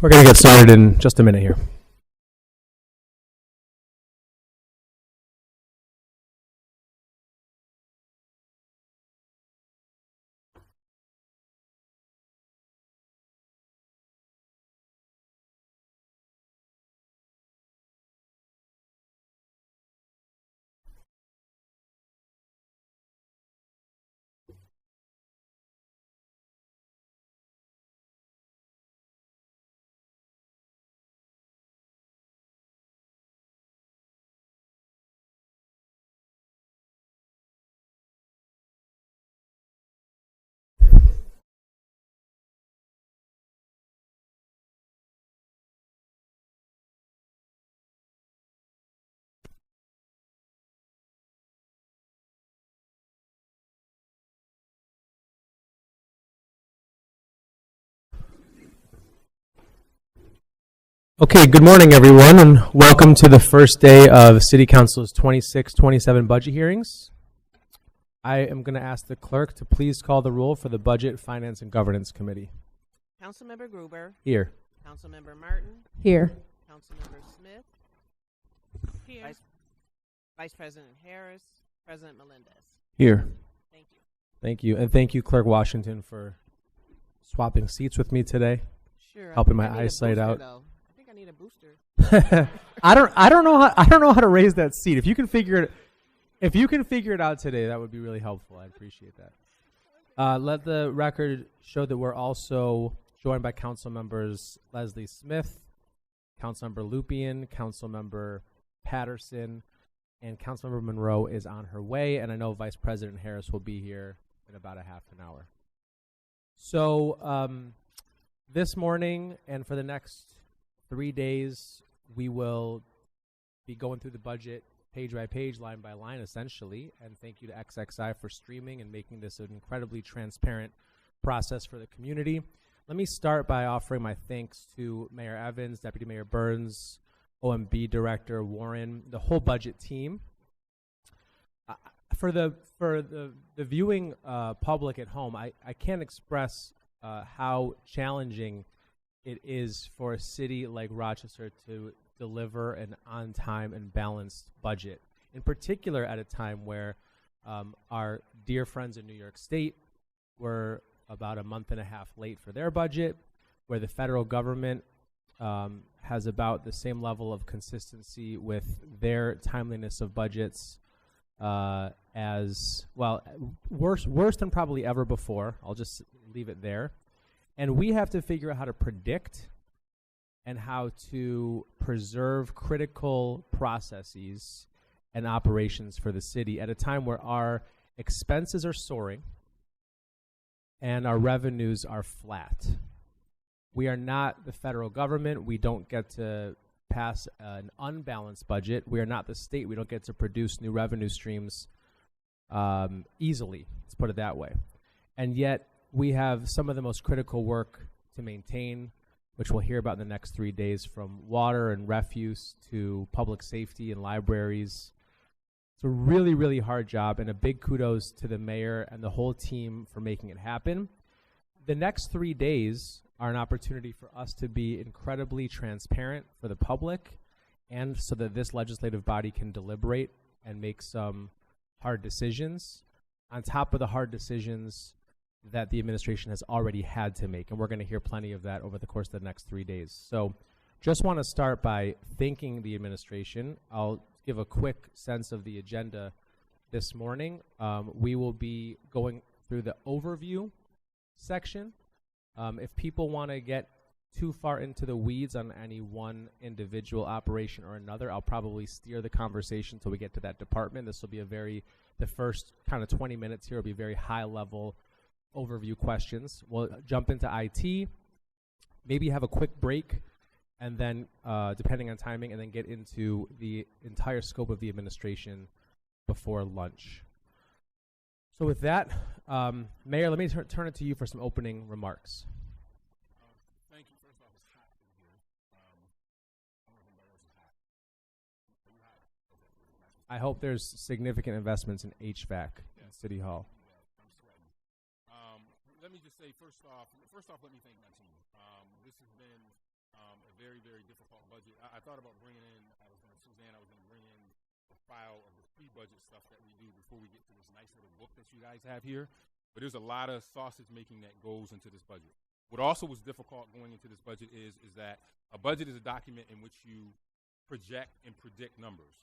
We're going to get started in just a minute here. Okay, good morning, everyone, and welcome to the first day of City Council's 26-27 budget hearings. I am going to ask the clerk to please call the roll for the Budget, Finance, and Governance Committee. Councilmember Gruber. Here. Councilmember Martin. Here. Councilmember Smith. Here. Vice President Harris. President Melendez. Here. Thank you. Thank you, and thank you, Clerk Washington, for swapping seats with me today, Sure. helping my eyesight out. Though. I think I need a booster. I don't know how to raise that seat. If you can figure it out today, that would be really helpful. I'd appreciate that. Let the record show that we're also joined by Council Members Leslie Smith, Councilmember Lupien, Councilmember Patterson, and Councilmember Monroe is on her way, and I know Vice President Harris will be here in about a half an hour. So this morning and for the next 3 days, we will be going through the budget page by page, line by line, essentially. And thank you to XXI for streaming and making this an incredibly transparent process for the community. Let me start by offering my thanks to Mayor Evans, Deputy Mayor Burns, OMB Director Warren, the whole budget team. For the viewing public at home, I can't express how challenging it is for a city like Rochester to deliver an on-time and balanced budget, in particular at a time where our dear friends in New York State were about a month and a half late for their budget, where the federal government has about the same level of consistency with their timeliness of budgets as, well, worse than probably ever before. I'll just leave it there. And we have to figure out how to predict and how to preserve critical processes and operations for the city at a time where our expenses are soaring and our revenues are flat. We are not the federal government. We don't get to pass an unbalanced budget. We are not the state. We don't get to produce new revenue streams easily, let's put it that way. And yet we have some of the most critical work to maintain, which we'll hear about in the next 3 days, from water and refuse to public safety and libraries. It's a really, really hard job, and a big kudos to the mayor and the whole team for making it happen. The next 3 days are an opportunity for us to be incredibly transparent for the public, and so that this legislative body can deliberate and make some hard decisions on top of the hard decisions that the administration has already had to make. And we're going to hear plenty of that over the course of the next 3 days. So just want to start by thanking the administration. I'll give a quick sense of the agenda this morning. We will be going through the overview section. If people want to get too far into the weeds on any one individual operation or another, I'll probably steer the conversation until we get to that department. This will be the first kind of 20 minutes here will be very high level overview questions. We'll jump into IT, maybe have a quick break, and then depending on timing, and then get into the entire scope of the administration before lunch. So with that, Mayor, let me turn it to you for some opening remarks. Thank you. First off, it's hot in here. I don't know if anybody else is hot. Are you hot? Okay. I hope there's significant investments in HVAC in City Hall. Let me just say, first off, let me thank my team. This has been a very, very difficult budget. I thought about bringing in, Suzanne, I was going to bring in a file of the pre-budget stuff that we do before we get to this nice little book that you guys have here. But there's a lot of sausage making that goes into this budget. What also was difficult going into this budget is that a budget is a document in which you project and predict numbers.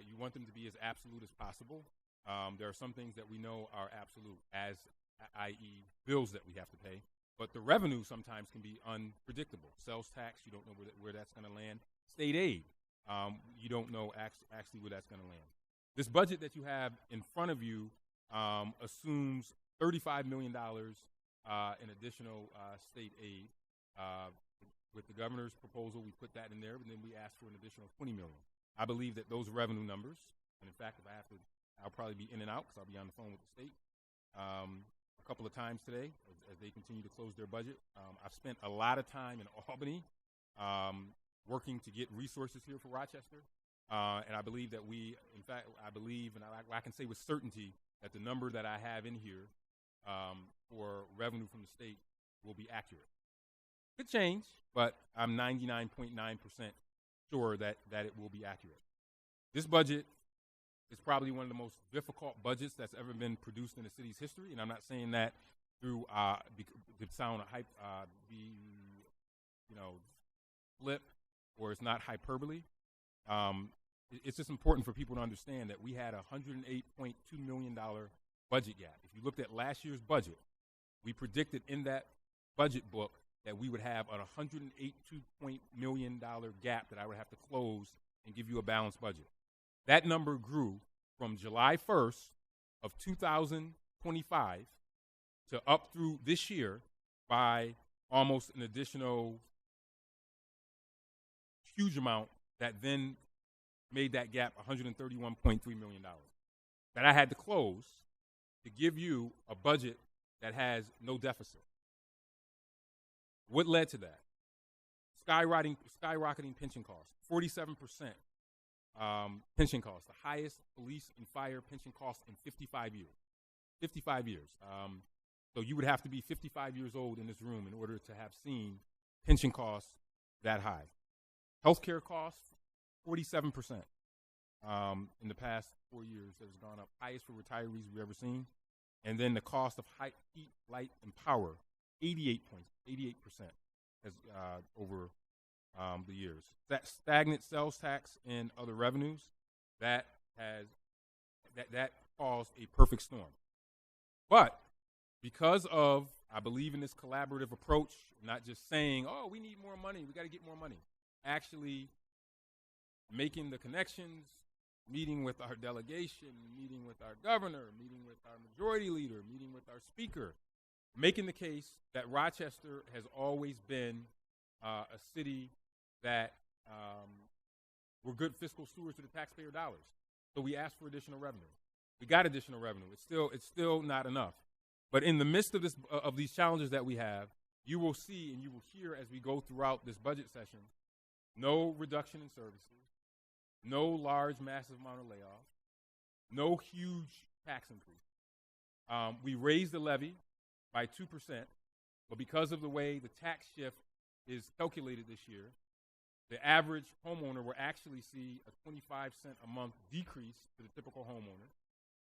You want them to be as absolute as possible. There are some things that we know are absolute, i.e. bills that we have to pay. But the revenue sometimes can be unpredictable. Sales tax, you don't know where that's going to land. State aid, you don't know actually where that's going to land. This budget that you have in front of you assumes $35 million in additional state aid. With the governor's proposal, we put that in there, and then we asked for an additional $20 million. I believe that those revenue numbers, and in fact, if I have to, I'll probably be in and out because I'll be on the phone with the state a couple of times today as they continue to close their budget. I've spent a lot of time in Albany working to get resources here for Rochester, and I believe that I believe, and I can say with certainty that the number that I have in here for revenue from the state will be accurate. Could change, but I'm 99.9% sure that it will be accurate. This budget is probably one of the most difficult budgets that's ever been produced in the city's history, and I'm not saying that through to sound hype, flip, or it's not hyperbole. It's just important for people to understand that we had a $108.2 million budget gap. If you looked at last year's budget, we predicted in that budget book that we would have a $182 million gap that I would have to close and give you a balanced budget. That number grew from July 1st of 2025 to up through this year by almost an additional huge amount that then made that gap $131.3 million that I had to close to give you a budget that has no deficit. What led to that? Skyrocketing pension costs, 47% pension costs, the highest police and fire pension costs in 55 years. 55 years. So you would have to be 55 years old in this room in order to have seen pension costs that high. Healthcare costs, 47% in the past 4 years that has gone up, highest for retirees we've ever seen. And then the cost of heat, light, and power, 88% has over the years. That stagnant sales tax and other revenues, that caused a perfect storm. But because of, I believe in this collaborative approach, not just saying, oh, we need more money, we got to get more money, actually making the connections, meeting with our delegation, meeting with our governor, meeting with our majority leader, meeting with our speaker, making the case that Rochester has always been a city that we're good fiscal stewards of the taxpayer dollars. So we asked for additional revenue. We got additional revenue. It's still not enough. But in the midst of these challenges that we have, you will see and you will hear as we go throughout this budget session, no reduction in services, no large, massive amount of layoffs, no huge tax increase. We raised the levy by 2%, but because of the way the tax shift is calculated this year, the average homeowner will actually see a 25-cent a month decrease to the typical homeowner.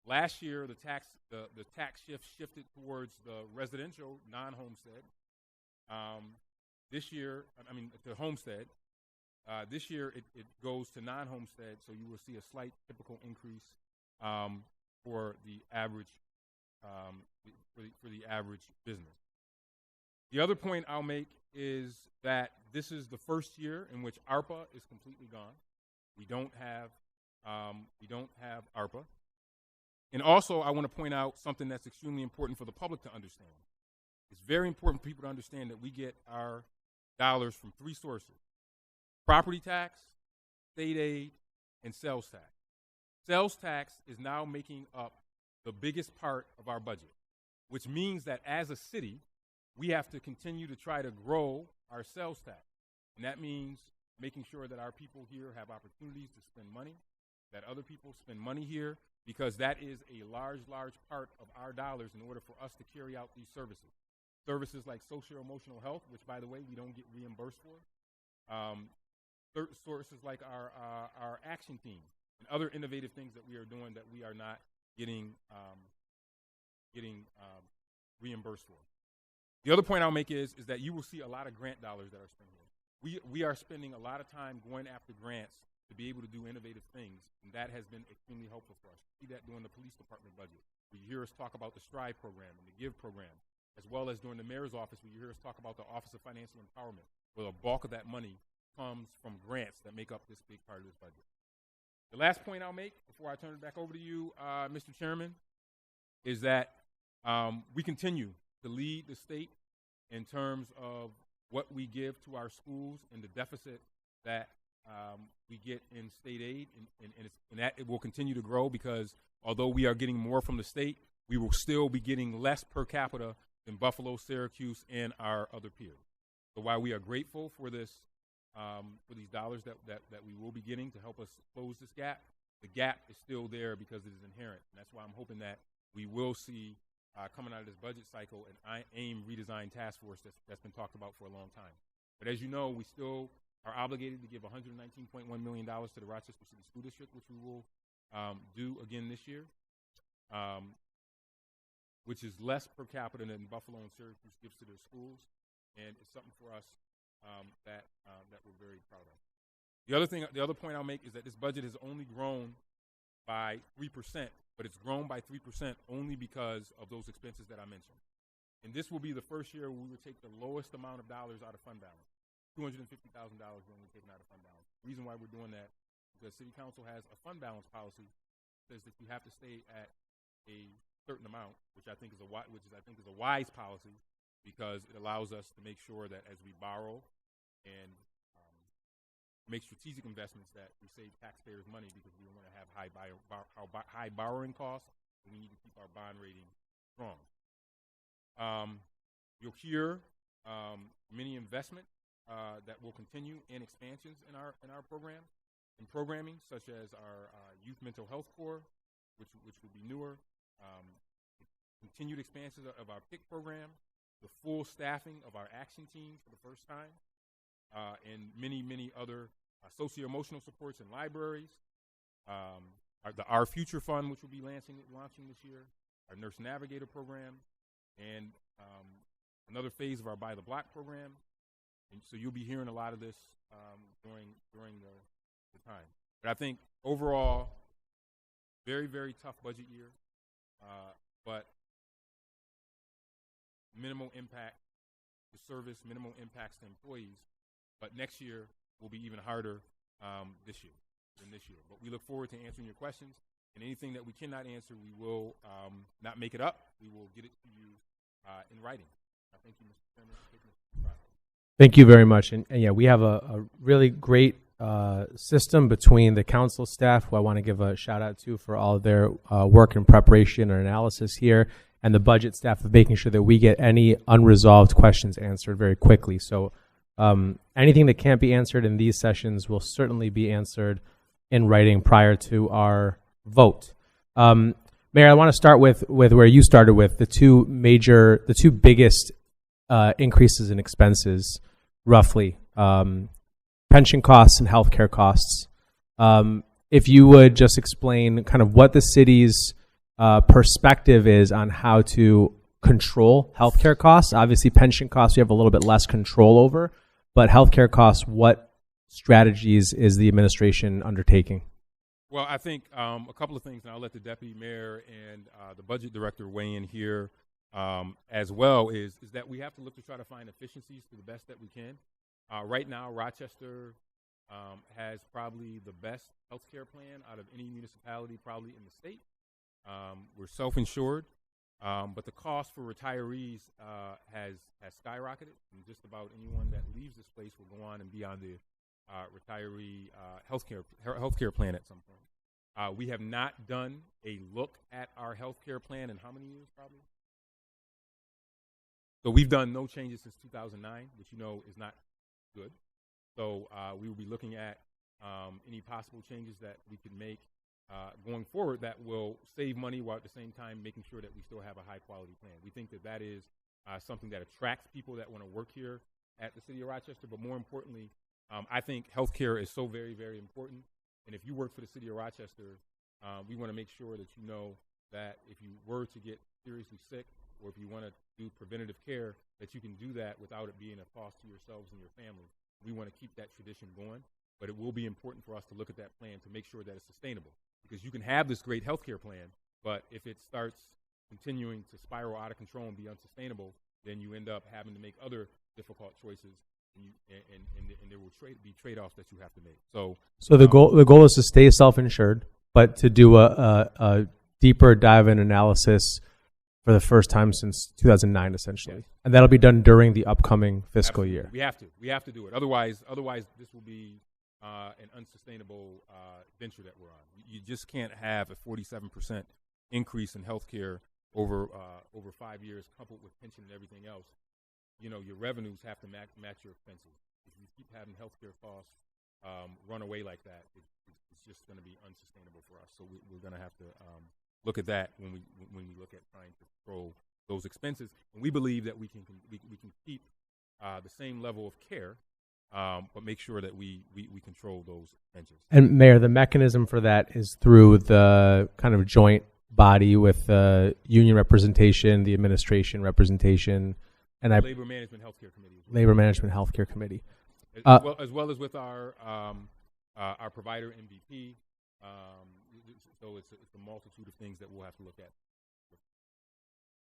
Last year, the tax shift shifted towards the residential non-homestead. This year, the homestead. This year, it goes to non-homestead, so you will see a slight typical increase for the average for the average business. The other point I'll make is that this is the first year in which ARPA is completely gone. We don't have ARPA. And also, I want to point out something that's extremely important for the public to understand. It's very important for people to understand that we get our dollars from three sources: property tax, state aid, and sales tax. Sales tax is now making up the biggest part of our budget, which means that as a city, we have to continue to try to grow our sales tax. And that means making sure that our people here have opportunities to spend money, that other people spend money here, because that is a large part of our dollars in order for us to carry out these services. Services like social-emotional health, which, by the way, we don't get reimbursed for. sources like our action team and other innovative things that we are doing that we are not getting reimbursed for. The other point I'll make is that you will see a lot of grant dollars that are spent here. We are spending a lot of time going after grants to be able to do innovative things, and that has been extremely helpful for us. You see that during the police department budget, where you hear us talk about the STRIVE program and the GIVE program, as well as during the mayor's office, where you hear us talk about the Office of Financial Empowerment, where the bulk of that money comes from grants that make up this big part of this budget. The last point I'll make before I turn it back over to you, Mr. Chairman, is that we continue to lead the state in terms of what we give to our schools and the deficit that we get in state aid, and that it will continue to grow, because although we are getting more from the state, we will still be getting less per capita than Buffalo, Syracuse, and our other peers. So while we are grateful for this, for these dollars that we will be getting to help us close this gap, the gap is still there because it is inherent, and that's why I'm hoping that we will see coming out of this budget cycle an AIM redesign task force that's been talked about for a long time. But as you know, we still are obligated to give $119.1 million to the Rochester City School District, which we will do again this year, which is less per capita than Buffalo and Syracuse gives to their schools, and it's something for us that we're very proud of. The other point I'll make is that this budget has only grown by 3%, but it's grown by 3% only because of those expenses that I mentioned. And this will be the first year we will take the lowest amount of dollars out of fund balance. $250,000 when we're taking out of fund balance. The reason why we're doing that is because City Council has a fund balance policy that says that you have to stay at a certain amount, which I think is a wise policy, because it allows us to make sure that as we borrow and make strategic investments, that we save taxpayers money, because we don't want to have high borrowing costs, and we need to keep our bond rating strong. You'll hear many investments that will continue, and expansions in our program and programming, such as our youth mental health core, which will be newer, continued expansions of our PIC program, the full staffing of our action team for the first time, and many other socio-emotional supports in libraries, our Future Fund, which will be launching this year, our Nurse Navigator program, and another phase of our Buy the Block program. And so you'll be hearing a lot of this during the time. But I think overall, very, very tough budget year, but minimal impact to service, minimal impacts to employees. But next year will be even harder than this year. But we look forward to answering your questions. And anything that we cannot answer, we will not make it up. We will get it to you in writing. Thank you, Mr. Chairman, for taking this process. Thank you very much. And yeah, we have a really great system between the council staff, who I want to give a shout out to for all of their work and preparation and analysis here, and the budget staff of making sure that we get any unresolved questions answered very quickly. So anything that can't be answered in these sessions will certainly be answered in writing prior to our vote. Mayor, I want to start with where you started with the two biggest increases in expenses, roughly, pension costs and healthcare costs. If you would just explain kind of what the city's perspective is on how to control healthcare costs. Obviously, pension costs we have a little bit less control over, but healthcare costs, what strategies is the administration undertaking? Well, I think a couple of things, and I'll let the deputy mayor and the budget director weigh in here as well, is that we have to look to try to find efficiencies to the best that we can. Right now, Rochester has probably the best healthcare plan out of any municipality probably in the state. We're self-insured, but the cost for retirees has skyrocketed, and just about anyone that leaves this place will go on and be on the retiree healthcare plan at some point. We have not done a look at our healthcare plan in how many years, probably? So we've done no changes since 2009, which you know is not good. So we will be looking at any possible changes that we could make going forward that will save money while at the same time making sure that we still have a high-quality plan. We think that that is something that attracts people that want to work here at the City of Rochester, but more importantly, I think healthcare is so very, very important. And if you work for the city of Rochester, we want to make sure that you know that if you were to get seriously sick, or if you want to do preventative care, that you can do that without it being a cost to yourselves and your family. We want to keep that tradition going, but it will be important for us to look at that plan to make sure that it's sustainable. Because you can have this great healthcare plan, but if it starts continuing to spiral out of control and be unsustainable, then you end up having to make other difficult choices, and there will be trade-offs that you have to make. So the goal is to stay self-insured, but to do a deeper dive in analysis for the first time since 2009, essentially. Yes. And that'll be done during the upcoming fiscal absolutely. year. We have to do it. Otherwise this will be an unsustainable venture that we're on. You just can't have a 47% increase in healthcare over 5 years, coupled with pension and everything else. You know, your revenues have to match your expenses. If you keep having healthcare costs run away like that, it's just going to be unsustainable for us. So we're going to have to look at that when we look at trying to control those expenses. And we believe that we can keep the same level of care, but make sure that we control those expenses. And Mayor, the mechanism for that is through the kind of joint body with union representation, the administration representation, and Labor Management Healthcare Committee. Labor Management Healthcare Committee. As well as with our provider MVP. So it's a multitude of things that we'll have to look at.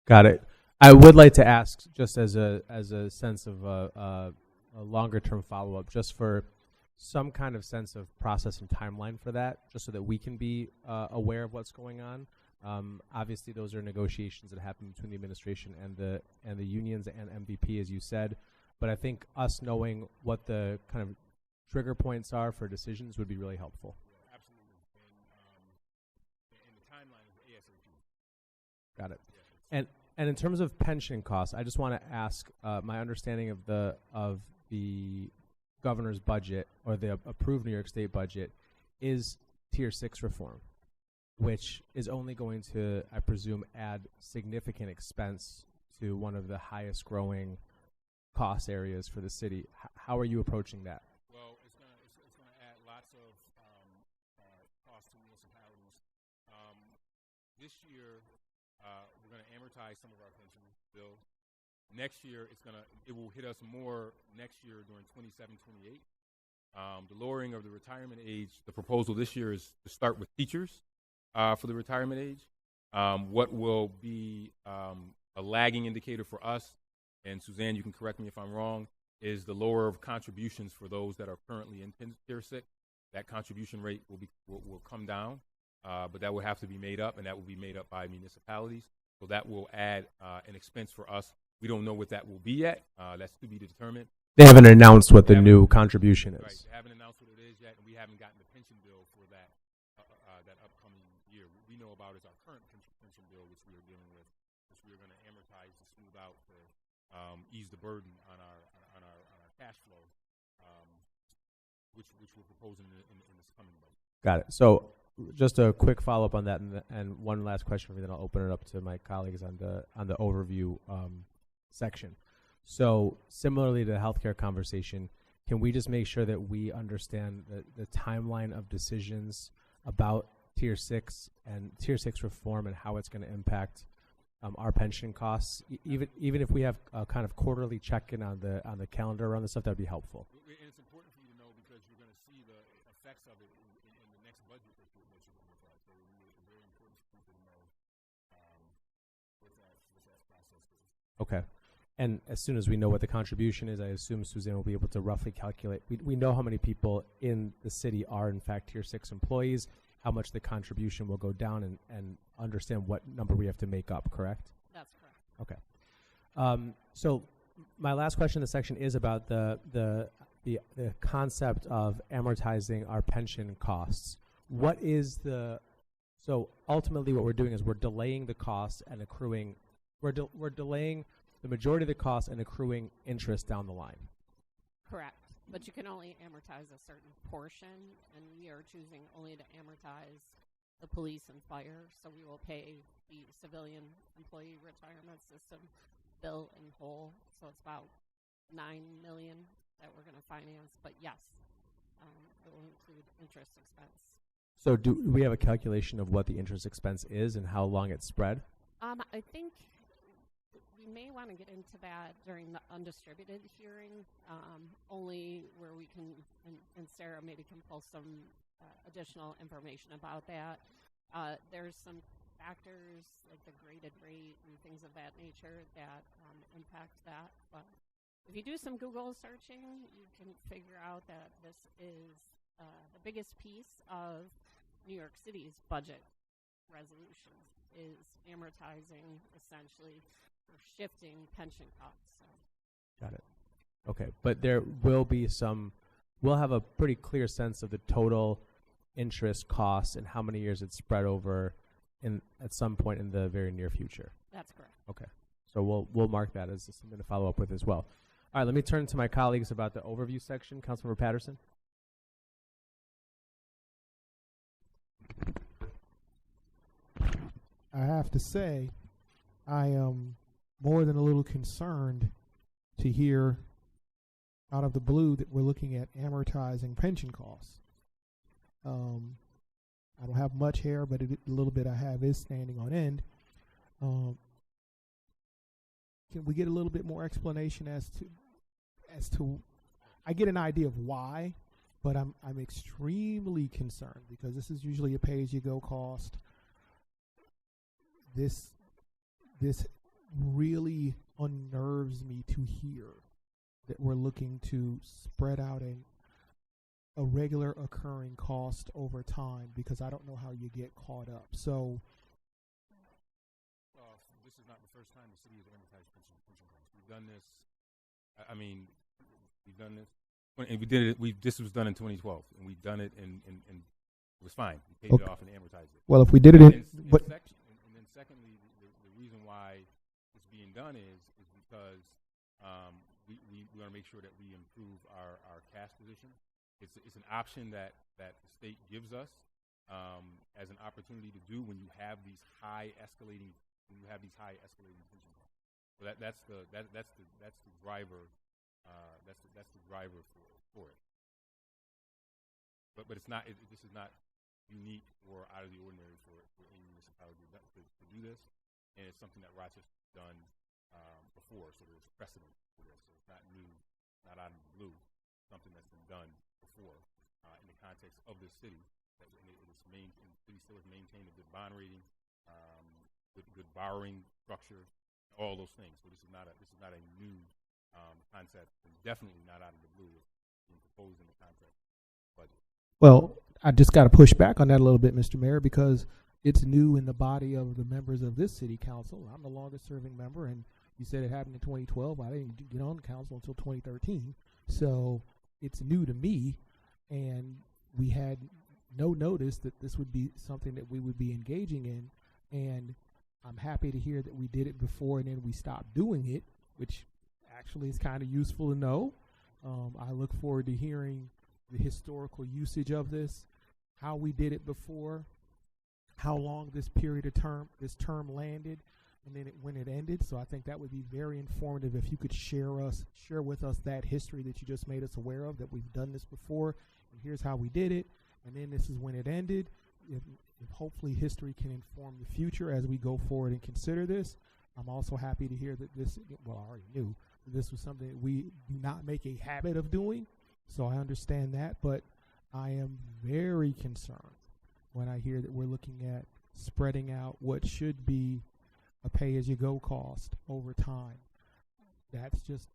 Got it. I would like to ask, just as a sense of a longer term follow up, just for some kind of sense of process and timeline for that, just so that we can be aware of what's going on. Obviously, those are negotiations that happen between the administration and the unions and MVP, as you said. But I think us knowing what the kind of trigger points are for decisions would be really helpful. Yeah, absolutely. And the timeline is ASAP. Got it. Yeah, and in terms of pension costs, I just want to ask my understanding of the governor's budget, or the approved New York State budget, is Tier 6 reform, which is only going to, I presume, add significant expense to one of the highest growing cost areas for the city. How are you approaching that? Well, it's gonna add lots of costs to municipalities. This year, we're gonna amortize some of our pension bill. Next year, it will hit us more next year during 27-28. The lowering of the retirement age, the proposal this year is to start with teachers for the retirement age. What will be a lagging indicator for us, and Suzanne, you can correct me if I'm wrong, is the lower of contributions for those that are currently in Tier 6. That contribution rate will come down, but that will have to be made up, and that will be made up by municipalities. So that will add an expense for us. We don't know what that will be yet. That's to be determined. They haven't announced what the new contribution is. Right, they haven't announced what it is yet, and we haven't gotten the pension bill for that upcoming year. What we know about is our current pension bill, which we are dealing with, which we are going to amortize to smooth out to ease the burden on our cash flow, which we're proposing in this coming budget. Got it. So just a quick follow up on that, and one last question for me, then I'll open it up to my colleagues on the overview section. So similarly to the healthcare conversation, can we just make sure that we understand the timeline of decisions about Tier 6 and Tier 6 reform and how it's going to impact our pension costs? Even if we have a kind of quarterly check-in on the calendar around this stuff, that would be helpful. And it's important for you to know, because you're going to see the effects of it in the next budget that you're going to look at. So it's very important for people to know what that process is. Okay. And as soon as we know what the contribution is, I assume Suzanne will be able to roughly calculate. We know how many people in the city are, in fact, Tier 6 employees, how much the contribution will go down, and understand what number we have to make up, correct? That's correct. Okay. So my last question in this section is about the concept of amortizing our pension costs. So ultimately what we're doing is we're delaying the costs and accruing, we're delaying the majority of the costs and accruing interest down the line. Correct. But you can only amortize a certain portion, and we are choosing only to amortize the police and fire. So we will pay the civilian employee retirement system bill in whole. So it's about $9 million that we're going to finance. But yes, it will include interest expense. So do we have a calculation of what the interest expense is and how long it's spread? I think we may want to get into that during the undistributed hearing, only where we can, and Sarah maybe can pull some additional information about that. There's some factors like the graded rate and things of that nature that impact that. But if you do some Google searching, you can figure out that this is the biggest piece of New York City's budget resolution is amortizing, essentially, or shifting pension costs. So. Got it. Okay, but there will be we'll have a pretty clear sense of the total interest costs and how many years it's spread over at some point in the very near future. That's correct. Okay, so we'll mark that as something to follow up with as well. All right, let me turn to my colleagues about the overview section. Councilmember Patterson. I have to say, I am more than a little concerned to hear out of the blue that we're looking at amortizing pension costs. I don't have much hair, but the little bit I have is standing on end. Can we get a little bit more explanation as to I get an idea of why, but I'm extremely concerned because this is usually a pay-as-you-go cost. This really unnerves me to hear that we're looking to spread out a regular occurring cost over time because I don't know how you get caught up. So this is not the first time the city has amortized pension costs. We've done this. I mean, we've done this, and we did it. This was done in 2012, and we've done it, and it was fine. We paid it off and amortized it. Well, if we did it and then secondly, the reason why it's being done is because we want to make sure that we improve our cash position. It's an option that the state gives us as an opportunity to do when you have these high escalating pension costs. So that's the driver. That's the driver for it. But it's not. This is not unique or out of the ordinary for any municipality to do this, and it's something that Rochester's done before. So there's precedent for this. So it's not new, not out of the blue. Something that's been done before in the context of this city. The city still has maintained a good bond rating, good borrowing structure, all those things. So this is not a new concept, and definitely not out of the blue. It's being proposed in the context budget. Well, I just got to push back on that a little bit, Mr. Mayor, because it's new in the body of the members of this city council. I'm the longest serving member, and you said it happened in 2012. I didn't get on the council until 2013. So it's new to me, and we had no notice that this would be something that we would be engaging in. And I'm happy to hear that we did it before and then we stopped doing it, which actually is kind of useful to know. I look forward to hearing the historical usage of this, how we did it before, how long this term landed, and then when it ended. So I think that would be very informative if you could share with us that history that you just made us aware of, that we've done this before, and here's how we did it, and then this is when it ended. If hopefully history can inform the future as we go forward and consider this. I'm also happy to hear that I already knew that this was something that we do not make a habit of doing, so I understand that, but I am very concerned when I hear that we're looking at spreading out what should be a pay-as-you-go cost over time. That's just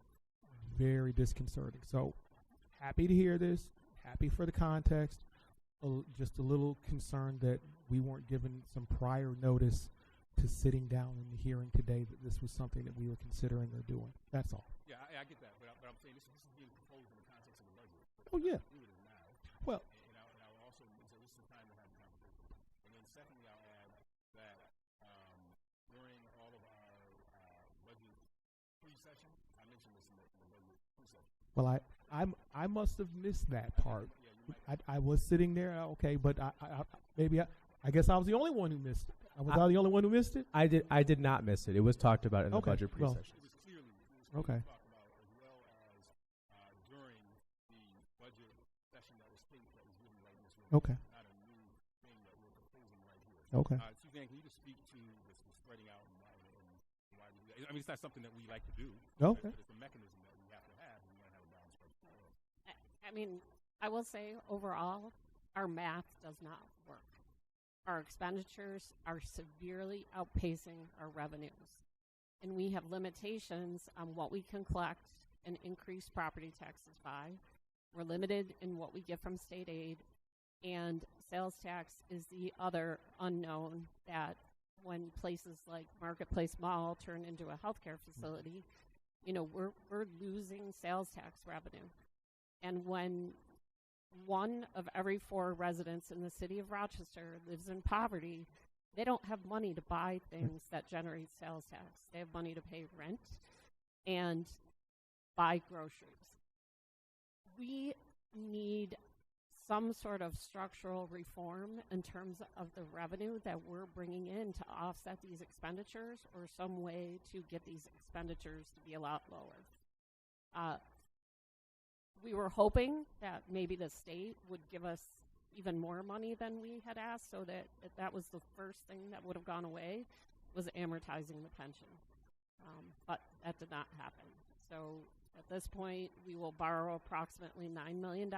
very disconcerting. So happy to hear this, happy for the context, just a little concerned that we weren't given some prior notice to sitting down in the hearing today that this was something that we were considering or doing. That's all. Yeah, I get that, but I'm saying this is being proposed in the context of the budget. Oh, yeah. Do it now. Well, and I will also say this is the time to have a conversation. And then secondly, I'll add that during all of our budget pre-session, I mentioned this in the budget pre-session. Well, I must have missed that part. I was sitting there, okay, but I guess I was the only one who missed it. Was I the only one who missed it? I did not miss it. It was talked about in the budget pre-session. It was clearly okay. talked about, as well as during direction that was taken that was given right in this room. Okay. Not a new thing that we're proposing right here. Okay. Suzanne, can you just speak to the spreading out and why we do that? I mean, it's not something that we like to do. Okay. But it's a mechanism that we have to have, and we want to have a balanced budget. I mean, I will say overall, our math does not work. Our expenditures are severely outpacing our revenues. And we have limitations on what we can collect and increase property taxes by. We're limited in what we get from state aid. And sales tax is the other unknown that when places like Marketplace Mall turn into a healthcare facility, you know, we're losing sales tax revenue. And when 1 of every 4 residents in the city of Rochester lives in poverty, they don't have money to buy things that generate sales tax. They have money to pay rent and buy groceries. We need some sort of structural reform in terms of the revenue that we're bringing in to offset these expenditures, or some way to get these expenditures to be a lot lower. We were hoping that maybe the state would give us even more money than we had asked, so that was the first thing that would have gone away, was amortizing the pension. But that did not happen. So at this point, we will borrow approximately $9 million,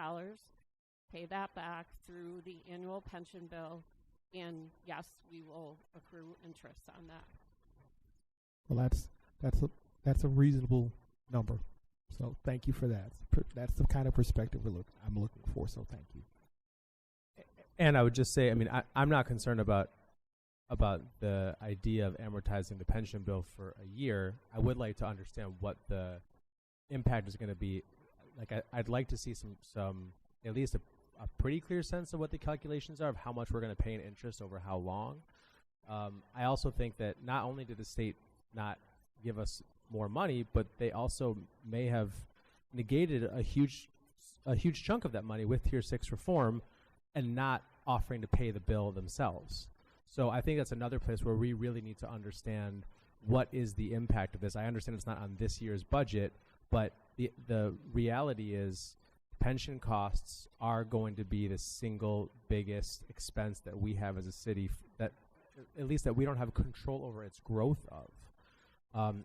pay that back through the annual pension bill, and yes, we will accrue interest on that. Well, that's a reasonable number. So thank you for that. That's the kind of perspective I'm looking for. So thank you. And I would just say, I mean, I'm not concerned about the idea of amortizing the pension bill for a year. I would like to understand what the impact is going to be. Like, I'd like to see some at least a pretty clear sense of what the calculations are of how much we're going to pay in interest over how long. I also think that not only did the state not give us more money, but they also may have negated a huge chunk of that money with Tier 6 reform and not offering to pay the bill themselves. So I think that's another place where we really need to understand what is the impact of this. I understand it's not on this year's budget, but the reality is pension costs are going to be the single biggest expense that we have as a city, that at least that we don't have control over its growth of.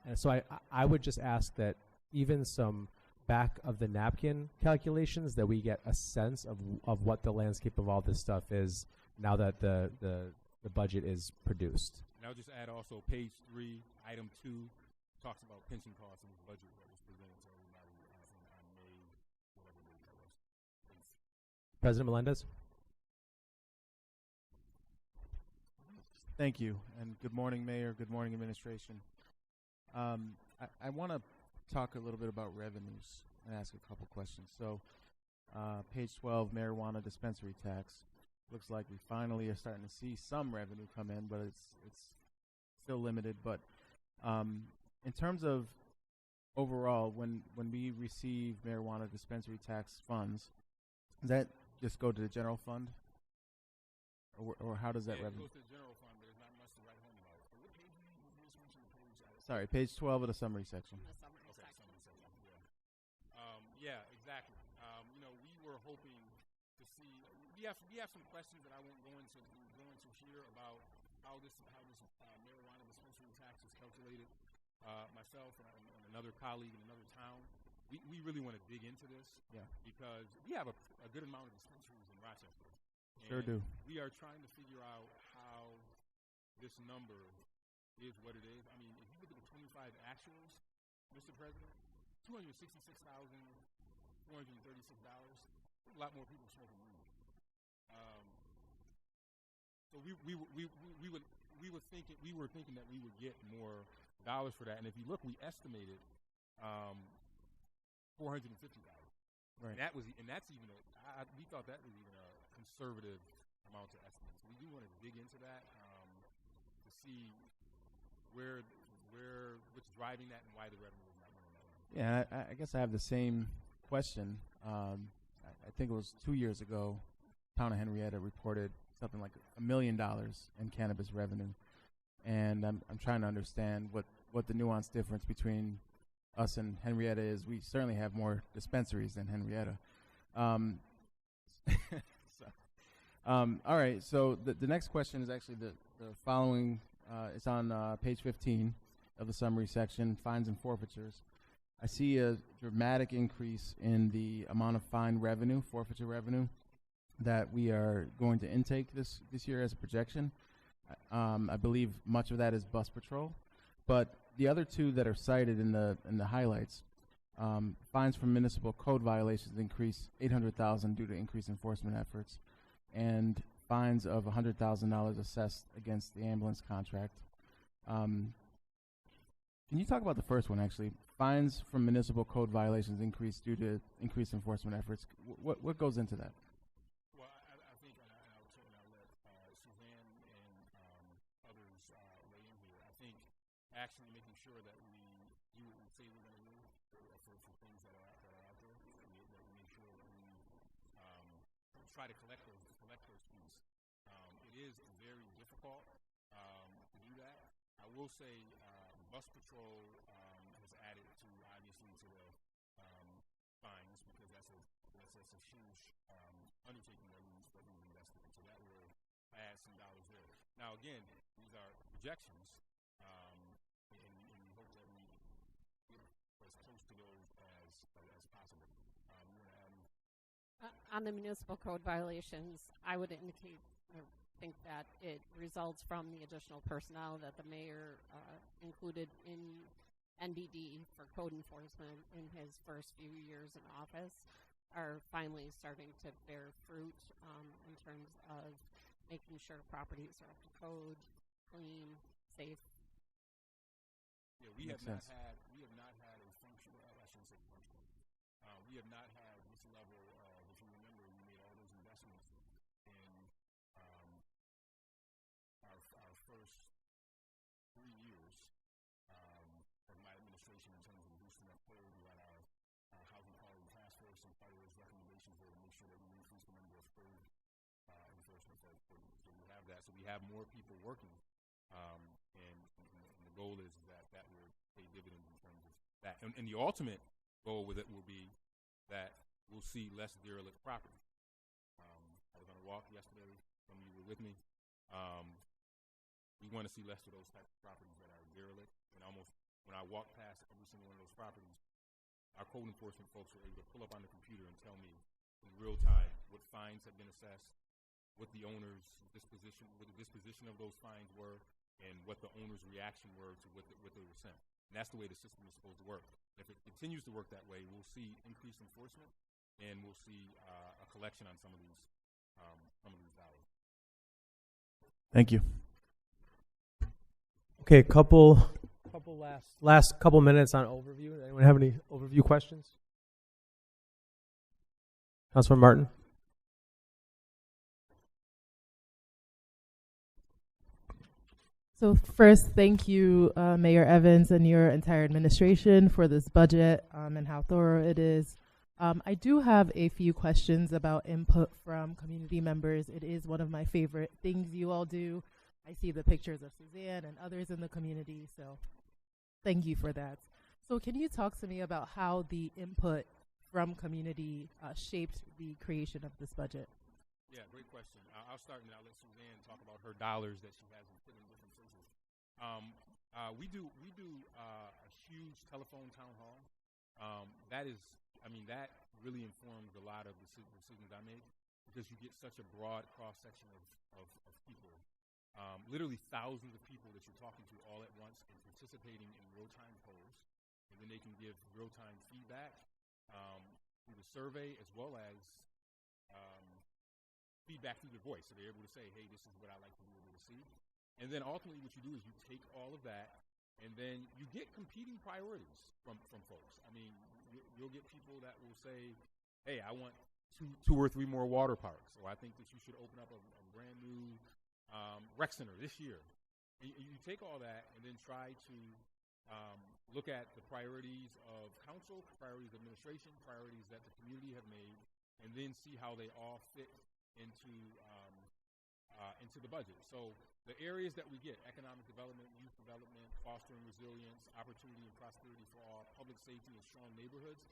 And so I would just ask that even some back of the napkin calculations, that we get a sense of what the landscape of all this stuff is now that the budget is produced. And I'll just add also page 3, item 2, talks about pension costs in this budget that was presented to everybody on May, whatever date that was. Thanks. President Melendez? Thank you, and good morning, Mayor. Good morning, administration. I want to talk a little bit about revenues and ask a couple questions. So, page 12, marijuana dispensary tax. Looks like we finally are starting to see some revenue come in, but it's still limited. But in terms of overall, when we receive marijuana dispensary tax funds, does that just go to the general fund, or how does that revenue? It goes to the general fund, but there's not much to write home about. So what page did you just mention? Sorry, page 12 of the summary section. The summary section. Summary section. Yeah. Exactly. We were hoping to see. We have some questions that I won't go into here about how this marijuana dispensary tax is calculated. Myself and another colleague in another town, we really want to dig into this. Yeah. Because we have a good amount of dispensaries in Rochester. Sure do. We are trying to figure out how this number is what it is. I mean, if you look at the 25 actuals, Mr. President, $266,436. A lot more people smoking weed. So we were thinking that we would get more dollars for that. And if you look, we estimated $450,000. Right. And that's even we thought that was even a conservative amount to estimate. So we do want to dig into that to see what's driving that and why the revenue is not running that way. Yeah, I guess I have the same question. I think it was 2 years ago, Town of Henrietta reported something like $1 million in cannabis revenue, and I'm trying to understand what the nuanced difference between us and Henrietta is. We certainly have more dispensaries than Henrietta. So, all right. So the next question is actually the following. It's on page 15 of the summary section, fines and forfeitures. I see a dramatic increase in the amount of fine revenue, forfeiture revenue, that we are going to intake this year as a projection. I believe much of that is bus patrol, but the other two that are cited in the highlights, fines for municipal code violations increased $800,000 due to increased enforcement efforts, and fines of $100,000 assessed against the ambulance contract. Can you talk about the first one, actually? Fines from municipal code violations increased due to increased enforcement efforts. What goes into that? Well, I think, and I'll let Suzanne and others weigh in here. I think actually making sure that we do what we say we're going to do for things that are out there, that we make sure that we try to collect those fees. It is very difficult to do that. I will say bus patrol has added to obviously to the fines, because that's a huge undertaking that we've invested in. So that will add some dollars there. Now again, these are projections, and we hope that we get as close to those as possible. You want to add anything? On the municipal code violations, I would indicate or think that it results from the additional personnel that the mayor included in NBD for code enforcement in his first few years in office are finally starting to bear fruit in terms of making sure properties are up to code, clean, safe. Yeah, we have not had a functional. I shouldn't say functional. We have not had this level of. If you remember, we made all those investments in our first 3 years of my administration in terms of boosting up code. We had our housing quality task force, and part of those recommendations were to make sure that we increase the number of code enforcement folks. So we have that. So we have more people working, and the goal is that will pay dividends in terms of that. And the ultimate goal with it will be that we'll see less derelict property. I was on a walk yesterday. Some of you were with me. We want to see less of those types of properties that are derelict. And almost when I walk past every single one of those properties, our code enforcement folks were able to pull up on the computer and tell me in real time what fines have been assessed, what the owner's disposition, what the disposition of those fines were, and what the owner's reaction were to what they were sent. And that's the way the system is supposed to work. And if it continues to work that way, we'll see increased enforcement, and we'll see a collection on some of these dollars. Thank you. Okay, couple last couple minutes on overview. Anyone have any overview questions? Councilman Martin. So first, thank you, Mayor Evans and your entire administration for this budget and how thorough it is. I do have a few questions about input from community members. It is one of my favorite things you all do. I see the pictures of Suzanne and others in the community, so thank you for that. So can you talk to me about how the input from community shaped the creation of this budget? Yeah, great question. I'll start and I'll let Suzanne talk about her dollars that she has put in different places. We do a huge telephone town hall. That really informs a lot of the decisions I make, because you get such a broad cross section of people. Literally thousands of people that you're talking to all at once and participating in real-time polls, and then they can give real-time feedback through the survey, as well as feedback through their voice. So they're able to say, hey, this is what I like to be able to see. And then ultimately what you do is you take all of that, and then you get competing priorities from folks. I mean, you'll get people that will say, hey, I want two or three more water parks, or I think that you should open up a brand new rec center this year. You take all that and then try to look at the priorities of council, priorities of administration, priorities that the community have made, and then see how they all fit into the budget. So the areas that we get: economic development, youth development, fostering resilience, opportunity and prosperity for all, public safety and strong neighborhoods.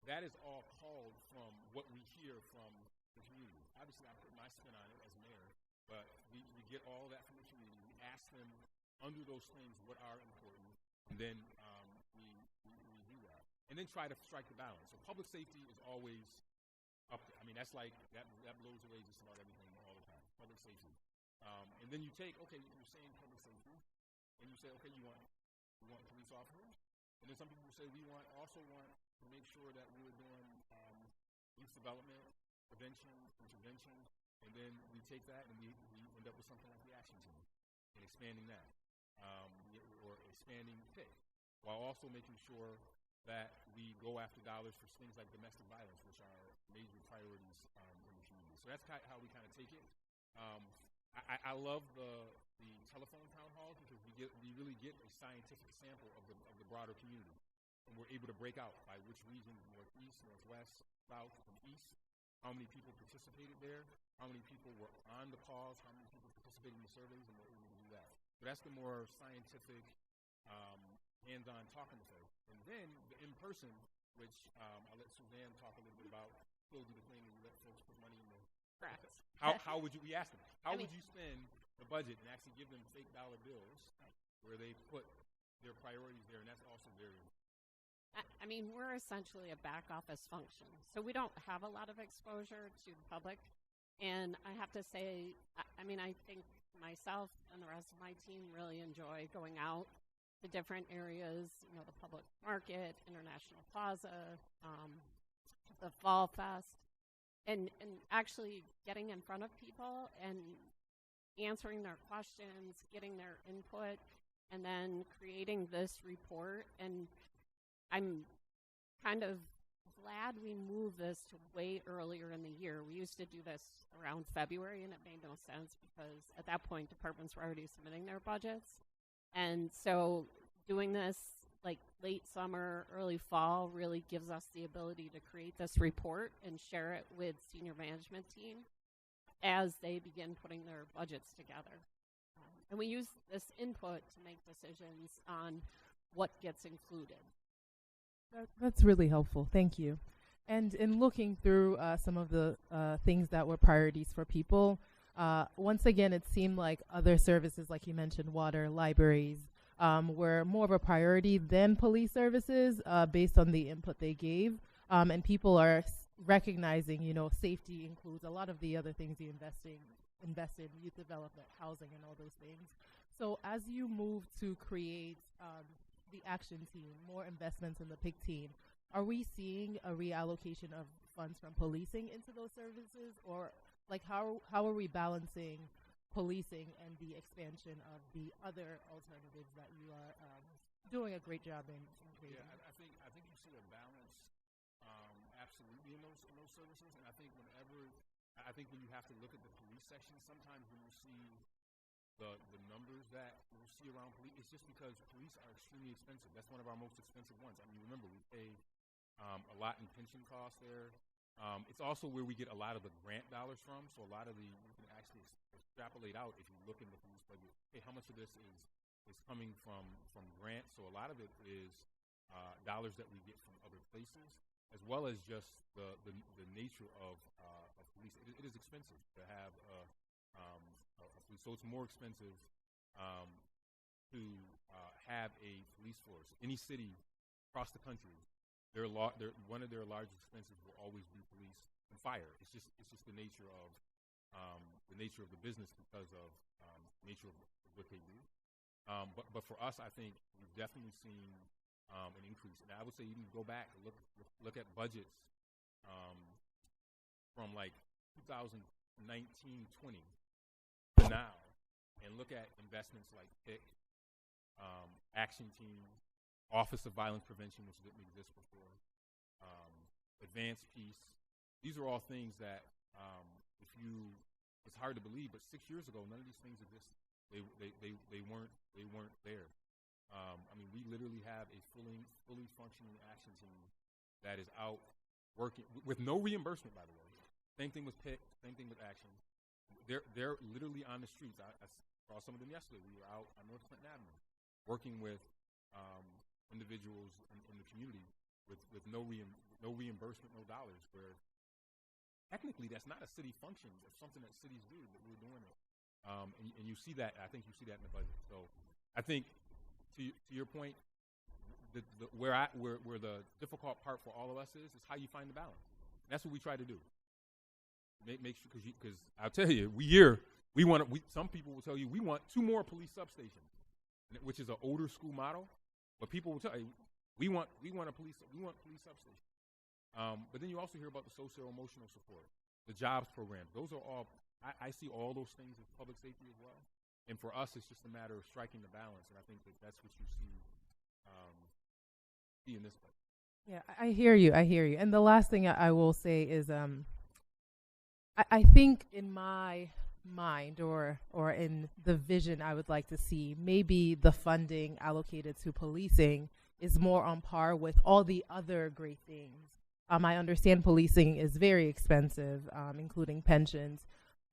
That is all called from what we hear from the community. Obviously, I put my spin on it as mayor, but we get all that from the community. We ask them under those things what are important, and then we do that. And then try to strike the balance. So public safety is always up there. I mean, that's like, that blows away just about everything all the time, public safety. And then you take, okay, you're saying public safety, and you say, okay, you want police officers, and then some people say we also want to make sure that we're doing youth development, prevention, intervention, and then we take that and we end up with something like the action team and expanding that, or expanding PIC, while also making sure that we go after dollars for things like domestic violence, which are major priorities in the community. So that's how we kind of take it. I love the telephone town halls because we really get a scientific sample of the broader community, and we're able to break out by which region, northeast, northwest, south, and east, how many people participated there, how many people were on the calls, how many people participated in the surveys, and we're able to do that. So that's the more scientific, hands-on talking to folks. And then the in-person, which I'll let Suzanne talk a little bit about. Still do the thing where you let folks put money in the Correct. How would you? We asked them. How would you spend the budget and actually give them fake dollar bills where they put their priorities there, and that's also very. I mean, we're essentially a back office function, so we don't have a lot of exposure to the public. And I have to say, I mean, I think myself and the rest of my team really enjoy going out to different areas, you know, the public market, International Plaza, the Fall Fest, and actually getting in front of people and answering their questions, getting their input, and then creating this report. And I'm kind of glad we moved this to way earlier in the year. We used to do this around February, and it made no sense because at that point, departments were already submitting their budgets. And so doing this like late summer, early fall really gives us the ability to create this report and share it with senior management team as they begin putting their budgets together. And we use this input to make decisions on what gets included. That's really helpful. Thank you. And in looking through some of the things that were priorities for people, once again, it seemed like other services, like you mentioned, water, libraries, were more of a priority than police services based on the input they gave. And people are recognizing, you know, safety includes a lot of the other things you invest in, youth development, housing, and all those things. So as you move to create the action team, more investments in the PIC team, are we seeing a reallocation of funds from policing into those services? Or like how are we balancing policing and the expansion of the other alternatives that you are doing a great job in creating? Yeah, I think you see a balance absolutely in those services, and I think when you have to look at the police section, sometimes when you see the numbers that you see around police, it's just because police are extremely expensive. That's one of our most expensive ones. I mean, remember, we pay a lot in pension costs there. It's also where we get a lot of the grant dollars from, so a lot of you can actually extrapolate out if you look in the police budget, hey, how much of this is coming from grants? So a lot of it is dollars that we get from other places, as well as just the nature of police. It is expensive to have a police, so it's more expensive to have a police force. Any city across the country, one of their largest expenses will always be police and fire. It's just the nature of the business because of the nature of what they do. But for us, I think we've definitely seen an increase. And I would say even go back and look at budgets from like 2019-20 to now, and look at investments like PIC, Action Team, Office of Violence Prevention, which didn't exist before, Advanced Peace. These are all things that it's hard to believe, but 6 years ago, none of these things existed. They weren't there. I mean, we literally have a fully functioning action team that is out working with no reimbursement, by the way. Same thing with PIC, same thing with Action. They're literally on the streets. I saw some of them yesterday. We were out on North Clinton Avenue working with individuals in the community with no reimbursement, no dollars, where technically that's not a city function. It's something that cities do, but we're doing it. And you see that. I think you see that in the budget. So I think to your point, where the difficult part for all of us is how you find the balance. And that's what we try to do. Make sure, because I'll tell you, some people will tell you we want 2 more police substations, which is an older school model. But people will tell you we want police substations. But then you also hear about the socio-emotional support, the jobs programs. Those are all, I see all those things as public safety as well. And for us, it's just a matter of striking the balance. And I think that's what you see in this budget. Yeah, I hear you. And the last thing I will say is I think in my mind or in the vision I would like to see, maybe the funding allocated to policing is more on par with all the other great things. I understand policing is very expensive, including pensions,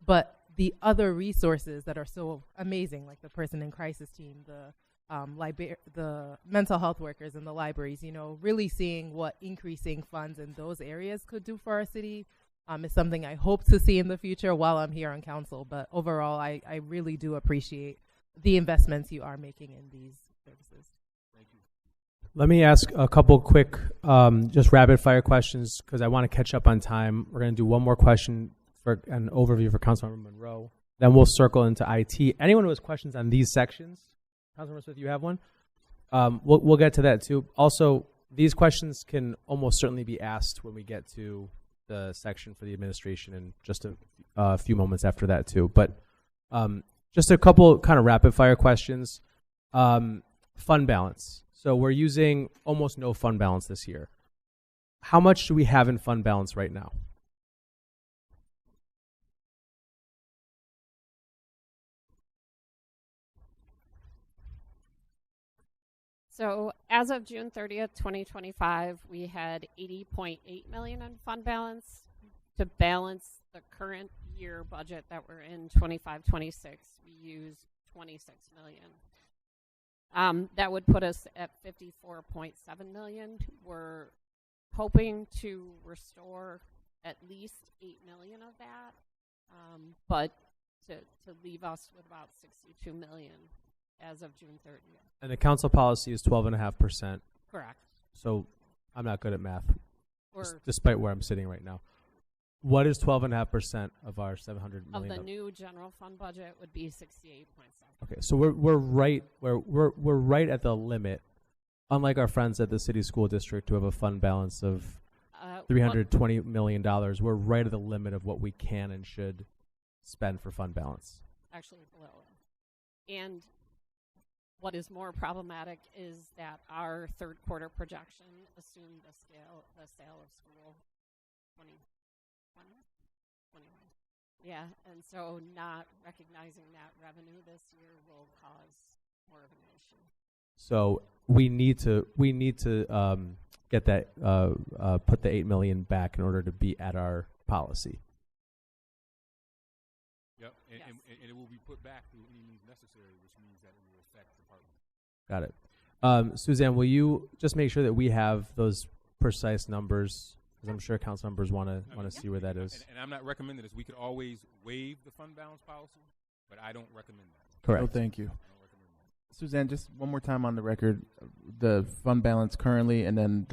but the other resources that are so amazing, like the person in crisis team, the mental health workers in the libraries, really seeing what increasing funds in those areas could do for our city is something I hope to see in the future while I'm here on council. But overall, I really do appreciate the investments you are making in these services. Thank you. Let me ask a couple quick, just rapid fire questions because I want to catch up on time. We're going to do one more question for an overview for Councilmember Monroe. Then we'll circle into IT. Anyone who has questions on these sections, Councilmember Smith, you have one? We'll get to that too. Also, these questions can almost certainly be asked when we get to the section for the administration in just a few moments after that too. But just a couple kind of rapid fire questions. Fund balance. So we're using almost no fund balance this year. How much do we have in fund balance right now? So as of June 30th, 2025, we had $80.8 million in fund balance. To balance the current year budget that we're in, 25-26, we used $26 million. That would put us at $54.7 million. We're hoping to restore at least $8 million of that, but to leave us with about $62 million as of June 30th. And the council policy is 12.5%. Correct. So I'm not good at math, despite where I'm sitting right now. What is 12.5% of our $700 million? Of the new general fund budget would be 68.7. Okay, so we're right at the limit. Unlike our friends at the city school district who have a fund balance of $320 million, we're right at the limit of what we can and should spend for fund balance. Actually, below it. And what is more problematic is that our third quarter projection assumed the sale of school 2021. Yeah, and so not recognizing that revenue this year will cause more of an issue. So we need to get that put the $8 million back in order to be at our policy. Yep, and, Yes. and it will be put back through any means necessary, which means that it will affect departments. Got it. Suzanne, will you just make sure that we have those precise numbers? Because I'm sure council members want to see where that is. And I'm not recommending this. We could always waive the fund balance policy, but I don't recommend that. Correct. Oh, thank you. I don't recommend that. Suzanne, just one more time on the record, the fund balance currently, and then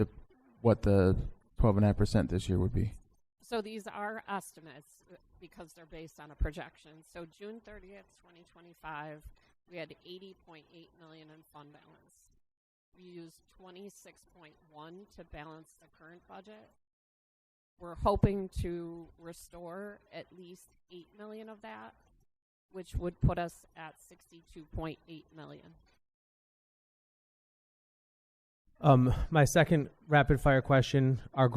what the 12.5% this year would be. So these are estimates because they're based on a projection. So June 30th, 2025, we had $80.8 million in fund balance. We used 26.1 to balance the current budget. We're hoping to restore at least $8 million of that, which would put us at $62.8 million. My second rapid fire question: our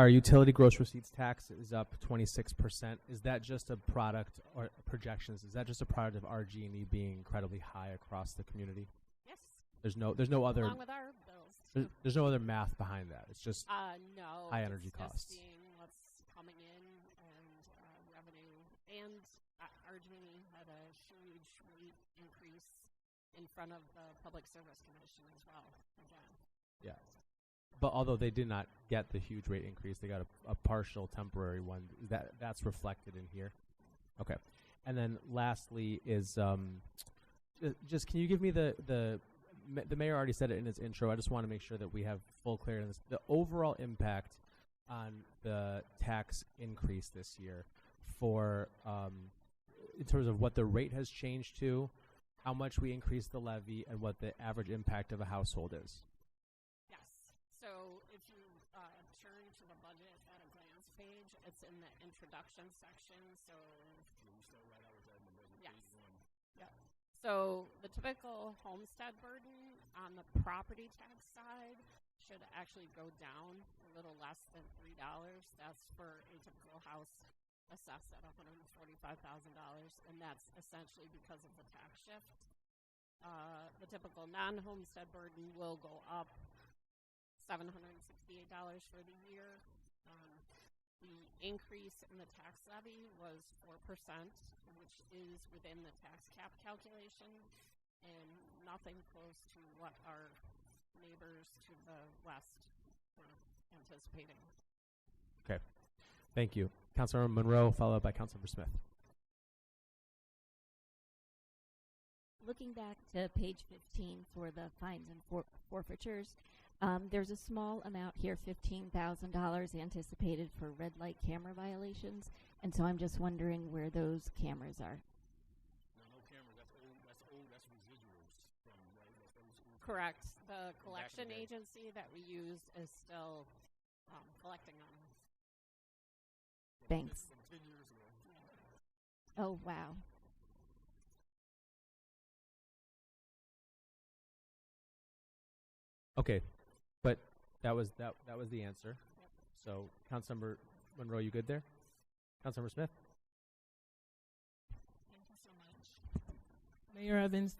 utility gross receipts tax is up 26%. Is that just a product or projections? Is that just a product of RG&E being incredibly high across the community? Yes. There's no other. Along with our bills. There's no other math behind that. It's just No. high energy it's costs. Just seeing what's coming in and revenue, and RG&E had a huge rate increase in front of the Public Service Commission as well. Again. Yeah. But although they did not get the huge rate increase, they got a partial temporary one. That's reflected in here. Okay. And then lastly is just can you give me the mayor already said it in his intro. I just want to make sure that we have full clarity on this. The overall impact on the tax increase this year for in terms of what the rate has changed to, how much we increased the levy, and what the average impact of a household is. Yes. So if you turn to the budget at a glance page, it's in the introduction section. So yes. Yep. So the typical homestead burden on the property tax side should actually go down a little less than $3. That's for a typical house assessed at $145,000, and that's essentially because of the tax shift. The typical non-homestead burden will go up $768 for the year. The increase in the tax levy was 4%, which is within the tax cap calculation, and nothing close to what our neighbors to the west were anticipating. Okay. Thank you. Councilmember Monroe, followed by Councilmember Smith. Looking back to page 15 for the fines and forfeitures, there's a small amount here, $15,000 anticipated for red light camera violations, and so I'm just wondering where those cameras are. No cameras. That's old. That's residuals from Correct. The collection agency that we use is still collecting on us. Thanks. From 10 years ago. Yeah. Oh, wow. Okay, but that was the answer. Yep. So, Councilmember Monroe, you good there? Councilmember Smith? Thank you so much. Mayor Evans,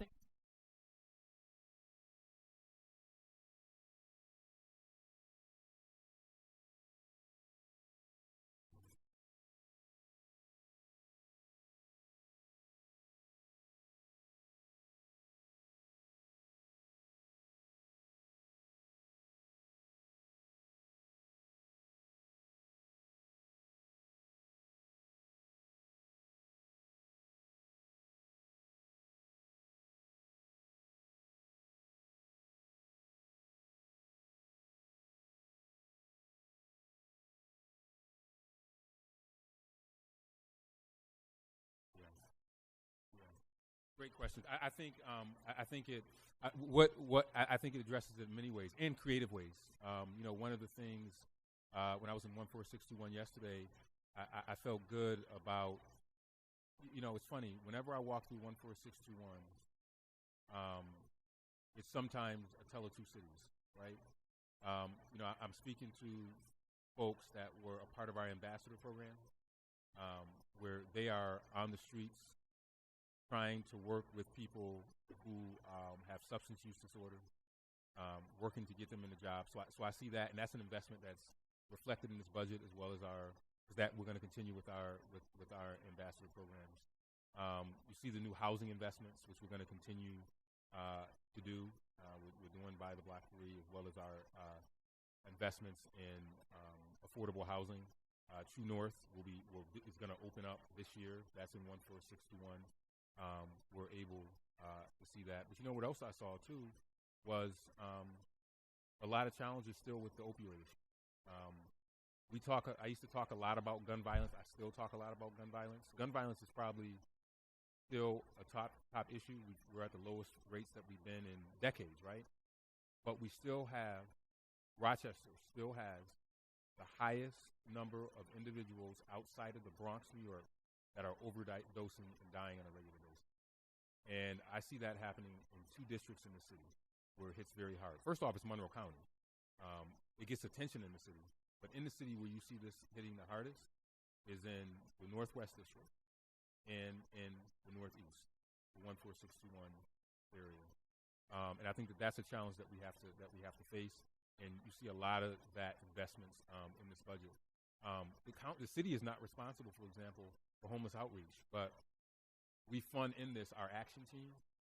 Great question. I think it addresses it in many ways, in creative ways. One of the things when I was in 14621 yesterday, I felt good about. It's funny. Whenever I walk through 14621, it's sometimes a tale of two cities, right? I'm speaking to folks that were a part of our ambassador program, where they are on the streets trying to work with people who have substance use disorder, working to get them in the job. So I see that, and that's an investment that's reflected in this budget, as well as that we're going to continue with our ambassador programs. You see the new housing investments, which we're going to continue to do. We're doing by the Block 3, as well as our investments in affordable housing. True North is going to open up this year. That's in 14621. We're able to see that. But what else I saw, too, was a lot of challenges still with the opioid issue. I used to talk a lot about gun violence. I still talk a lot about gun violence. Gun violence is probably still a top issue. We're at the lowest rates that we've been in decades, right? But we still have, Rochester still has the highest number of individuals outside of the Bronx, New York, that are overdosing and dying on a regular basis. And I see that happening in 2 districts in the city where it hits very hard. First off, it's Monroe County. It gets attention in the city. But in the city where you see this hitting the hardest is in the Northwest District and in the Northeast, the 14621 area. And I think that's a challenge that we have to face. And you see a lot of that investments in this budget. The city is not responsible, for example, for homeless outreach, but we fund in this our action team,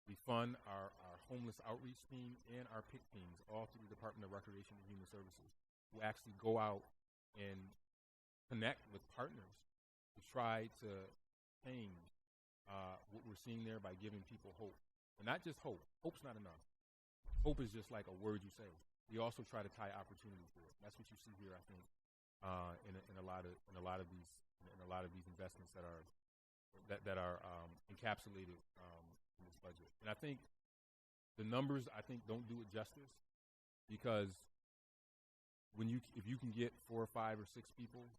We fund our homeless outreach team and our PIC teams, all through the Department of Recreation and Human Services, who actually go out and connect with partners to try to change what we're seeing there by giving people hope. And not just hope. Hope's not enough. Hope is just like a word you say. We also try to tie opportunity to it. That's what you see here, I think, in a lot of these investments that are encapsulated in this budget. And I think the numbers don't do it justice, because if you can get 4 or 5 or 6 people,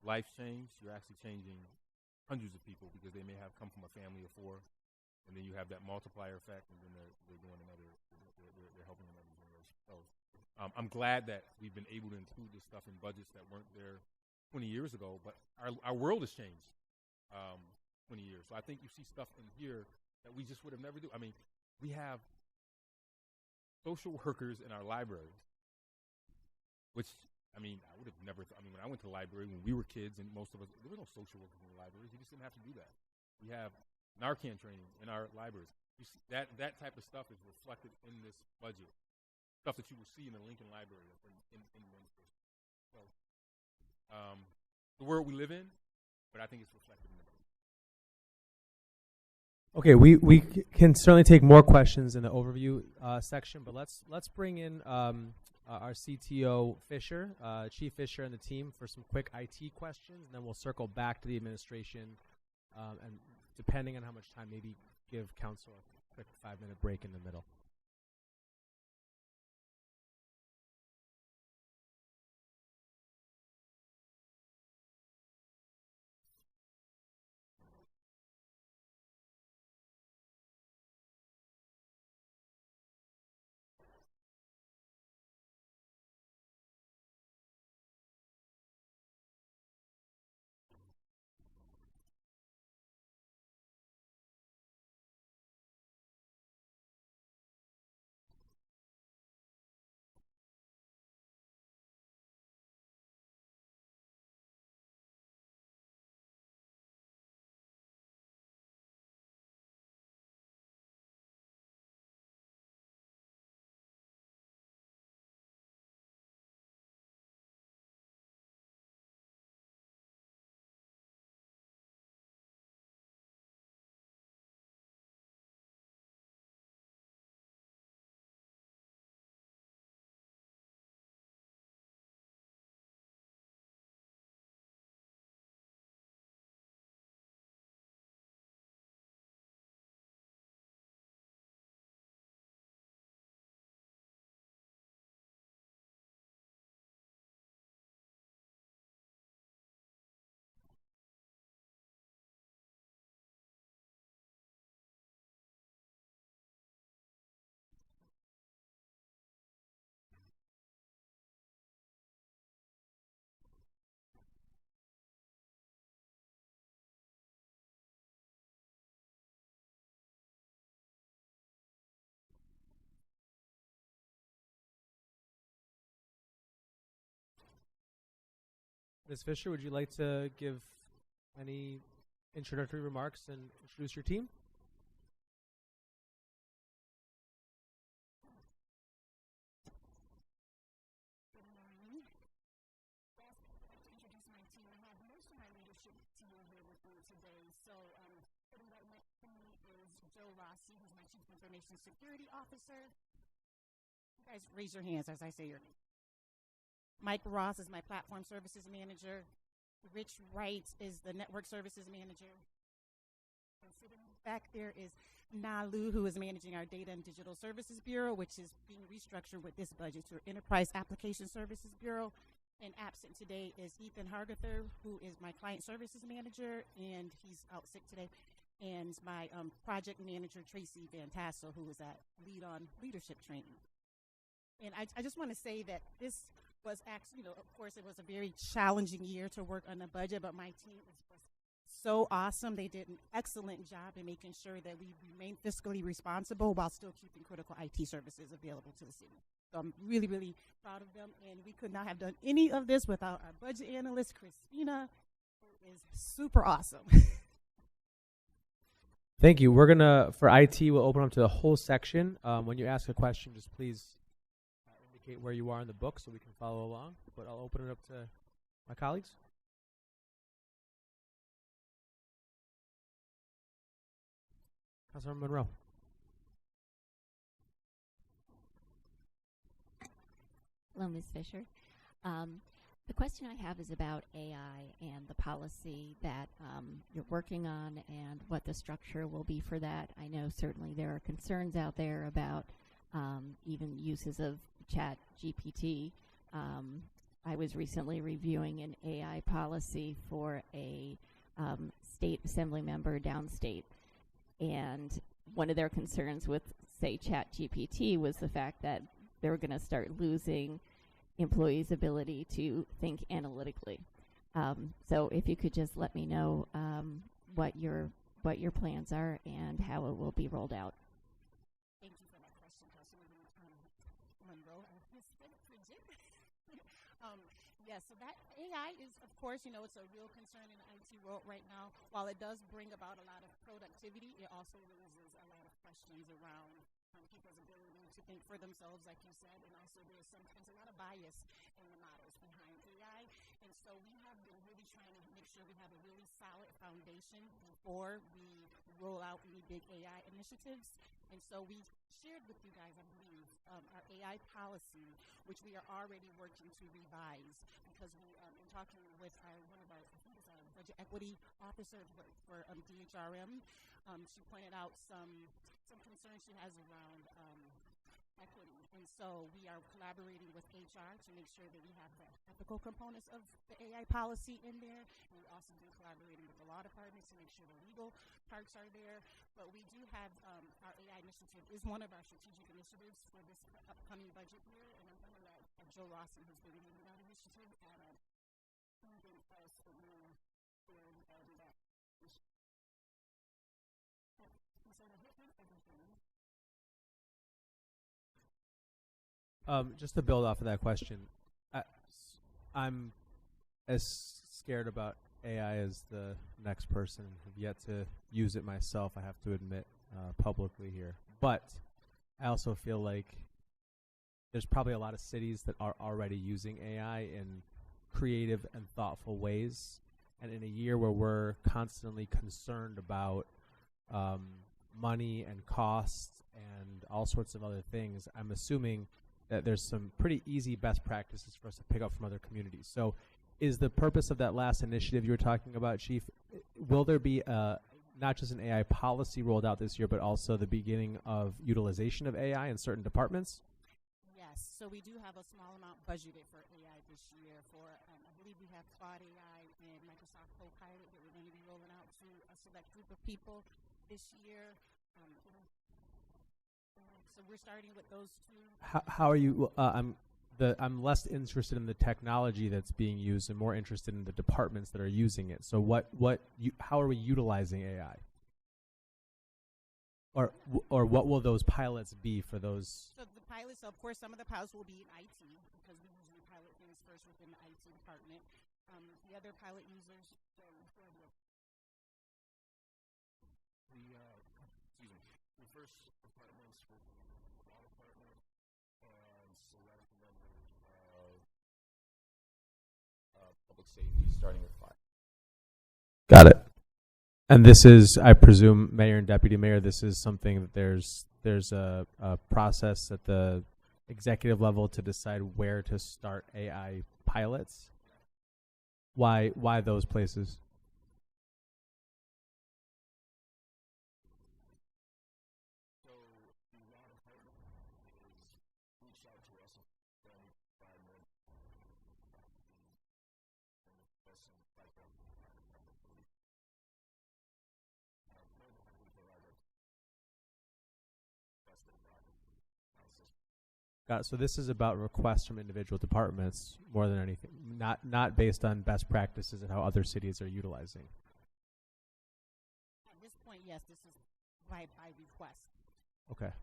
life change, you're actually changing hundreds of people, because they may have come from a family of 4, and then you have that multiplier effect, and then they're doing they're helping another generation. So I'm glad that we've been able to include this stuff in budgets that weren't there 20 years ago, but our world has changed 20 years. So I think you see stuff in here that we just would have never do. I mean, we have social workers in our libraries, which, I mean, I would have never when I went to the library when we were kids, and most of us, there were no social workers in the libraries. You just didn't have to do that. We have Narcan training in our libraries. You see, that type of stuff is reflected in this budget, stuff that you will see in the Lincoln Library in Winchester. So the world we live in, but I think it's reflected in the budget. Okay, we can certainly take more questions in the overview section, but let's bring in our CTO Fisher, Chief Fisher, and the team for some quick IT questions, and then we'll circle back to the administration, and depending on how much time, maybe give council a quick 5-minute break in the middle. Ms. Fisher, would you like to give any introductory remarks and introduce your team? Good morning. Yes, I'd like to introduce my team. I have most of my leadership team here with me today. So, sitting right next to me is Joe Rossi, who's my Chief Information Security Officer. You guys raise your hands as I say your name. Mike Ross is my Platform Services Manager. Rich Wright is the Network Services Manager. And sitting back there is Nalu, who is managing our Data and Digital Services Bureau, which is being restructured with this budget to Enterprise Application Services Bureau. And absent today is Ethan Hargather, who is my Client Services Manager, and he's out sick today. And my project manager, Tracy Van Tassel, who is at Lead on Leadership Training. And I just want to say that this was actually, of course, it was a very challenging year to work on the budget, but my team was so awesome. They did an excellent job in making sure that we remain fiscally responsible while still keeping critical IT services available to the city. So I'm really, really proud of them, and we could not have done any of this without our budget analyst, Christina, who is super awesome. Thank you. We're gonna for IT. We'll open up to the whole section. When you ask a question, just please indicate where you are in the book so we can follow along. But I'll open it up to my colleagues. Councilmember Monroe. Hello, Ms. Fisher. The question I have is about AI and the policy that you're working on and what the structure will be for that. I know certainly there are concerns out there about even uses of Chat GPT. I was recently reviewing an AI policy for a state assembly member downstate, and one of their concerns with, say, Chat GPT was the fact that they were going to start losing employees' ability to think analytically. So if you could just let me know what your plans are and how it will be rolled out. Thank you for that question, Councilwoman Monroe. Yes, so that AI is, of course, it's a real concern in the IT world right now. While it does bring about a lot of productivity, it also raises a lot of questions around people's ability to think for themselves, like you said, and also there's sometimes a lot of bias in the models behind AI. And so we have been really trying to make sure we have a really solid foundation before we roll out any big AI initiatives. And so we shared with you guys, I believe, our AI policy, which we are already working to revise because we, in talking with one of our, I think it's our budget equity officer for DHRM, she pointed out some concerns she has around equity. And so we are collaborating with HR to make sure that we have the ethical components of the AI policy in there. And we've also been collaborating with the law department to make sure the legal parts are there. But we do have our AI initiative is one of our strategic initiatives for this upcoming budget year. And I'm going to let Joe Rossi, who's been leading that initiative, add a few things else that we're doing regarding that initiative. Just to build off of that question, I'm as scared about AI as the next person. Have yet to use it myself, I have to admit, publicly here. But I also feel like there's probably a lot of cities that are already using AI in creative and thoughtful ways. And in a year where we're constantly concerned about money and costs and all sorts of other things, I'm assuming that there's some pretty easy best practices for us to pick up from other communities. So is the purpose of that last initiative you were talking about, Chief, will there be not just an AI policy rolled out this year, but also the beginning of utilization of AI in certain departments? Yes, so we do have a small amount budgeted for AI this year for, I believe we have Claude AI and Microsoft Copilot that we're going to be rolling out to a select group of people this year. So we're starting with those two. How are you? I'm less interested in the technology that's being used and more interested in the departments that are using it. So how are we utilizing AI? Or what will those pilots be for those? So the pilots, of course, some of the pilots will be in IT because we usually pilot things first within the IT department. The other pilot users. The first departments will be the law department and select members of public safety, starting with 5. Got it. And this is, I presume, Mayor and Deputy Mayor, this is something that there's a process at the executive level to decide where to start AI pilots. Why those places? Got it. So this is about requests from individual departments more than anything, not based on best practices and how other cities are utilizing. At this point, yes, this is by request. Okay.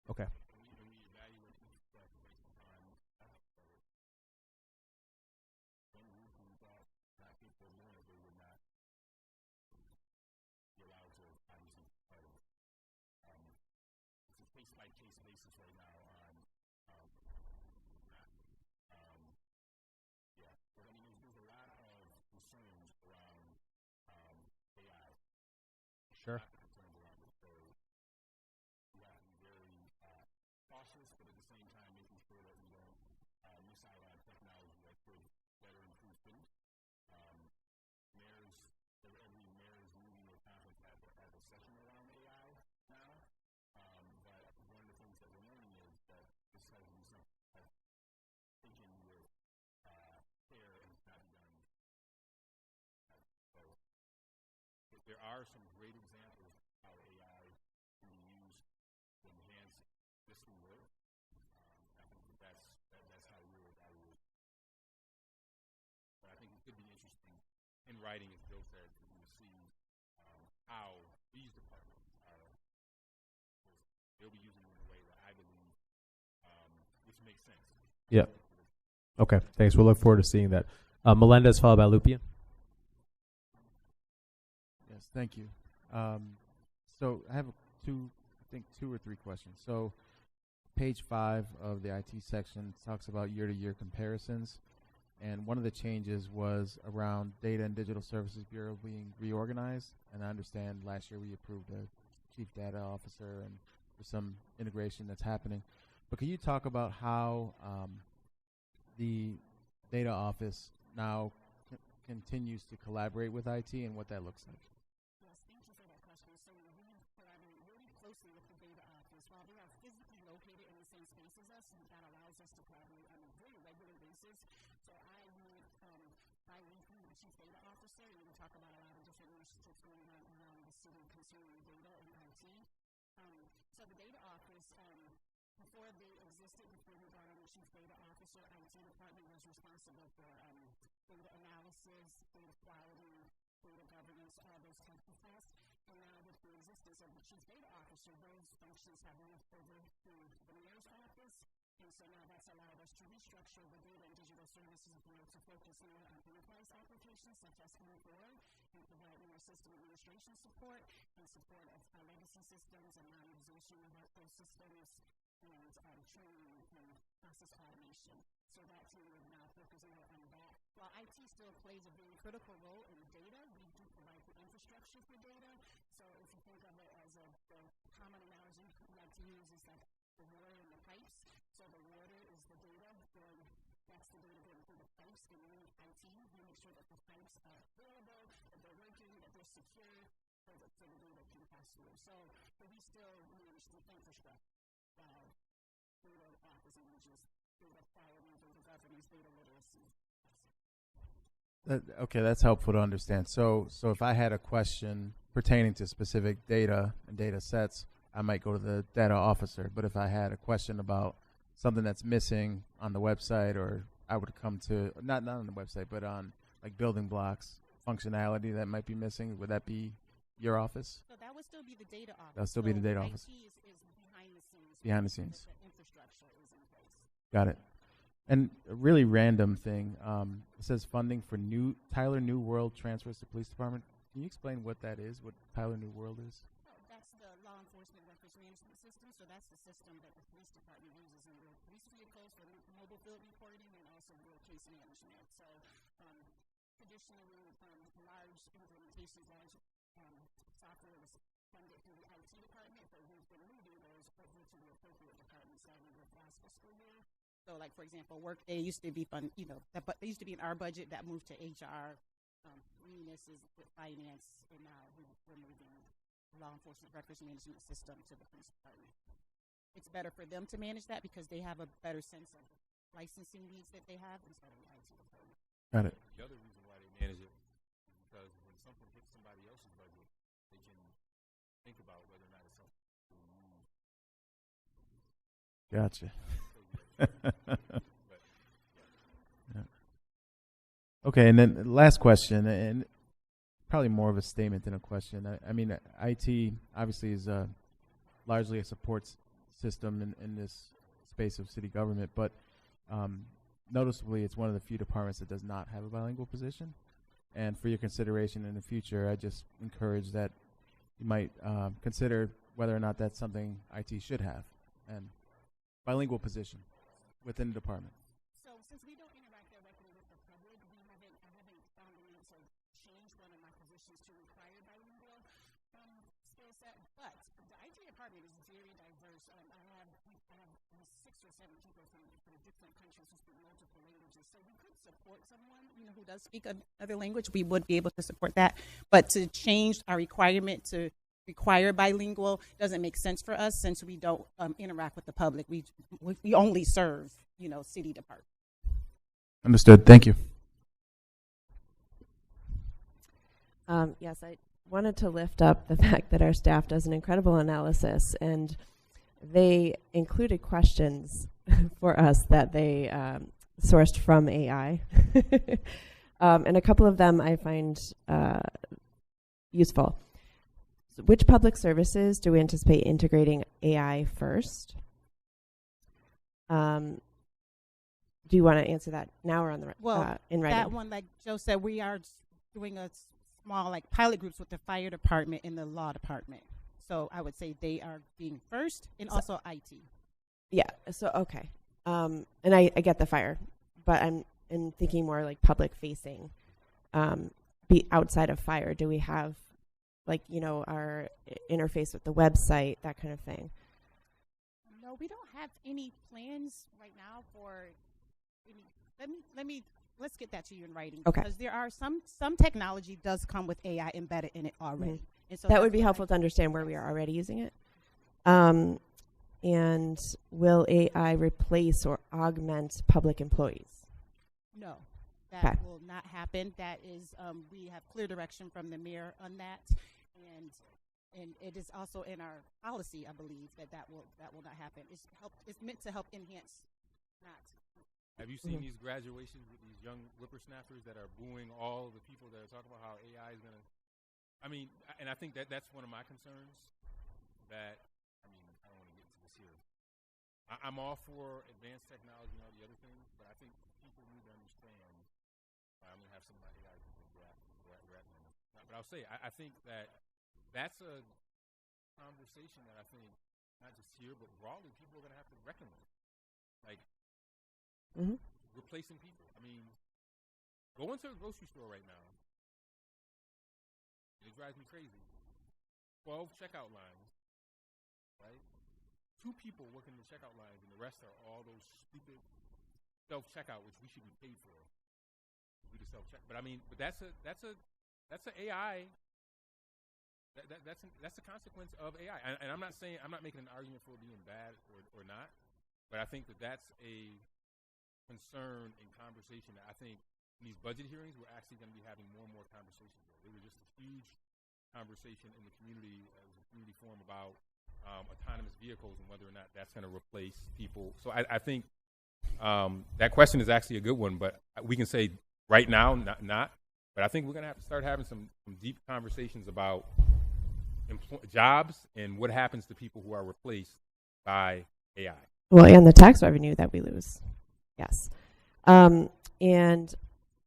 Okay. We evaluate each request based on one group who thought not people more, they would not be allowed to case-by-case basis right now on, yeah. But I mean, there's a lot of concerns around AI. Sure. Concerns around it. So we have to be very cautious, but at the same time making sure that we don't miss out on technology that could better improve things. Every mayor's meeting or conference has a session around AI now. But one of the things that we're learning is that this has to be something that's taken with care and it's not done. So there are some great examples of how AI can be used to enhance existing work. I think that's how we'll evaluate. But I think it could be interesting in writing, as Joe said, to see how these departments are. They'll be using it in a way that I believe, which makes sense. Yeah. Okay. Thanks. We'll look forward to seeing that. Melendez, followed by Lupien. Yes, thank you. So I have two or three questions. So page 5 of the IT section talks about year-to-year comparisons. And one of the changes was around Data and Digital Services Bureau being reorganized. And I understand last year we approved a chief data officer and there's some integration that's happening. But can you talk about how the data office now continues to collaborate with IT and what that looks like? Yes, thank you for that question. So we collaborate really closely with the data office. While they are physically located in the same space as us, that allows us to collaborate on a very regular basis. So I meet bi-weekly with the chief data officer, and we talk about a lot of different initiatives going on around the city concerning data and IT. So the data office, before they existed, before we brought on the chief data officer, IT department was responsible for data analysis, data quality, data governance, all those types of tasks. And now with the existence of the chief data officer, those functions have moved over to the mayor's office. And so now that's allowed us to restructure the Data and Digital Services Bureau to focus more on enterprise applications such as M4 and provide more system administration support and support of our legacy systems and modernization of those systems and training and process automation. So that team would now focus more on that. While IT still plays a very critical role in data, we do provide the infrastructure for data. So if you think of it as the common analogy we like to use is like the water and the pipes. So the water is the data, then that's the data going through the pipes, and we need IT to make sure that the pipes are available, that they're working, that they're secure, so the data can pass through. So we still manage the infrastructure while data office manages data quality, data governance, data literacy. Okay, that's helpful to understand. So if I had a question pertaining to specific data and data sets, I might go to the data officer. But if I had a question about something that's missing on the website, or I would come to, not on the website, but on like building blocks, functionality that might be missing, would that be your office? So that would still be the data office. That would still be the data office. IT is behind the scenes. Behind the scenes. The infrastructure is in place. Got it. And a really random thing, it says funding for Tyler New World transfers to police department. Can you explain what that is, what Tyler New World is? That's the law enforcement records management system. So that's the system that the police department uses in their police vehicles for mobile field reporting and also their case management. So traditionally, large implementations, large software was funded through the IT department, but we've been moving those over to the appropriate departments starting with last fiscal year. So, like for example, Workday used to be fun. But they used to be in our budget. That moved to HR. Munis is with finance, and now we're moving law enforcement records management system to the police department. It's better for them to manage that because they have a better sense of licensing needs that they have instead of the IT department. Got it. The other reason why they manage it is because when something hits somebody else's budget, they can think about whether or not it's something they need. Gotcha. Yeah. Okay, and then last question, and probably more of a statement than a question. I mean, IT obviously is largely a support system in this space of city government, but noticeably it's one of the few departments that does not have a bilingual position. And for your consideration in the future, I just encourage that you might consider whether or not that's something IT should have. and bilingual position within the department? So since we don't interact directly with the public, I haven't found the need to change one of my positions to require bilingual skill set. But the IT department is very diverse. I have 6 or 7 people from different countries who speak multiple languages. So we could support someone, who does speak another language. We would be able to support that. But to change our requirement to require bilingual doesn't make sense for us since we don't interact with the public. We only serve, city department. Understood. Thank you. Yes, I wanted to lift up the fact that our staff does an incredible analysis, and they included questions for us that they sourced from AI. And a couple of them I find useful. So which public services do we anticipate integrating AI first? Do you want to answer that now or on the in writing? That one, like Joe said, we are doing a small pilot groups with the fire department and the law department. So I would say they are being first, and also IT. Yeah. So okay. And I get the fire, but I'm thinking more like public facing. Be outside of fire. Do we have our interface with the website, that kind of thing? No, we don't have any plans right now for any. Let's get that to you in writing. Okay. Because there are some technology does come with AI embedded in it already. Mm-hmm. And so that would be helpful to understand where we are already using it. And will AI replace or augment public employees? No, that will not happen. That is, we have clear direction from the mayor on that, and it is also in our policy, I believe, that will not happen. It's meant to help enhance, not. Have you seen these graduations with these young whippersnappers that are booing all the people that are talking about how AI is going to? And I think that's one of my concerns. I don't want to get into this here. I'm all for advanced technology and all the other things, but I think people need to understand. I'm going to have some of my AI people but I'll say, I think that's a conversation that I think, not just here, but broadly, people are going to have to reckon with. Replacing people. Go into a grocery store right now. It drives me crazy. 12 checkout lines, right? 2 people working the checkout lines, and the rest are all those stupid self-checkout, which we should be paid for. Do the self-check, but that's an AI. That's a consequence of AI, and I'm not making an argument for it being bad or not, but I think that's a concern and conversation that I think in these budget hearings we're actually going to be having more and more conversations with. There was just a huge conversation in the community as a community forum about autonomous vehicles and whether or not that's going to replace people. So I think that question is actually a good one, but we can say right now not. But I think we're going to have to start having some deep conversations about jobs and what happens to people who are replaced by AI. Well, and the tax revenue that we lose. Yes. And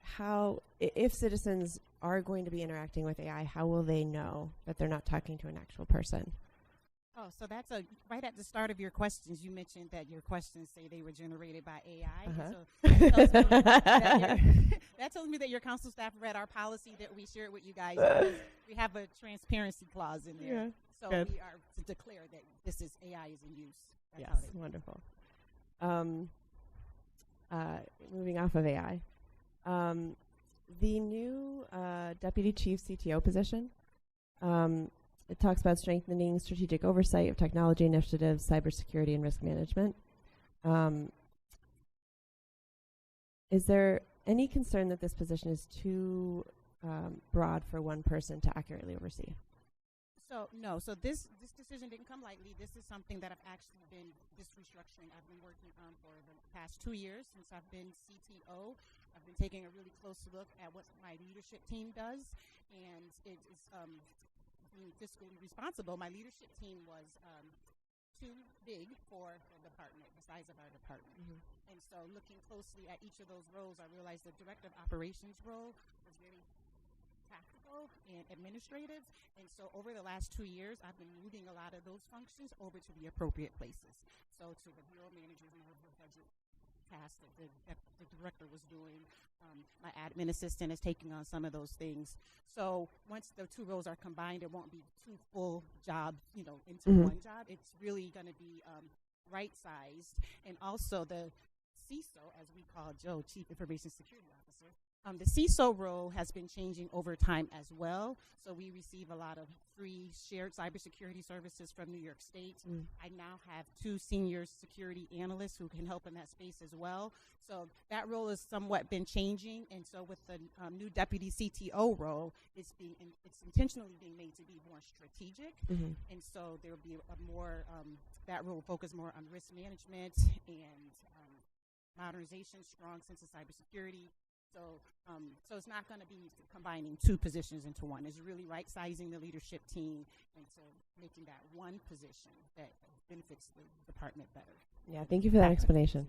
how, if citizens are going to be interacting with AI, how will they know that they're not talking to an actual person? Oh, so that's right at the start of your questions, you mentioned that your questions say they were generated by AI. Uh-huh. So that tells me that your council staff read our policy that we shared with you guys. Because we have a transparency clause in there. Yeah. So Good. we are to declare that this is AI is in use. That's Yes, wonderful. Moving off of AI, the new deputy chief CTO position, it talks about strengthening strategic oversight of technology initiatives, cybersecurity, and risk management. Is there any concern that this position is too broad for one person to accurately oversee? So no, so this decision didn't come lightly. This is something that this restructuring I've been working on for the past 2 years since I've been CTO. I've been taking a really close look at what my leadership team does, and it is being fiscally responsible. My leadership team was too big for the department, the size of our department. Mm-hmm. And so looking closely at each of those roles, I realized the director of operations role was very practical and administrative. And so over the last 2 years, I've been moving a lot of those functions over to the appropriate places. So to the bureau managers, more of the budget task that the director was doing. My admin assistant is taking on some of those things. So once the two roles are combined, it won't be two full jobs, into one job. It's really going to be right-sized. And also the CISO, as we call Joe, Chief Information Security Officer, the CISO role has been changing over time as well. So we receive a lot of free shared cybersecurity services from New York State. I now have 2 senior security analysts who can help in that space as well. So that role has somewhat been changing. And so with the new deputy CTO role, it's intentionally being made to be more strategic. And so there will be a more, that role will focus more on risk management and modernization, strong sense of cybersecurity. So it's not going to be combining 2 positions into one. It's really right-sizing the leadership team and so making that one position that benefits the department better. Yeah, thank you for that explanation.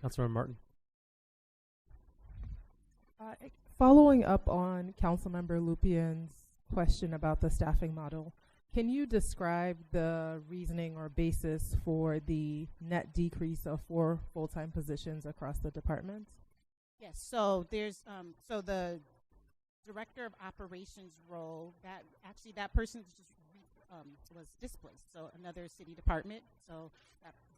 Councilmember Martin. Following up on Councilmember Lupien's question about the staffing model, can you describe the reasoning or basis for the net decrease of 4 full-time positions across the departments? Yes, so there's so the director of operations role, that person just was displaced. So another city department. So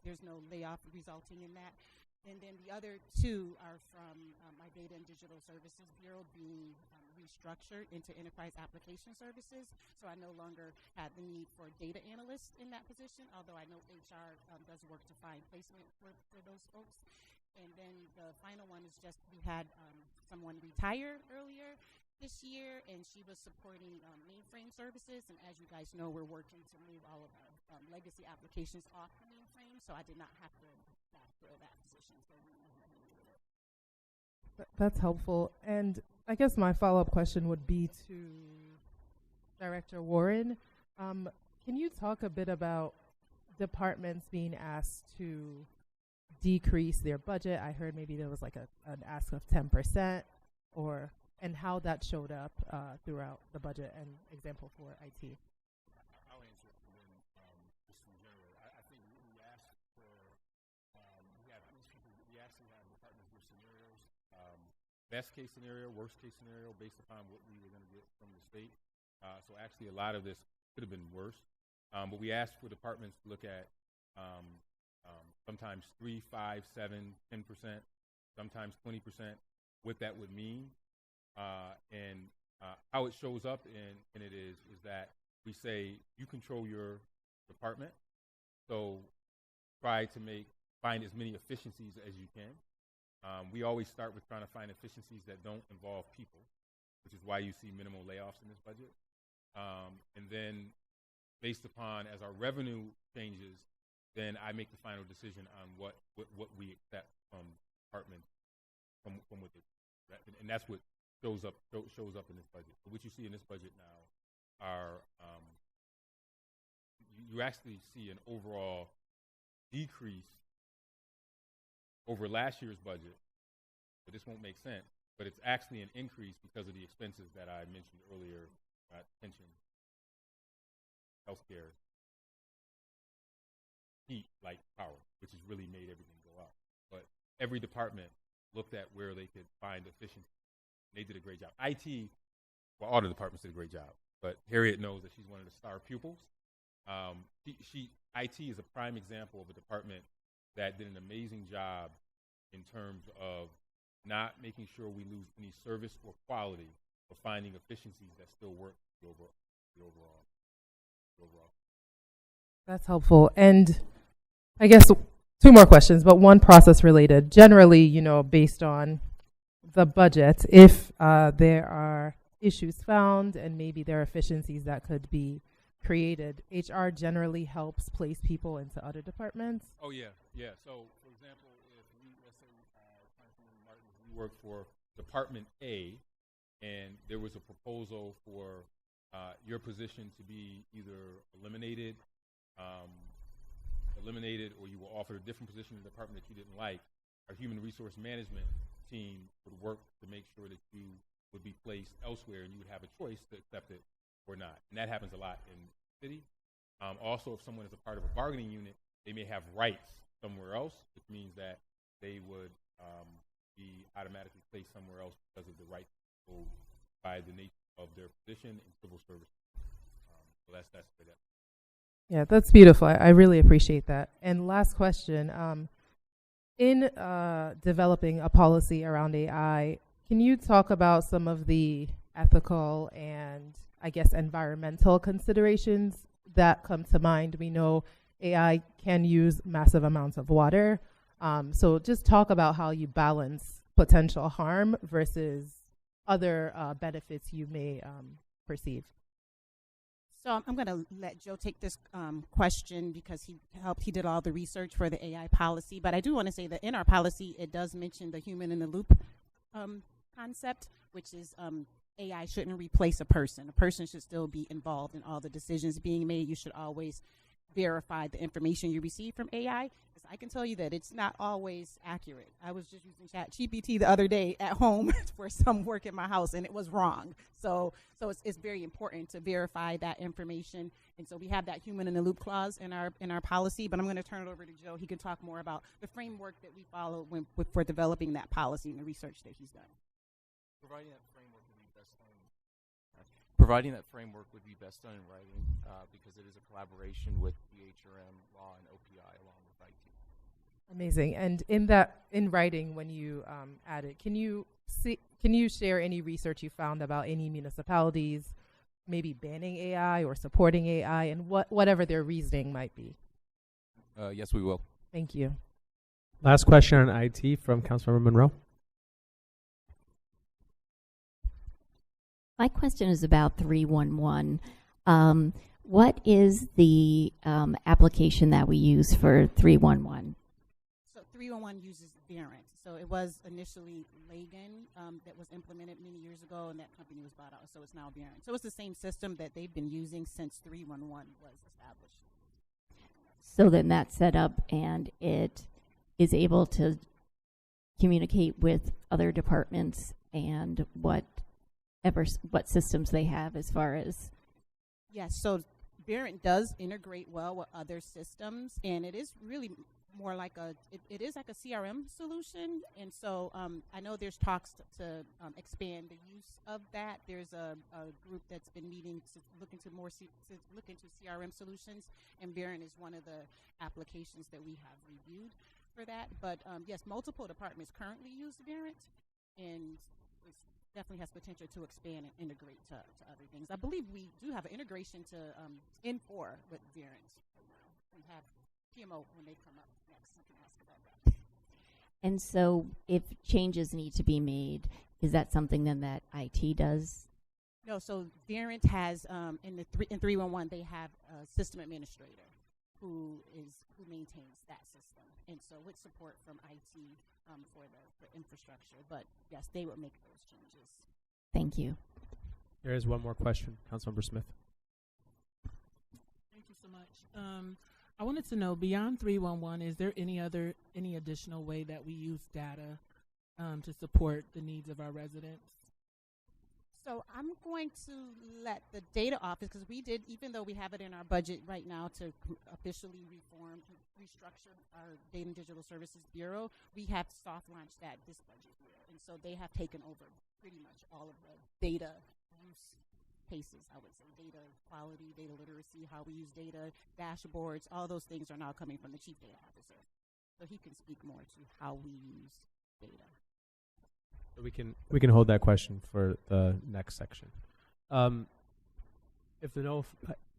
there's no layoff resulting in that. And then the other 2 are from my Data and Digital Services Bureau being restructured into Enterprise Application Services. So I no longer had the need for data analysts in that position, although I know HR does work to find placement for those folks. And then the final one is just we had someone retire earlier this year, and she was supporting mainframe services. And as you guys know, we're working to move all of our legacy applications off the mainframe, so I did not have to backfill that position. So that's helpful. And I guess my follow-up question would be to Director Warren. Can you talk a bit about departments being asked to decrease their budget? I heard maybe there was like an ask of 10% and how that showed up throughout the budget, and example for IT. I'll answer it, and then just in general, I think we asked for, we actually have departments with scenarios, best case scenario, worst case scenario, based upon what we were going to get from the state. So actually a lot of this could have been worse. But we asked for departments to look at sometimes 3, 5, 7, 10%, sometimes 20%, what that would mean. And how it shows up in it is that we say you control your department, so try to find as many efficiencies as you can. We always start with trying to find efficiencies that don't involve people, which is why you see minimal layoffs in this budget. And then based upon as our revenue changes, then I make the final decision on what we accept from departments, from what and that's what shows up in this budget. So what you see in this budget now are you actually see an overall decrease over last year's budget, but this won't make sense. But it's actually an increase because of the expenses that I mentioned earlier: pension, healthcare, heat, light, power, which has really made everything go up. But every department looked at where they could find efficiency. They did a great job. IT, well, all the departments did a great job, but Harriet knows that she's one of the star pupils. IT is a prime example of a department that did an amazing job in terms of not making sure we lose any service or quality, but finding efficiencies that still work the overall. That's helpful. And I guess 2 more questions, but one process related. Generally, based on the budget, if there are issues found and maybe there are efficiencies that could be created, HR generally helps place people into other departments. Oh, yeah. So, for example, let's say Councilman Martin, you work for Department A, and there was a proposal for your position to be either eliminated, or you were offered a different position in the department that you didn't like, our human resource management team would work to make sure that you would be placed elsewhere, and you would have a choice to accept it or not. And that happens a lot in the city. Also, if someone is a part of a bargaining unit, they may have rights somewhere else, which means that they would be automatically placed somewhere else because of the rights by the nature of their position in civil service. So that's where that. Yeah, that's beautiful. I really appreciate that. And last question. In developing a policy around AI, can you talk about some of the ethical and, I guess, environmental considerations that come to mind? We know AI can use massive amounts of water. So just talk about how you balance potential harm versus other benefits you may perceive. So I'm going to let Joe take this question because he did all the research for the AI policy. But I do want to say that in our policy, it does mention the human in the loop concept, which is AI shouldn't replace a person. A person should still be involved in all the decisions being made. You should always verify the information you receive from AI. Because I can tell you that it's not always accurate. I was just using ChatGPT the other day at home for some work in my house, and it was wrong. So it's very important to verify that information. And so we have that human in the loop clause in our policy. But I'm going to turn it over to Joe. He can talk more about the framework that we follow for developing that policy and the research that he's done. Providing that framework would be best done in writing because it is a collaboration with the HRM law and OPI along with IT. Amazing. And in writing, when you add it, can you share any research you found about any municipalities maybe banning AI or supporting AI and whatever their reasoning might be? Yes, we will. Thank you. Last question on IT from Councilmember Monroe. My question is about 311. What is the application that we use for 311? So 311 uses Verint. So it was initially Lagan that was implemented many years ago, and that company was bought out. So it's now Verint. So it's the same system that they've been using since 311 was established. So then that's set up and it is able to communicate with other departments and what systems they have as far as. Yes, so Verint does integrate well with other systems, and it is really more like it is like a CRM solution. And so I know there's talks to expand the use of that. There's a group that's been meeting to look into CRM solutions, and Verint is one of the applications that we have reviewed for that. But yes, multiple departments currently use Verint, and it's definitely has potential to expand and integrate to other things. I believe we do have an integration to N4 with Verint right now. We have PMO when they come up next. You can ask about that. And so if changes need to be made, is that something then that IT does? No, so Verint has in 311 they have a system administrator who maintains that system, and so with support from IT for infrastructure. But yes, they would make those changes. Thank you. There is one more question, Councilmember Smith. Thank you so much. I wanted to know, beyond 311, is there any additional way that we use data to support the needs of our residents? So I'm going to let the data office, because we did, even though we have it in our budget right now to officially restructure our Data and Digital Services Bureau, we have soft launched that this budget year. And so they have taken over pretty much all of the data use cases, I would say. Data quality, data literacy, how we use data, dashboards, all those things are now coming from the Chief Data Officer. So he can speak more to how we use data. We can hold that question for the next section. If there no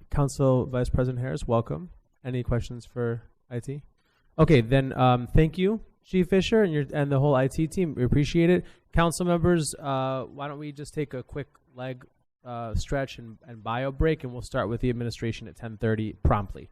Council Vice President Harris, welcome. Any questions for IT? Okay, then thank you, Chief Fisher, and the whole IT team. We appreciate it. Council members, why don't we just take a quick leg stretch and bio break, and we'll start with the administration at 10:30 promptly.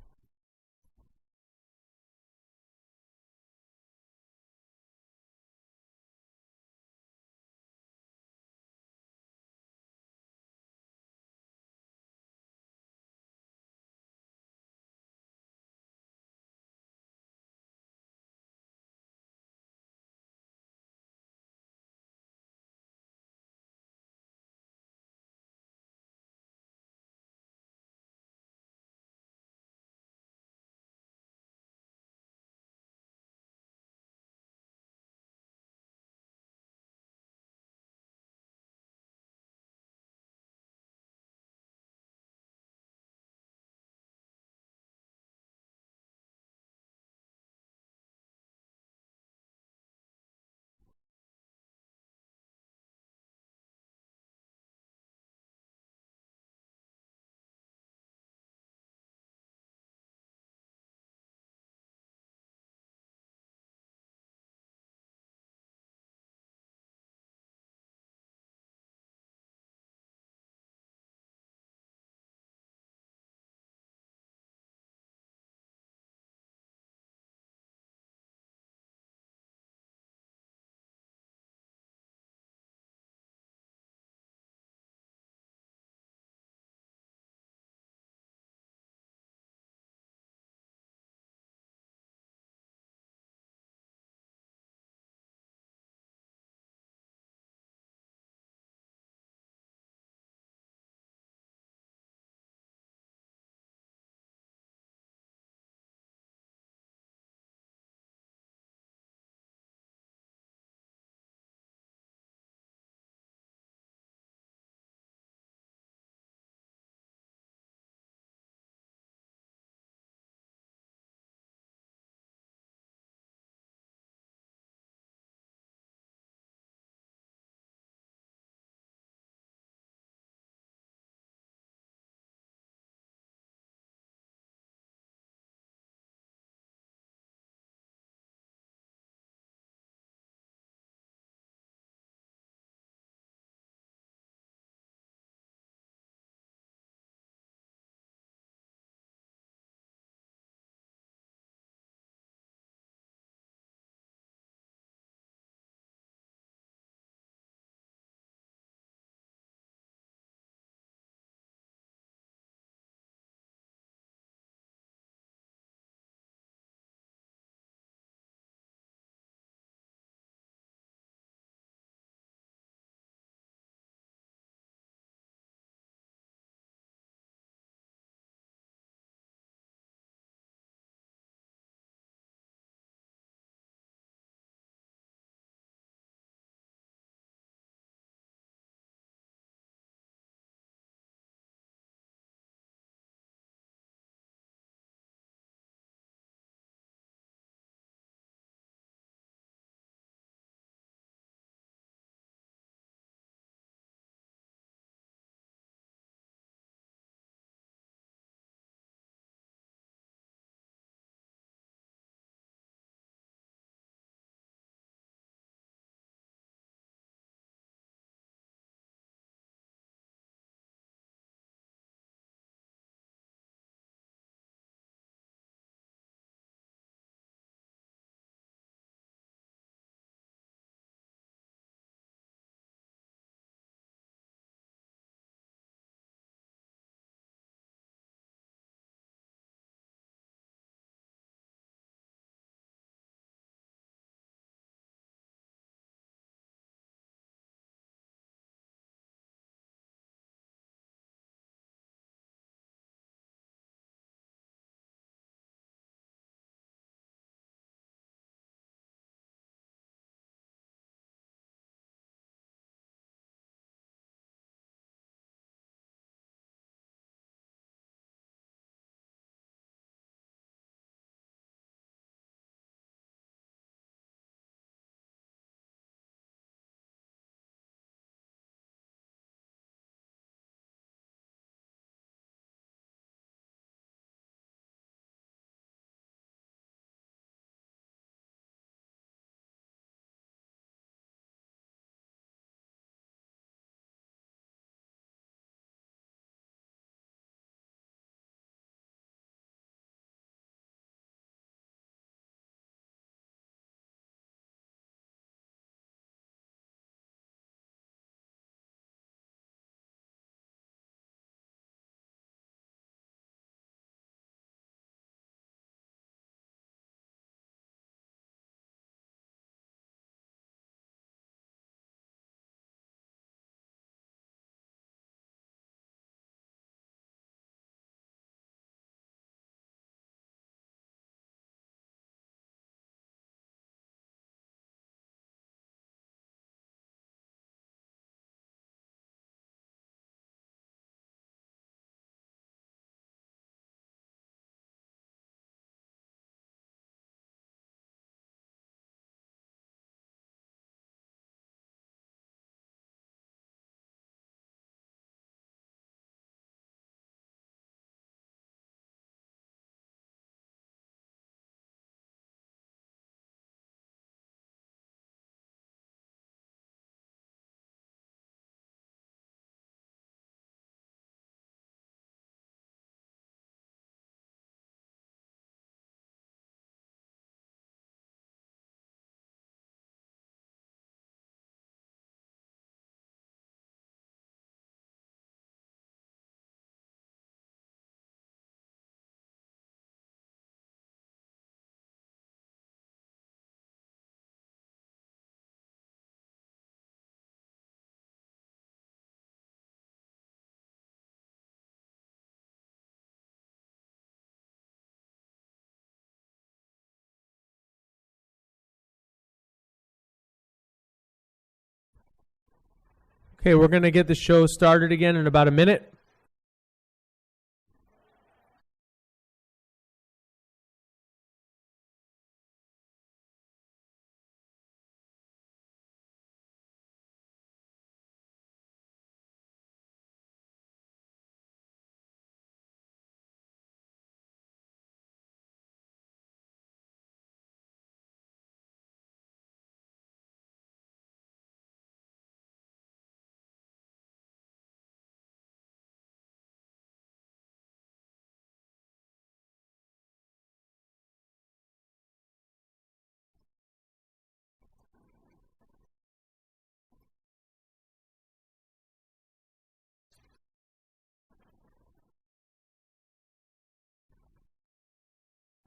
Okay, we're going to get the show started again in about a minute.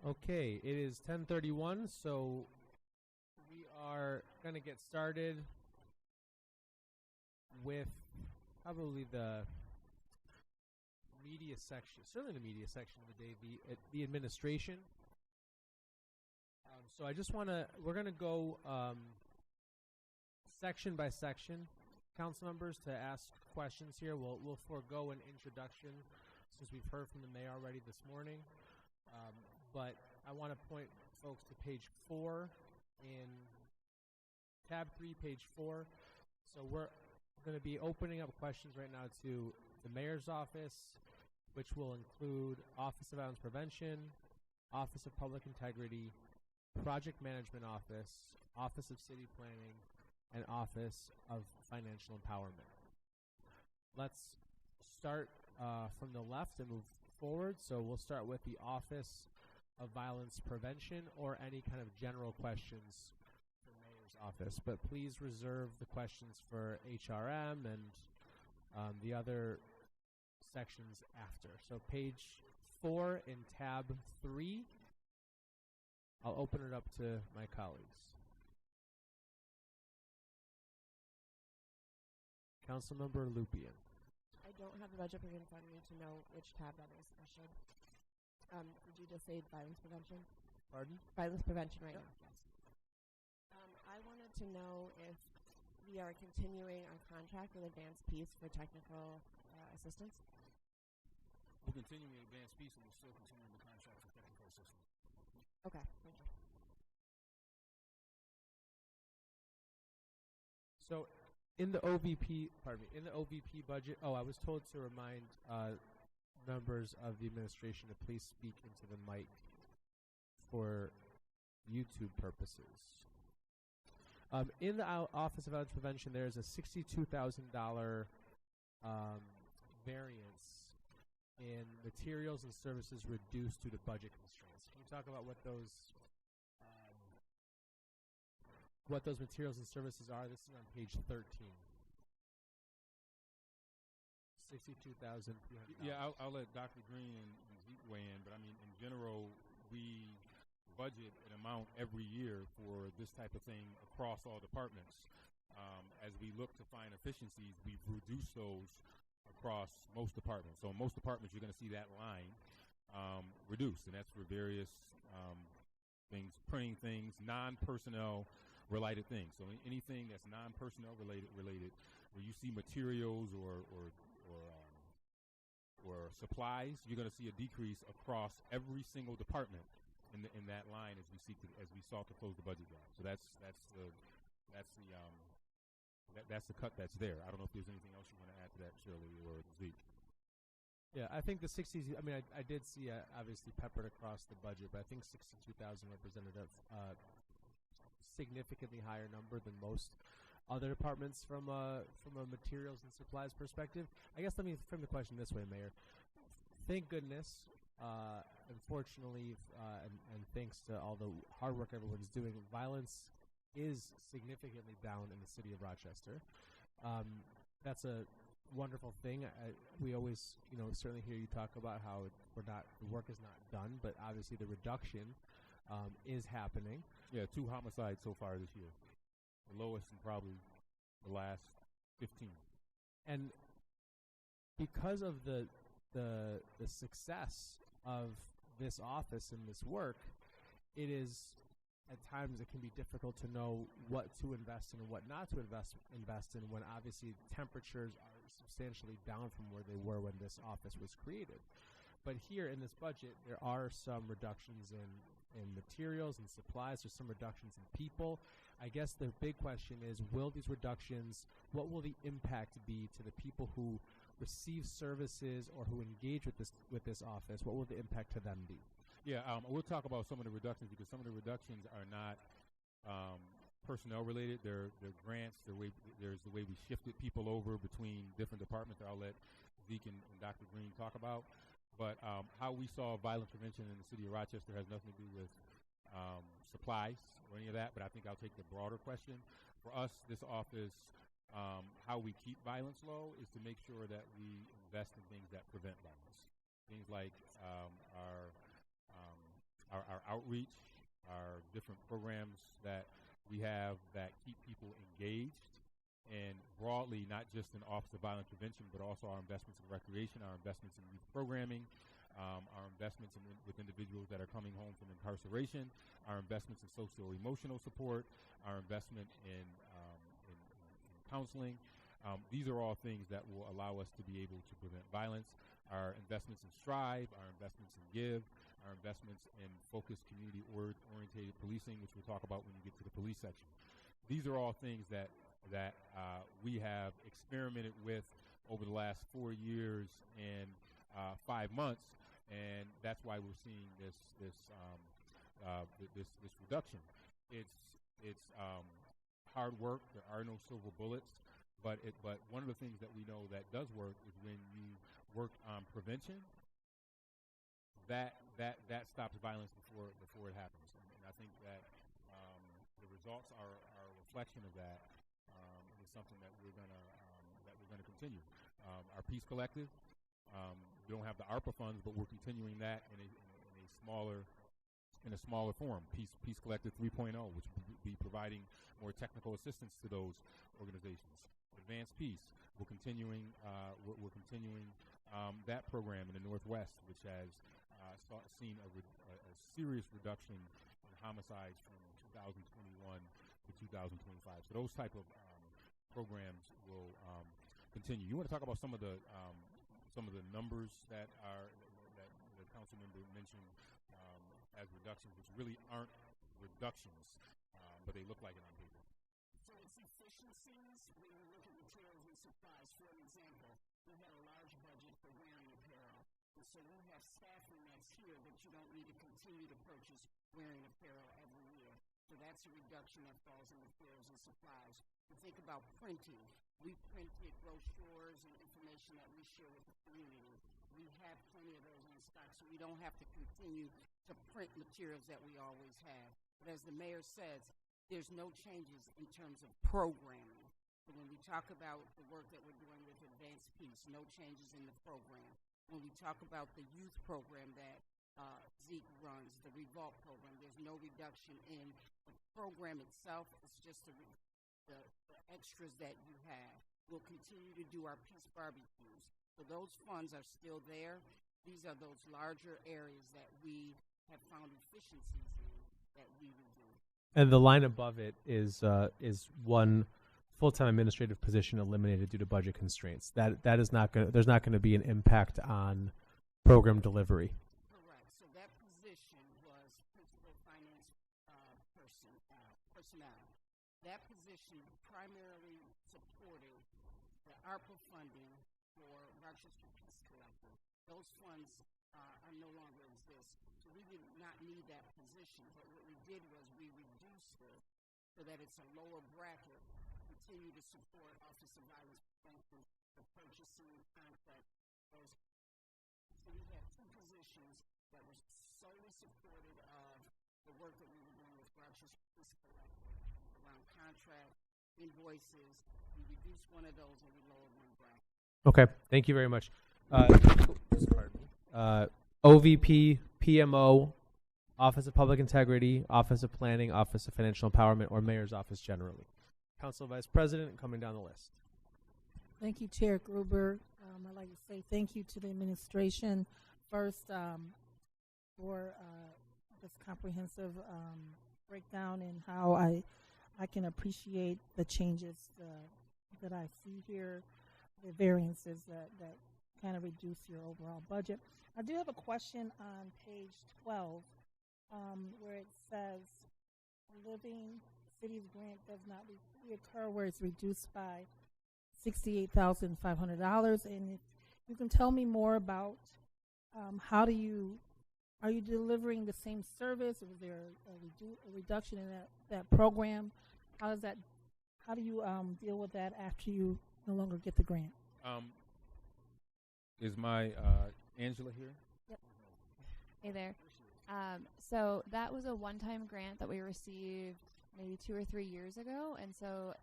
Okay, it is 10:31, so we are going to get started with probably the media section, certainly the media section of the day, the administration. So I just want to, we're going to go section by section, council members, to ask questions here. We'll forego an introduction since we've heard from the mayor already this morning. But I want to point folks to page 4 in tab 3, page 4. So we're going to be opening up questions right now to the mayor's office, which will include Office of Violence Prevention, Office of Public Integrity, Project Management Office, Office of City Planning, and Office of Financial Empowerment. Let's start from the left and move forward. So we'll start with the Office of Violence Prevention, or any kind of general questions for the mayor's office. But please reserve the questions for HRM and the other sections after. So page 4 in tab 3. I'll open it up to my colleagues. Councilmember Lupien. I don't have the budget book in front of me to know which tab that is. I should. Did you just say violence prevention? Pardon? Violence prevention right now, yes. I wanted to know if we are continuing our contract with Advanced Peace for technical assistance. We're continuing advanced piece, and we're still continuing the contract for technical assistance. Okay, thank you. So in the OVP, in the OVP budget, I was told to remind members of the administration to please speak into the mic for YouTube purposes. In the Office of Violence Prevention, there is a $62,000 variance in materials and services reduced due to budget constraints. Can you talk about what those materials and services are? This is on page 13. $62,300. Yeah, I'll let Dr. Green and Zeke weigh in, but I mean, in general, we budget an amount every year for this type of thing across all departments. As we look to find efficiencies, we've reduced those across most departments. So in most departments, you're going to see that line reduced, and that's for various things, printing things, non-personnel related things. So anything that's non-personnel related, where you see materials or supplies, you're going to see a decrease across every single department in that line as we sought to close the budget gap. So that's the cut that's there. I don't know if there's anything else you want to add to that, Shirley or Zeke. Yeah, I think the 60s. I mean, I did see obviously peppered across the budget, but I think 62,000 represented a significantly higher number than most other departments from a materials and supplies perspective. I guess let me frame the question this way, Mayor. Thank goodness, unfortunately, and thanks to all the hard work everyone's doing, violence is significantly down in the city of Rochester. That's a wonderful thing. We always, certainly hear you talk about how the work is not done, but obviously the reduction is happening. Yeah, 2 homicides so far this year. The lowest in probably the last 15. And because of the success of this office and this work, it is at times it can be difficult to know what to invest in and what not to invest in when obviously temperatures are substantially down from where they were when this office was created. But here in this budget, there are some reductions in materials and supplies. There's some reductions in people. I guess the big question is, will these reductions, what will the impact be to the people who receive services or who engage with this office? What will the impact to them be? Yeah, we'll talk about some of the reductions because some of the reductions are not personnel related. They're grants. There's the way we shifted people over between different departments that I'll let Zeke and Dr. Green talk about. But how we saw violence prevention in the city of Rochester has nothing to do with supplies or any of that, but I think I'll take the broader question. For us, this office, how we keep violence low is to make sure that we invest in things that prevent violence. Things like our outreach, our different programs that we have that keep people engaged, and broadly, not just in Office of Violence Prevention, but also our investments in recreation, our investments in youth programming, our investments with individuals that are coming home from incarceration, our investments in socio-emotional support, our investment in counseling. These are all things that will allow us to be able to prevent violence. Our investments in Strive, our investments in Give, our investments in focused community-oriented policing, which we'll talk about when you get to the police section. These are all things that we have experimented with over the last 4 years and 5 months, and that's why we're seeing this reduction. It's hard work. There are no silver bullets, but one of the things that we know that does work is when you work on prevention. That stops violence before it happens, and I think that the results are a reflection of that. It's something that we're gonna continue. Our Peace Collective, we don't have the ARPA funds, but we're continuing that in a smaller form. Peace Collective 3.0, which will be providing more technical assistance to those organizations. Advanced Peace, we're continuing that program in the Northwest, which has seen a serious reduction in homicides from 2021 to 2025. So those type of programs will continue. You want to talk about some of the numbers that the council member mentioned as reductions, which really aren't reductions, but they look like it on paper. So it's efficiencies when you look at materials and supplies. For example, we had a large budget for wearing apparel. And so we have staffing that's here that you don't need to continue to purchase wearing apparel every year. So that's a reduction that falls in materials and supplies. You think about printing. We printed brochures and information that we share with the community. We have plenty of those in stock, so we don't have to continue to print materials that we always have. But as the mayor says, there's no changes in terms of programming. So when we talk about the work that we're doing with Advanced Peace, no changes in the program. When we talk about the youth program that Zeke runs, the Revolt program, there's no reduction in the program itself. It's just the extras that you have. We'll continue to do our peace barbecues. So those funds are still there. These are those larger areas that we have found efficiencies in that we will do. And the line above it is one full-time administrative position eliminated due to budget constraints. That is not going. There's not going to be an impact on program delivery. Correct. So that position was principal finance personnel. That position primarily supported the ARPA funding for Rochester Peace Collective. Those funds are no longer exist. So we did not need that position. But what we did was we reduced it so that it's a lower bracket. Continue to support Office of Violence Prevention, the purchasing contract. So we had two positions that were solely supported of the work that we were doing with Rochester Peace Collective around contract, invoices. We reduced one of those and we lowered one bracket. Okay, thank you very much. OVP, PMO, Office of Public Integrity, Office of Planning, Office of Financial Empowerment, or Mayor's Office generally. Council Vice President coming down the list. Thank you, Chair Gruber. I'd like to say thank you to the administration first for this comprehensive breakdown and how I can appreciate the changes that I see here, the variances that kind of reduce your overall budget. I do have a question on page 12 where it says Living Cities grant does not reoccur, where it's reduced by $68,500. And if you can tell me more about are you delivering the same service, or is there a reduction in that program? How do you deal with that after you no longer get the grant? Is my Angela here? Yep. Hey there. So that was a one-time grant that we received maybe 2 or 3 years ago, and so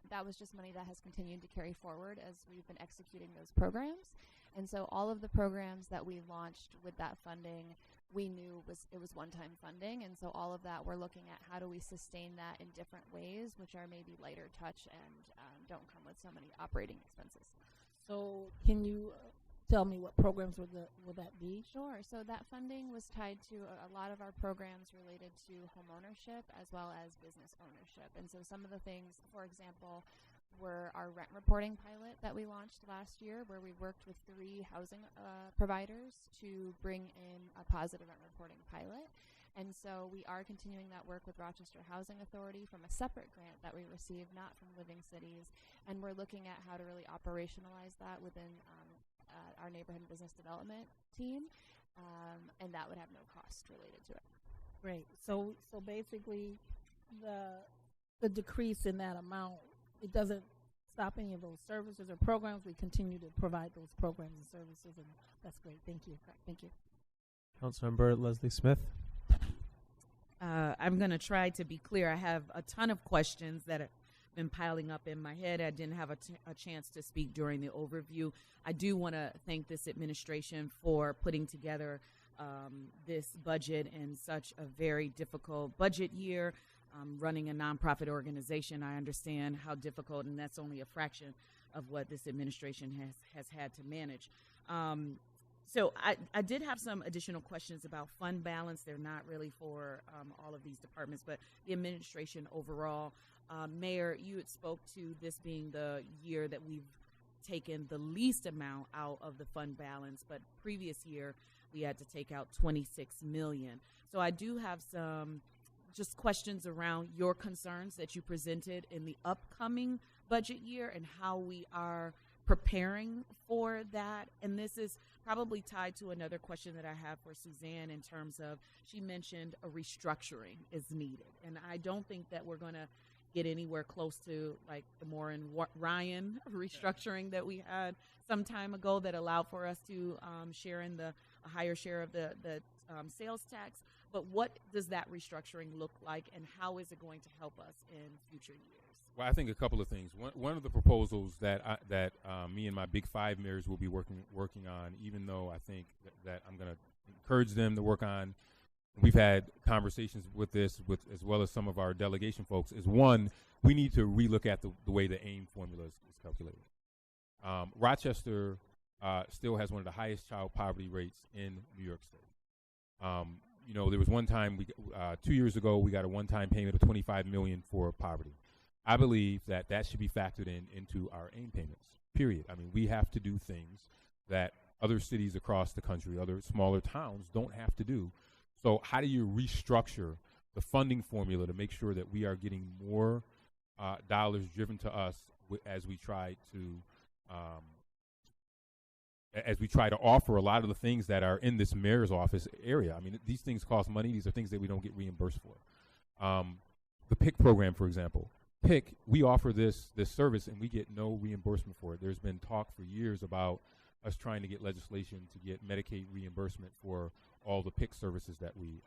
that was just money that has continued to carry forward as we've been executing those programs. And so all of the programs that we launched with that funding, we knew it was one-time funding, and so all of that we're looking at how do we sustain that in different ways, which are maybe lighter touch and don't come with so many operating expenses. So can you tell me what programs would that be? Sure. So that funding was tied to a lot of our programs related to home ownership as well as business ownership. And so some of the things, for example, were our rent reporting pilot that we launched last year, where we worked with 3 housing providers to bring in a positive rent reporting pilot. And so we are continuing that work with Rochester Housing Authority from a separate grant that we received, not from Living Cities. And we're looking at how to really operationalize that within our neighborhood and business development team, and that would have no cost related to it. Great. So basically, the decrease in that amount, it doesn't stop any of those services or programs. We continue to provide those programs and services, and that's great. Thank you. Thank you. Councilmember Leslie Smith. I'm going to try to be clear. I have a ton of questions that have been piling up in my head. I didn't have a chance to speak during the overview. I do want to thank this administration for putting together this budget in such a very difficult budget year. Running a nonprofit organization, I understand how difficult, and that's only a fraction of what this administration has had to manage. So I did have some additional questions about fund balance. They're not really for all of these departments, but the administration overall. Mayor, you had spoke to this being the year that we've taken the least amount out of the fund balance, but previous year we had to take out $26 million. So I do have some just questions around your concerns that you presented in the upcoming budget year and how we are preparing for that. And this is probably tied to another question that I have for Suzanne in terms of, she mentioned a restructuring is needed. And I don't think that we're going to get anywhere close to like the Moore and Ryan restructuring that we had some time ago that allowed for us to share in a higher share of the sales tax. But what does that restructuring look like, and how is it going to help us in future years? Well, I think a couple of things. One of the proposals that me and my Big Five mayors will be working on, even though I think that I'm going to encourage them to work on. We've had conversations with this, as well as some of our delegation folks. Is one, we need to relook at the way the AIM formula is calculated. Rochester still has one of the highest child poverty rates in New York State. There was one time 2 years ago we got a one-time payment of $25 million for poverty. I believe that should be factored into our AIM payments. Period. I mean, we have to do things that other cities across the country, other smaller towns, don't have to do. So how do you restructure the funding formula to make sure that we are getting more dollars driven to us as we try to offer a lot of the things that are in this mayor's office area? I mean, these things cost money. These are things that we don't get reimbursed for. The PIC program, for example. PIC, we offer this service and we get no reimbursement for it. There's been talk for years about us trying to get legislation to get Medicaid reimbursement for all the PIC services that we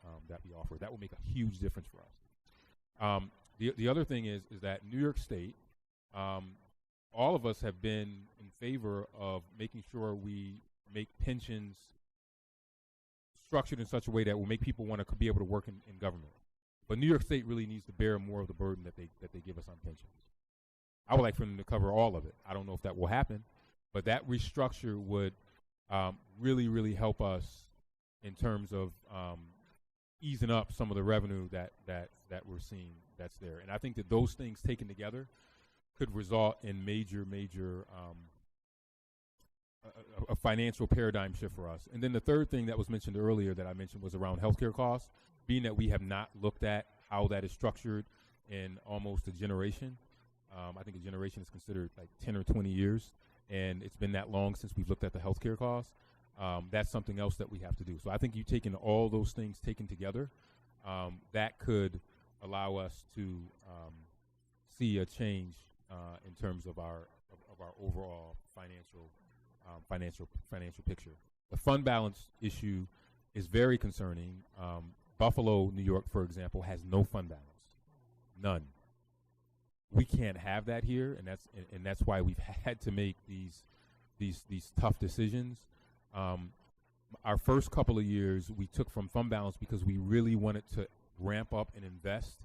offer. That will make a huge difference for us. The other thing is that New York State, all of us have been in favor of making sure we make pensions structured in such a way that will make people want to be able to work in government. But New York State really needs to bear more of the burden that they give us on pensions. I would like for them to cover all of it. I don't know if that will happen, but that restructure would really, really help us in terms of easing up some of the revenue that that we're seeing that's there. And I think that those things taken together could result in major a financial paradigm shift for us. And then the third thing that was mentioned earlier that I mentioned was around healthcare costs, being that we have not looked at how that is structured in almost a generation. I think a generation is considered like 10 or 20 years, and it's been that long since we've looked at the healthcare costs. That's something else that we have to do. So I think you taking all those things taken together, that could allow us to see a change in terms of our overall financial picture. The fund balance issue is very concerning. Buffalo, New York, for example, has no fund balance, none. We can't have that here, and that's why we've had to make these tough decisions. Our first couple of years, we took from fund balance because we really wanted to ramp up and invest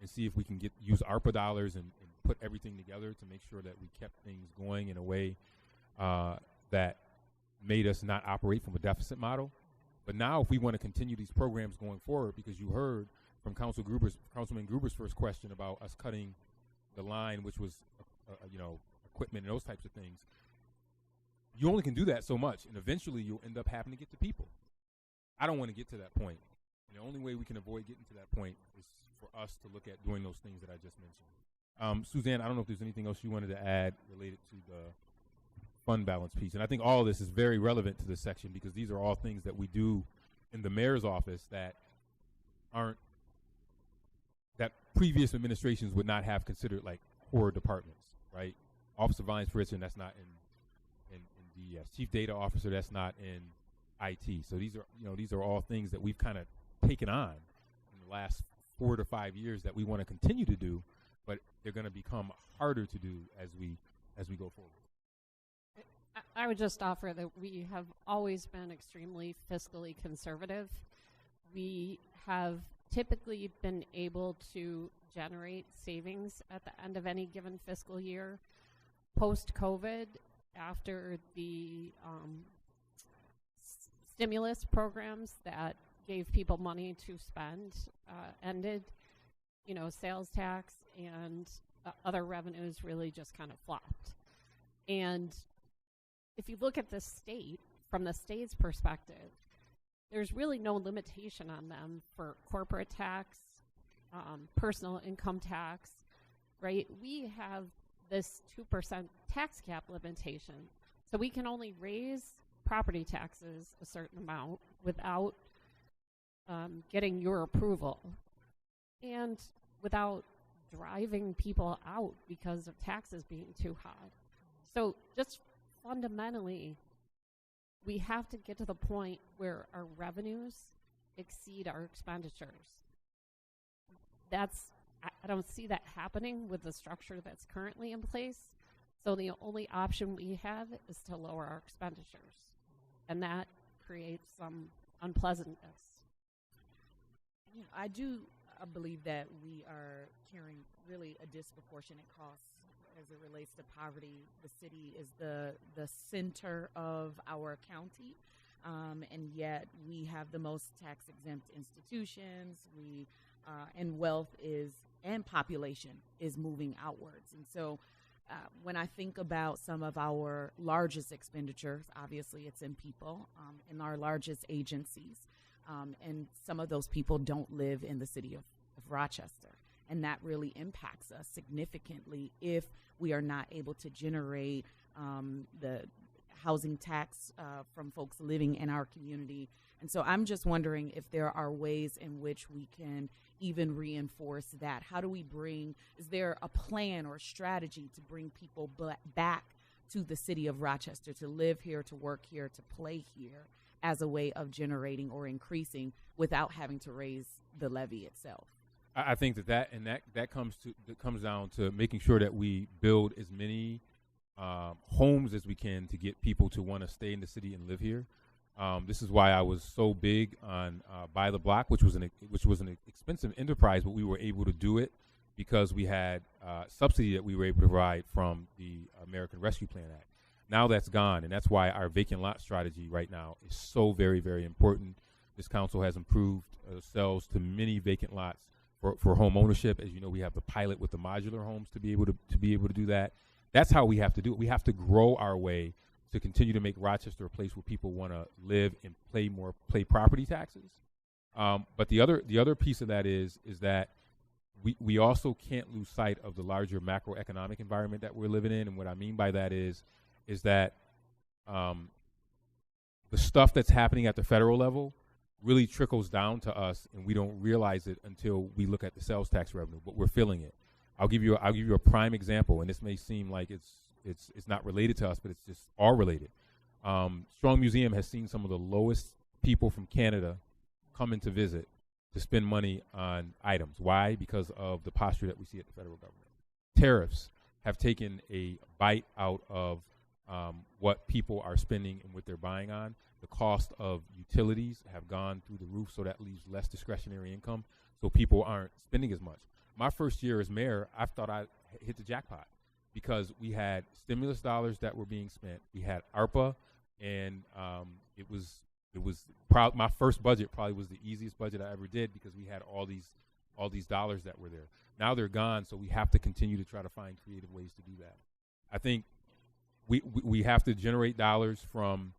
and see if we can use ARPA dollars and put everything together to make sure that we kept things going in a way that made us not operate from a deficit model. But now if we want to continue these programs going forward, because you heard from Councilman Gruber's first question about us cutting the line, which was equipment and those types of things, you only can do that so much, and eventually you'll end up having to get to people. I don't want to get to that point. And the only way we can avoid getting to that point is for us to look at doing those things that I just mentioned. Suzanne, I don't know if there's anything else you wanted to add related to the fund balance piece. And I think all of this is very relevant to this section because these are all things that we do in the mayor's office that previous administrations would not have considered like core departments, right? Office of Vice President, that's not in DES. Chief Data Officer, that's not in IT. So these are all things that we've kind of taken on in the last 4 to 5 years that we want to continue to do, but they're going to become harder to do as we go forward. I would just offer that we have always been extremely fiscally conservative. We have typically been able to generate savings at the end of any given fiscal year. Post-COVID, after the stimulus programs that gave people money to spend ended, sales tax and other revenues really just kind of flopped. And if you look at the state, from the state's perspective, there's really no limitation on them for corporate tax, personal income tax, right? We have this 2% tax cap limitation. So we can only raise property taxes a certain amount without getting your approval and without driving people out because of taxes being too high. So just fundamentally, we have to get to the point where our revenues exceed our expenditures. I don't see that happening with the structure that's currently in place. So the only option we have is to lower our expenditures. And that creates some unpleasantness. Yeah, I do believe that we are carrying really a disproportionate cost as it relates to poverty. The city is the center of our county, and yet we have the most tax-exempt institutions. And wealth and population is moving outwards. And so when I think about some of our largest expenditures, obviously it's in people, in our largest agencies, and some of those people don't live in the city of Rochester. And that really impacts us significantly if we are not able to generate the housing tax from folks living in our community. And so I'm just wondering if there are ways in which we can even reinforce that. How do we is there a plan or a strategy to bring people back to the city of Rochester, to live here, to work here, to play here as a way of generating or increasing without having to raise the levy itself? I think that comes down to making sure that we build as many homes as we can to get people to want to stay in the city and live here. This is why I was so big on Buy the Block, which was an expensive enterprise, but we were able to do it because we had subsidy that we were able to provide from the American Rescue Plan Act. Now that's gone, and that's why our vacant lot strategy right now is so very, very important. This council has improved ourselves to many vacant lots for home ownership. As you know, we have the pilot with the modular homes to be able to do that. That's how we have to do it. We have to grow our way to continue to make Rochester a place where people want to live and pay property taxes. But the other piece of that is that we also can't lose sight of the larger macroeconomic environment that we're living in. And what I mean by that is that the stuff that's happening at the federal level really trickles down to us, and we don't realize it until we look at the sales tax revenue. But we're feeling it. I'll give you a prime example, and this may seem like it's not related to us, but it's just all related. Strong Museum has seen some of the lowest people from Canada come in to visit to spend money on items. Why? Because of the posture that we see at the federal government. Tariffs have taken a bite out of what people are spending and what they're buying on. The cost of utilities have gone through the roof, so that leaves less discretionary income, so people aren't spending as much. My first year as mayor, I thought I hit the jackpot because we had stimulus dollars that were being spent. We had ARPA, and it was my first budget probably was the easiest budget I ever did because we had all these dollars that were there. Now they're gone, so we have to continue to try to find creative ways to do that. I think we have to generate dollars from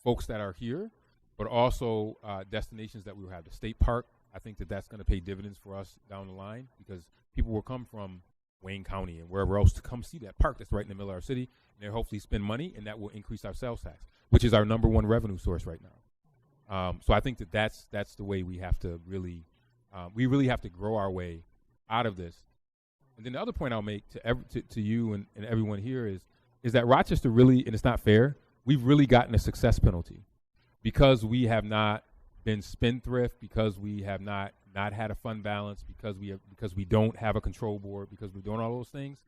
folks that are here, but also destinations that we will have. The state park, I think that's going to pay dividends for us down the line because people will come from Wayne County and wherever else to come see that park that's right in the middle of our city, and they'll hopefully spend money, and that will increase our sales tax, which is our number one revenue source right now. So I think that's the way we have to really have to grow our way out of this. And then the other point I'll make to you and everyone here is that Rochester really, and it's not fair, we've really gotten a success penalty because we have not been spendthrift, because we have not had a fund balance, because we don't have a control board, because we're doing all those things.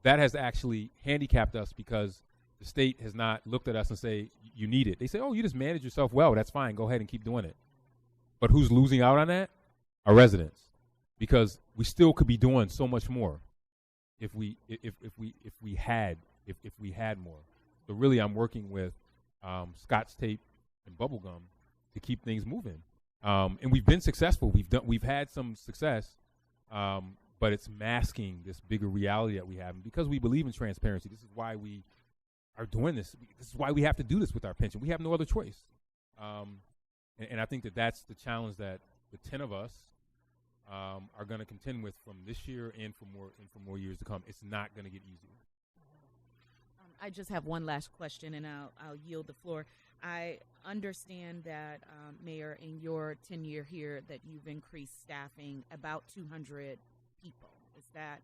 That has actually handicapped us because the state has not looked at us and say, you need it. They say, oh, you just manage yourself well. That's fine. Go ahead and keep doing it. But who's losing out on that? Our residents, because we still could be doing so much more if we had more. So really, I'm working with Scotch tape and bubble gum to keep things moving, and we've been successful. We've had some success, but it's masking this bigger reality that we have. And because we believe in transparency, this is why we are doing this. This is why we have to do this with our pension. We have no other choice, and I think that's the challenge that the 10 of us are going to contend with from this year and for more years to come. It's not going to get easier. I just have one last question, and I'll yield the floor. I understand that, Mayor, in your tenure here, that you've increased staffing about 200 people. Is that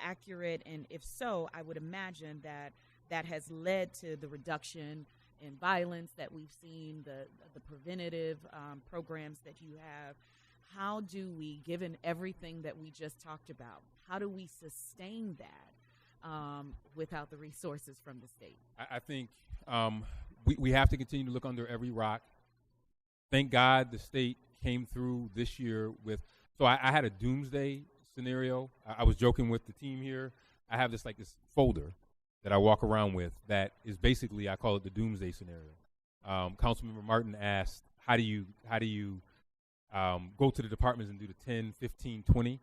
accurate? And if so, I would imagine that has led to the reduction in violence that we've seen, the preventative programs that you have. How do we, given everything that we just talked about, how do we sustain that? Without the resources from the state? I think we have to continue to look under every rock. Thank God the state came through this year with, so I had a doomsday scenario. I was joking with the team here. I have this folder that I walk around with that is basically, I call it the doomsday scenario. Councilmember Martin asked, how do you go to the departments and do the 10, 15, 20?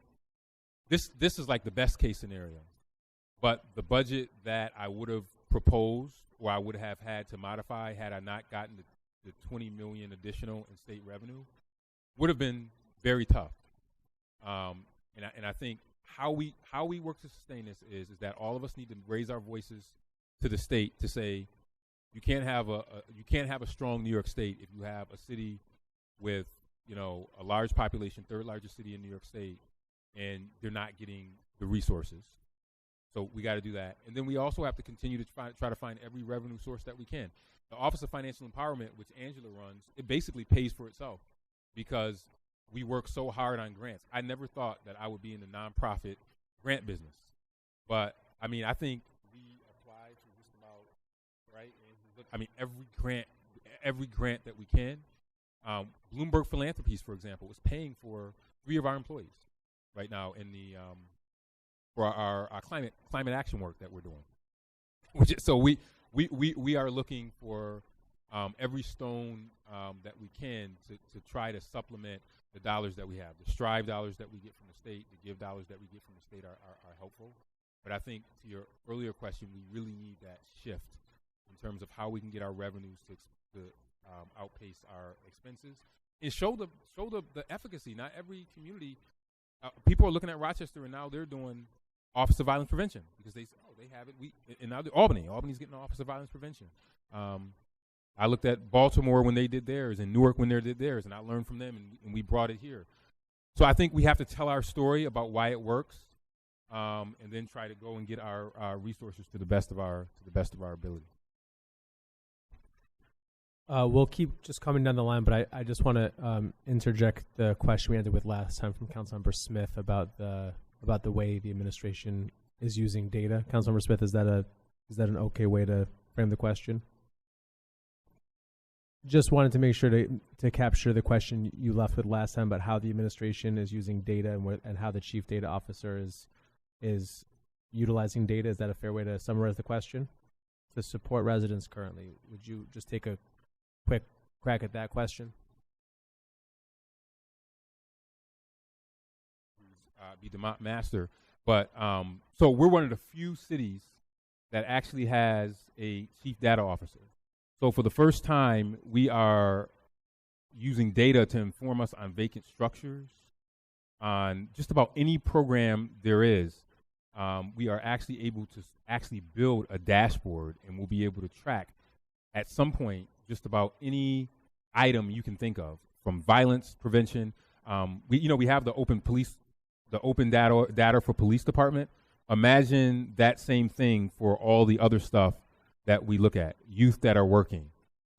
This is like the best case scenario. But the budget that I would have proposed or I would have had to modify had I not gotten the $20 million additional in state revenue would have been very tough. And I think how we work to sustain this is that all of us need to raise our voices to the state to say you can't have a strong New York State if you have a city with a large population, third largest city in New York State, and they're not getting the resources. So we got to do that. And then we also have to continue to try to find every revenue source that we can. The Office of Financial Empowerment, which Angela runs, it basically pays for itself because we work so hard on grants. I never thought that I would be in the nonprofit grant business. But, I think we apply to just about, right? And every grant that we can. Bloomberg Philanthropies, for example, is paying for 3 of our employees right now in the for our climate action work that we're doing. So we are looking for every stone that we can to try to supplement the dollars that we have. The strive dollars that we get from the state, the give dollars that we get from the state are helpful. But I think to your earlier question, we really need that shift in terms of how we can get our revenues to outpace our expenses and show the efficacy. Not every community, people are looking at Rochester and now they're doing Office of Violence Prevention because they say, oh, they have it. And now Albany's getting the Office of Violence Prevention. I looked at Baltimore when they did theirs and Newark when they did theirs, and I learned from them, and we brought it here. So I think we have to tell our story about why it works, and then try to go and get our resources to the best of our ability. We'll keep just coming down the line, but I just want to interject the question we ended with last time from Councilmember Smith about the way the administration is using data. Councilmember Smith, is that an okay way to frame the question? Just wanted to make sure to capture the question you left with last time about how the administration is using data and how the chief data officer is utilizing data. Is that a fair way to summarize the question? To support residents currently, would you just take a quick crack at that question? Be the master, but so we're one of the few cities that actually has a chief data officer. So for the first time, we are using data to inform us on vacant structures, on just about any program there is. We are actually able to actually build a dashboard, and we'll be able to track at some point just about any item you can think of, from violence prevention. We have the open data for police department. Imagine that same thing for all the other stuff that we look at. Youth that are working,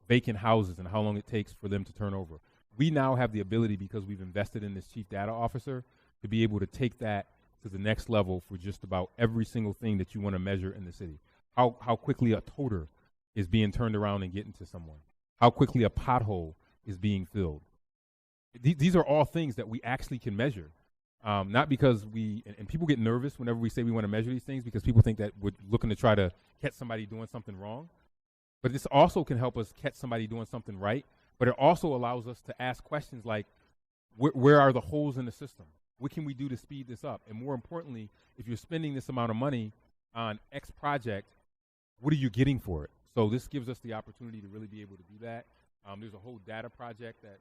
vacant houses, and how long it takes for them to turn over. We now have the ability, because we've invested in this chief data officer, to be able to take that to the next level for just about every single thing that you want to measure in the city. How quickly a toter is being turned around and getting to someone. How quickly a pothole is being filled. These are all things that we actually can measure. Not because and people get nervous whenever we say we want to measure these things, because people think that we're looking to try to catch somebody doing something wrong. But this also can help us catch somebody doing something right. But it also allows us to ask questions like, where are the holes in the system? What can we do to speed this up? And more importantly, if you're spending this amount of money on X project, what are you getting for it? So this gives us the opportunity to really be able to do that. There's a whole data project that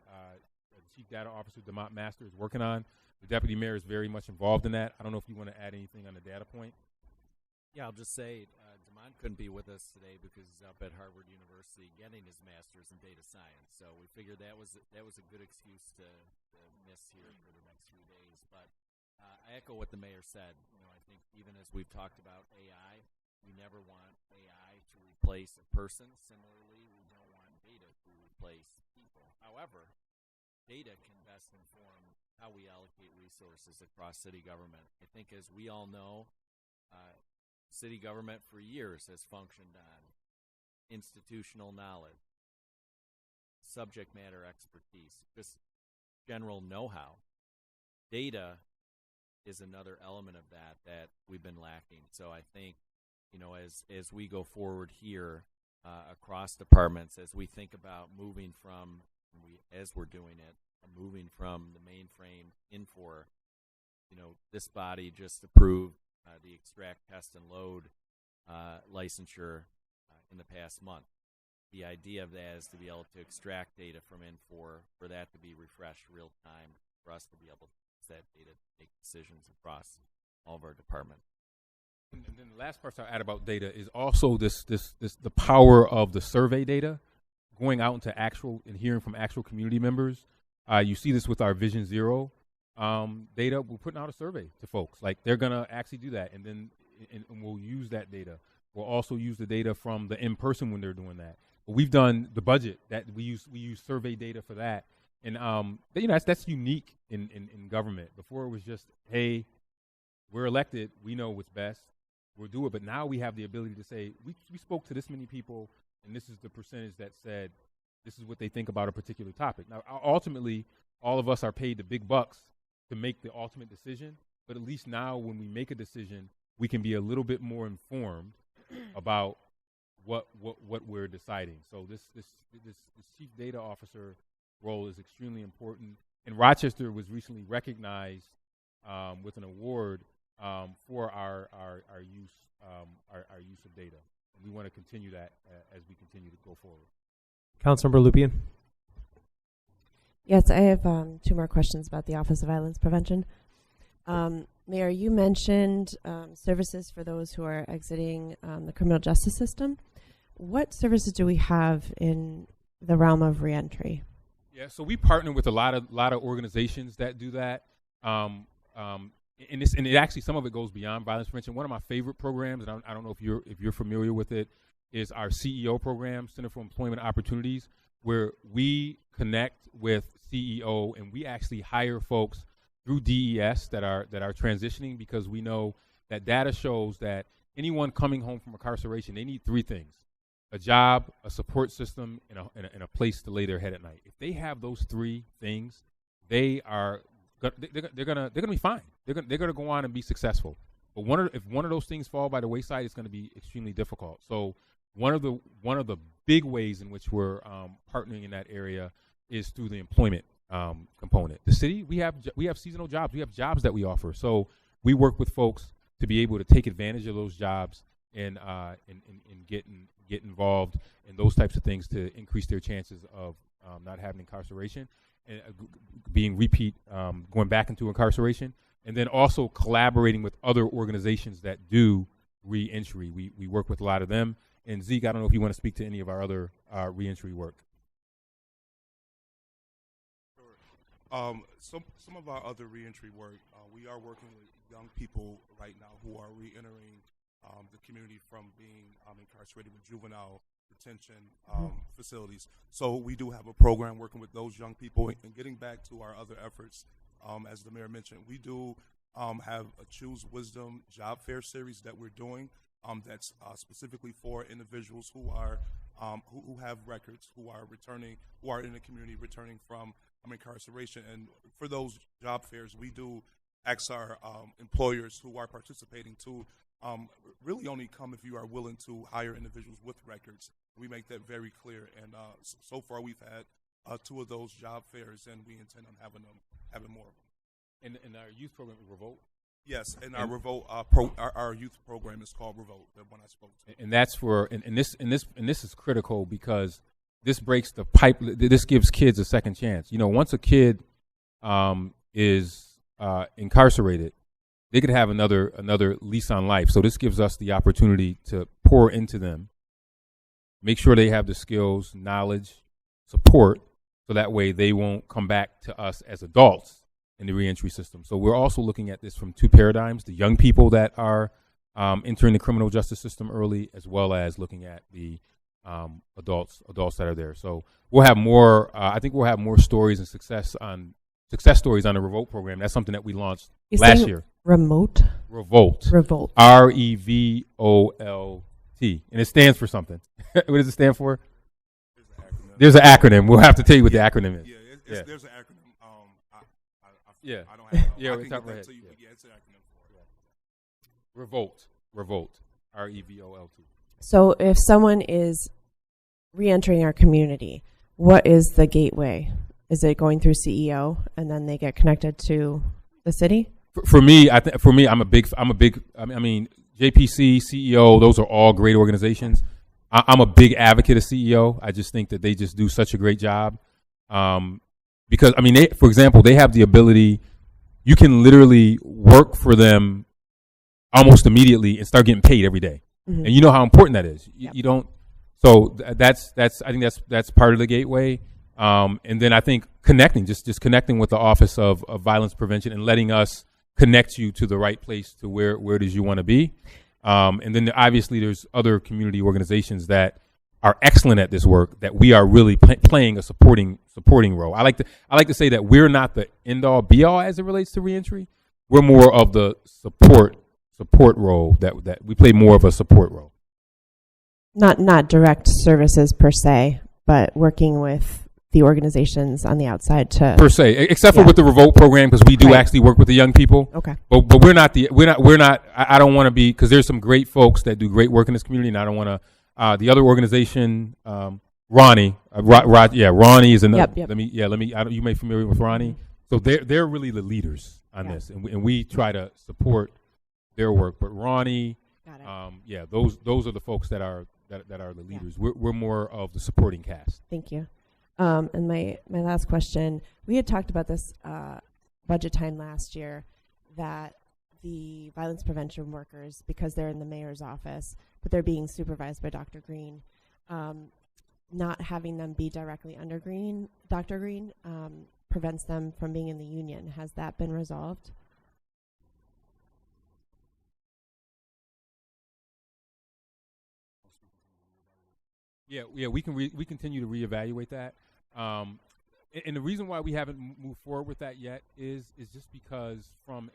the Chief Data Officer, DeMont Master, is working on. The Deputy Mayor is very much involved in that. I don't know if you want to add anything on the data point. Yeah, I'll just say DeMont couldn't be with us today because he's up at Harvard University getting his master's in data science. So we figured that was a good excuse to miss here for the next few days. But I echo what the mayor said. I think even as we've talked about AI, we never want AI to replace a person. Similarly, we don't want data to replace people. However, data can best inform how we allocate resources across city government. I think, as we all know, city government for years has functioned on institutional knowledge, subject matter expertise, just general know-how. Data is another element of that we've been lacking. So I think, as we go forward here across departments, as we think about moving from, as we're doing it, moving from the mainframe Infor, this body just approved the extract, test, and load licensure in the past month. The idea of that is to be able to extract data from Infor, for that to be refreshed real time, for us to be able to use that data to make decisions across all of our departments. And then the last part I'll add about data is also the power of the survey data, going out into actual and hearing from actual community members. You see this with our Vision Zero data. We're putting out a survey to folks. Like, they're going to actually do that, and then and we'll use that data. We'll also use the data from the in-person when they're doing that. But we've done the budget that we use survey data for that. And that's unique in government. Before it was just, hey, we're elected, we know what's best, we'll do it. But now we have the ability to say, we spoke to this many people, and this is the percentage that said this is what they think about a particular topic. Now, ultimately, all of us are paid the big bucks to make the ultimate decision. But at least now, when we make a decision, we can be a little bit more informed about what we're deciding. So this chief data officer role is extremely important. And Rochester was recently recognized with an award for our use of data. And we want to continue that as we continue to go forward. Councilmember Lupien. Yes, I have 2 more questions about the Office of Violence Prevention. Mayor, you mentioned services for those who are exiting the criminal justice system. What services do we have in the realm of reentry? Yeah, so we partner with a lot of organizations that do that. And it actually, some of it goes beyond violence prevention. One of my favorite programs, and I don't know if you're familiar with it, is our CEO program, Center for Employment Opportunities, where we connect with CEO and we actually hire folks through DES that are transitioning, because we know that data shows that anyone coming home from incarceration, they need 3 things: a job, a support system, and a place to lay their head at night. If they have those 3 things, they're gonna be fine. They're gonna go on and be successful. But if one of those things fall by the wayside, it's gonna be extremely difficult. So one of the big ways in which we're partnering in that area is through the employment component. The city, we have seasonal jobs. We have jobs that we offer. So we work with folks to be able to take advantage of those jobs and get involved in those types of things to increase their chances of not having incarceration and being going back into incarceration, and then also collaborating with other organizations that do reentry. We work with a lot of them. And Zeke, I don't know if you want to speak to any of our other reentry work. Sure. Some of our other reentry work, we are working with young people right now who are reentering the community from being incarcerated with juvenile detention facilities. So we do have a program working with those young people. And getting back to our other efforts, as the mayor mentioned, we do have a Choose Wisdom job fair series that we're doing. That's specifically for individuals who are who have records, who are in the community returning from incarceration. And for those job fairs, we do ask our employers who are participating to really only come if you are willing to hire individuals with records. We make that very clear. And so far, we've had 2 of those job fairs, and we intend on having more of them. And our youth program, Revolt. Yes, and our Revolt, our youth program is called Revolt. The one I spoke to. And that's for and this is critical, because this breaks the pipe. This gives kids a second chance. You know, once a kid is incarcerated, they could have another lease on life. So this gives us the opportunity to pour into them, make sure they have the skills, knowledge, support, so that way they won't come back to us as adults in the reentry system. So we're also looking at this from 2 paradigms: the young people that are entering the criminal justice system early, as well as looking at the adults that are there. So we'll have more. I think we'll have more stories and success stories on the Revolt program. That's something that we launched last year. Revolt. Revolt. REVOLT, and it stands for something. What does it stand for? There's an acronym. We'll have to tell you what the acronym is. Yeah, there's an acronym. Yeah. I don't have. Yeah, I we can talk get that about to you, it. but yeah, it's an acronym for it. Revolt. REVOLT. So if someone is reentering our community, what is the gateway? Is it going through CEO and then they get connected to the city? For me, I'm a big. I mean, JPC, CEO, those are all great organizations. I'm a big advocate of CEO. I just think that they just do such a great job. Because, I mean, for example, they have the ability, you can literally work for them almost immediately and start getting paid every day. Mm-hmm. And you know how important that is. You don't, so that's I think that's part of the gateway. And then I think connecting, just connecting with the Office of Violence Prevention and letting us connect you to the right place, to where it is you want to be. And then obviously there's other community organizations that are excellent at this work, that we are really playing a supporting role. I like to say that we're not the end all be all as it relates to reentry. We're more of the support role, that we play more of a support role. Not direct services per se, but working with the organizations on the outside to per se, except for with the Revolt program, because we do actually work with the young people. Okay, but we're not. I don't want to be, because there's some great folks that do great work in this community, and I don't want to The other organization, Ronnie, Ronnie is another. Yep. You may be familiar with Ronnie. So they're really the leaders on this, and we try to support their work. But Ronnie, those are the folks that are the leaders. We're more of the supporting cast. Thank you. And my last question, we had talked about this budget time last year, that the violence prevention workers, because they're in the mayor's office, but they're being supervised by Dr. Green, not having them be directly under Dr. Green prevents them from being in the union. Has that been resolved? Yeah, we continue to reevaluate that. And the reason why we haven't moved forward with that yet is just because from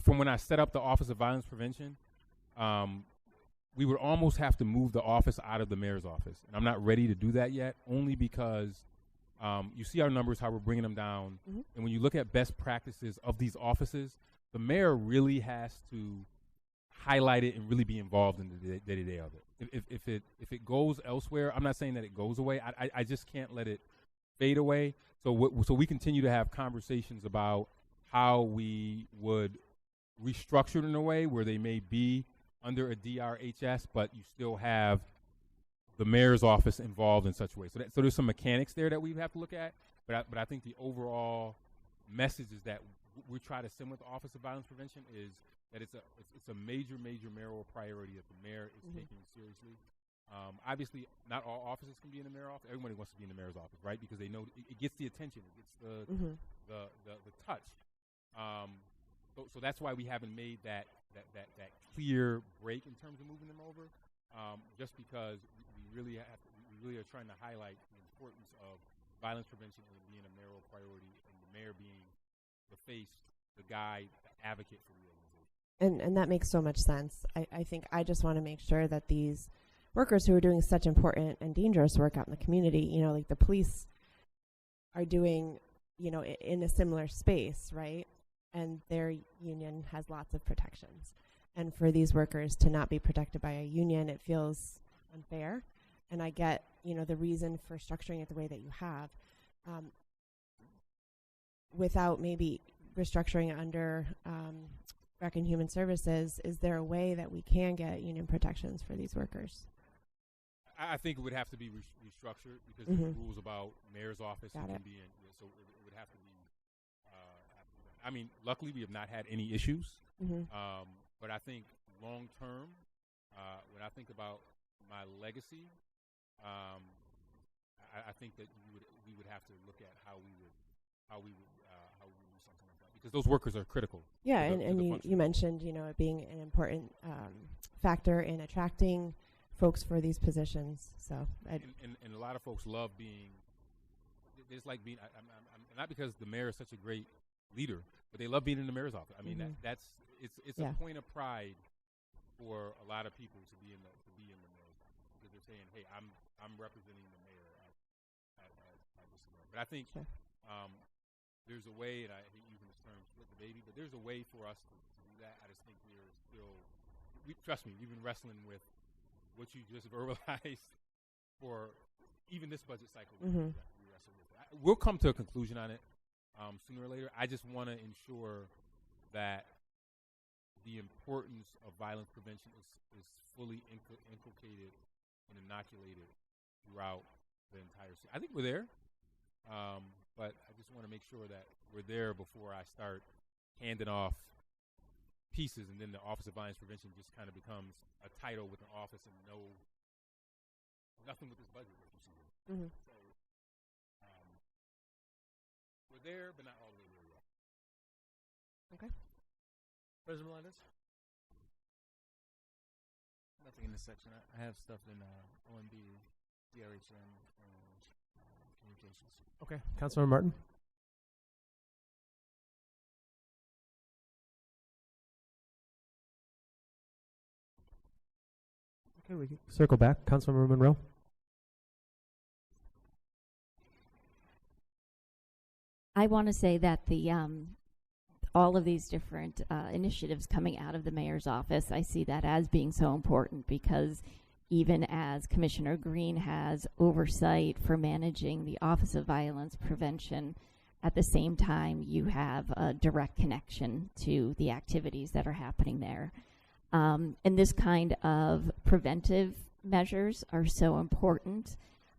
when I set up the Office of Violence Prevention, we would almost have to move the office out of the mayor's office. And I'm not ready to do that yet, only because you see our numbers, how we're bringing them down. Mm-hmm. And when you look at best practices of these offices, the mayor really has to highlight it and really be involved in the day-to-day of it. If it goes elsewhere, I'm not saying that it goes away. I just can't let it fade away. So we continue to have conversations about how we would restructure it in a way where they may be under a DRHS, but you still have the mayor's office involved in such a way. So there's some mechanics there that we have to look at. But I think the overall message is that we try to send with the Office of Violence Prevention is that it's a major mayoral priority that the mayor is taking seriously. Obviously, not all offices can be in the mayor's office. Everybody wants to be in the mayor's office, right? Because they know it gets the attention, it gets the touch. So that's why we haven't made that clear break in terms of moving them over. Just because we really are trying to highlight the importance of violence prevention and being a mayoral priority, and the mayor being the face, the guide, the advocate for the organization. And that makes so much sense. I think I just want to make sure that these workers who are doing such important and dangerous work out in the community, like the police are doing, in a similar space, right? And their union has lots of protections. And for these workers to not be protected by a union, it feels unfair. And I get, the reason for structuring it the way that you have. Without maybe restructuring under Rec and Human Services, is there a way that we can get union protections for these workers? I think it would have to be restructured because there's rules about mayor's office who can be in. So it would have to be. Luckily we have not had any issues. But I think long term, when I think about my legacy, I think that we would have to look at how we would do something like that, because those workers are critical. Yeah, and you mentioned it being an important factor in attracting folks for these positions. So and a lot of folks love being. It's like being. I'm not because the mayor is such a great leader, but they love being in the mayor's office. It's a point of pride for a lot of people to be in the mayor's office, because they're saying, "Hey, I'm representing the mayor at this event." But I think there's a way, and I hate using this term "split the baby," but there's a way for us to do that. I just think we're still. Trust me, we've been wrestling with what you just verbalized for even this budget cycle. We wrestle with it. We'll come to a conclusion on it sooner or later. I just want to ensure that the importance of violence prevention is fully inculcated and inoculated throughout the entire city. I think we're there, but I just want to make sure that we're there before I start handing off pieces, and then the Office of Violence Prevention just kind of becomes a title with an office and nothing with this budget that you see here. So we're there, but not all the way there yet. Okay. President Melendez? Nothing in this section. I have stuff in OMB, DRHM, and communications. Okay. Councilmember Martin? Okay, we can circle back. Councilmember Monroe? I want to say that all of these different initiatives coming out of the mayor's office, I see that as being so important, because even as Commissioner Green has oversight for managing the Office of Violence Prevention, at the same time you have a direct connection to the activities that are happening there. And this kind of preventive measures are so important.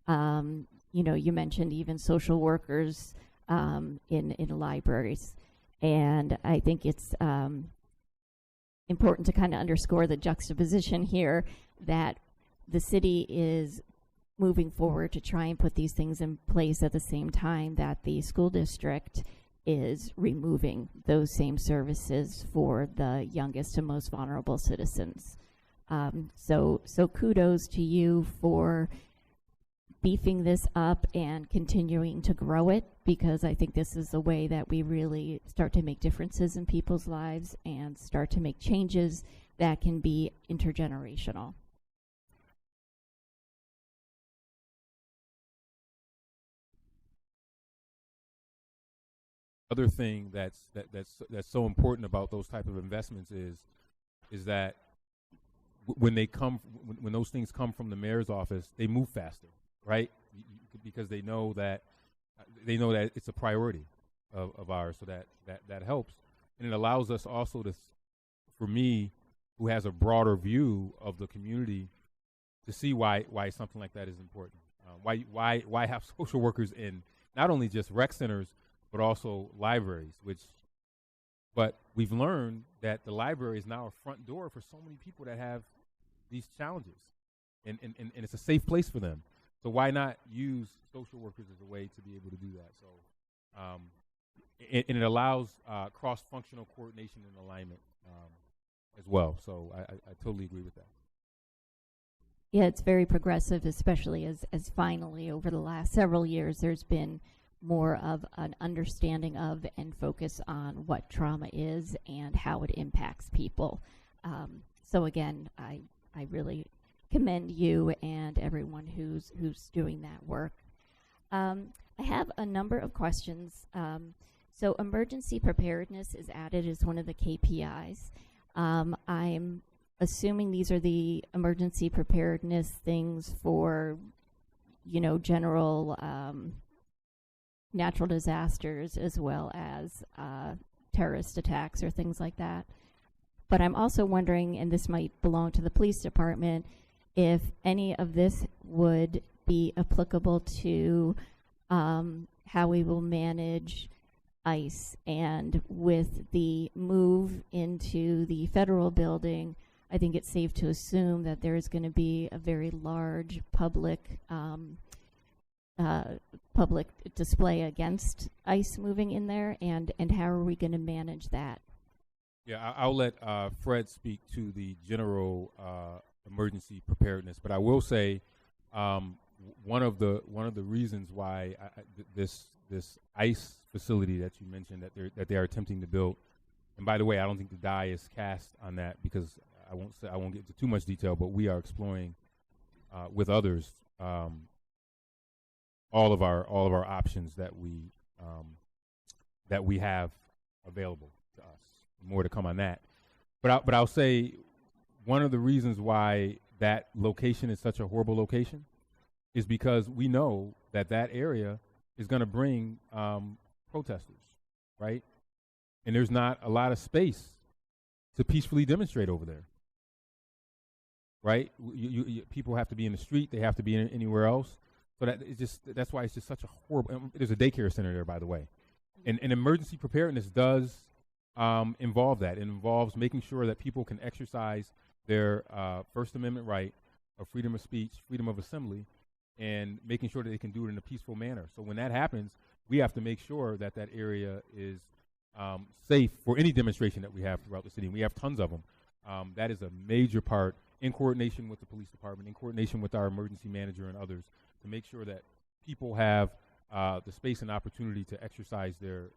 You know, you mentioned even social workers in libraries. And I think it's important to kind of underscore the juxtaposition here that the city is moving forward to try and put these things in place at the same time that the school district is removing those same services for the youngest and most vulnerable citizens. So kudos to you for beefing this up and continuing to grow it, because I think this is the way that we really start to make differences in people's lives and start to make changes that can be intergenerational. Other thing that's so important about those type of investments is that when those things come from the mayor's office, they move faster, right? Because they know that it's a priority of ours, so that helps, and it allows us also to, for me, who has a broader view of the community, to see why something like that is important. Why have social workers in not only just rec centers but also libraries, but we've learned that the library is now a front door for so many people that have these challenges, and it's a safe place for them. So why not use social workers as a way to be able to do that? So, and it allows cross-functional coordination and alignment as well. So I totally agree with that. Yeah, it's very progressive, especially as finally over the last several years there's been more of an understanding of and focus on what trauma is and how it impacts people. So again, I really commend you and everyone who's doing that work. I have a number of questions. So emergency preparedness is added as one of the KPIs. I'm assuming these are the emergency preparedness things for, you know, general natural disasters as well as terrorist attacks or things like that. But I'm also wondering, and this might belong to the police department, if any of this would be applicable to how we will manage ICE. And with the move into the federal building, I think it's safe to assume that there is going to be a very large public display against ICE moving in there, and how are we going to manage that? Yeah, I'll let Fred speak to the general emergency preparedness, but I will say one of the reasons why this ICE facility that you mentioned that they are attempting to build, and by the way, I don't think the die is cast on that, because I won't get into too much detail, but we are exploring with others all of our options that we have available to us. More to come on that, but I'll say one of the reasons why that location is such a horrible location is because we know that area is going to bring protesters, right? And there's not a lot of space to peacefully demonstrate over there, right? People have to be in the street; they have to be anywhere else. So that's why it's just such a horrible. There's a daycare center there, by the way, and emergency preparedness does involve that. It involves making sure that people can exercise their First Amendment right of freedom of speech, freedom of assembly, and making sure that they can do it in a peaceful manner. So when that happens, we have to make sure that area is safe for any demonstration that we have throughout the city. And we have tons of them. That is a major part, in coordination with the police department, in coordination with our emergency manager and others, to make sure that people have the space and opportunity to exercise their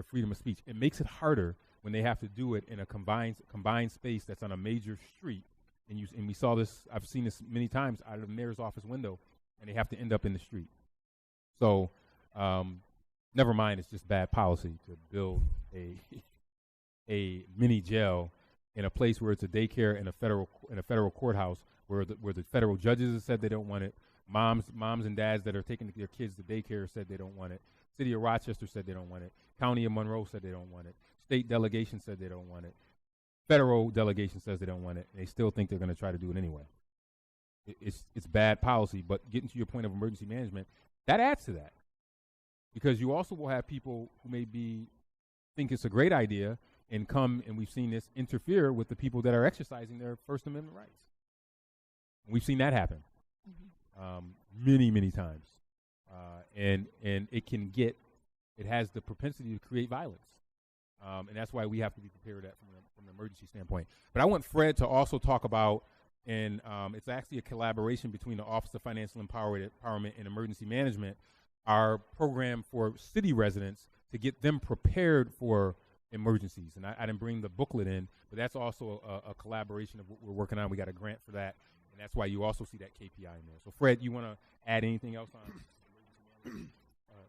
freedom of speech. It makes it harder when they have to do it in a combined space that's on a major street. And we saw this, I've seen this many times out of the mayor's office window, and they have to end up in the street. So never mind, it's just bad policy to build a mini jail in a place where it's a daycare and a federal courthouse where the federal judges have said they don't want it. Moms and dads that are taking their kids to daycare said they don't want it. City of Rochester said they don't want it. County of Monroe said they don't want it. State delegation said they don't want it. Federal delegation says they don't want it. They still think they're going to try to do it anyway. It's bad policy. But getting to your point of emergency management, that adds to that, because you also will have people who think it's a great idea and come, and we've seen this, interfere with the people that are exercising their First Amendment rights. We've seen that happen many times, and it has the propensity to create violence, and that's why we have to be prepared from an emergency standpoint. But I want Fred to also talk about, and it's actually a collaboration between the Office of Financial Empowerment and Emergency Management, our program for city residents to get them prepared for emergencies. And I didn't bring the booklet in, but that's also a collaboration of what we're working on. We got a grant for that, and that's why you also see that KPI in there. So Fred, you want to add anything else on emergency management?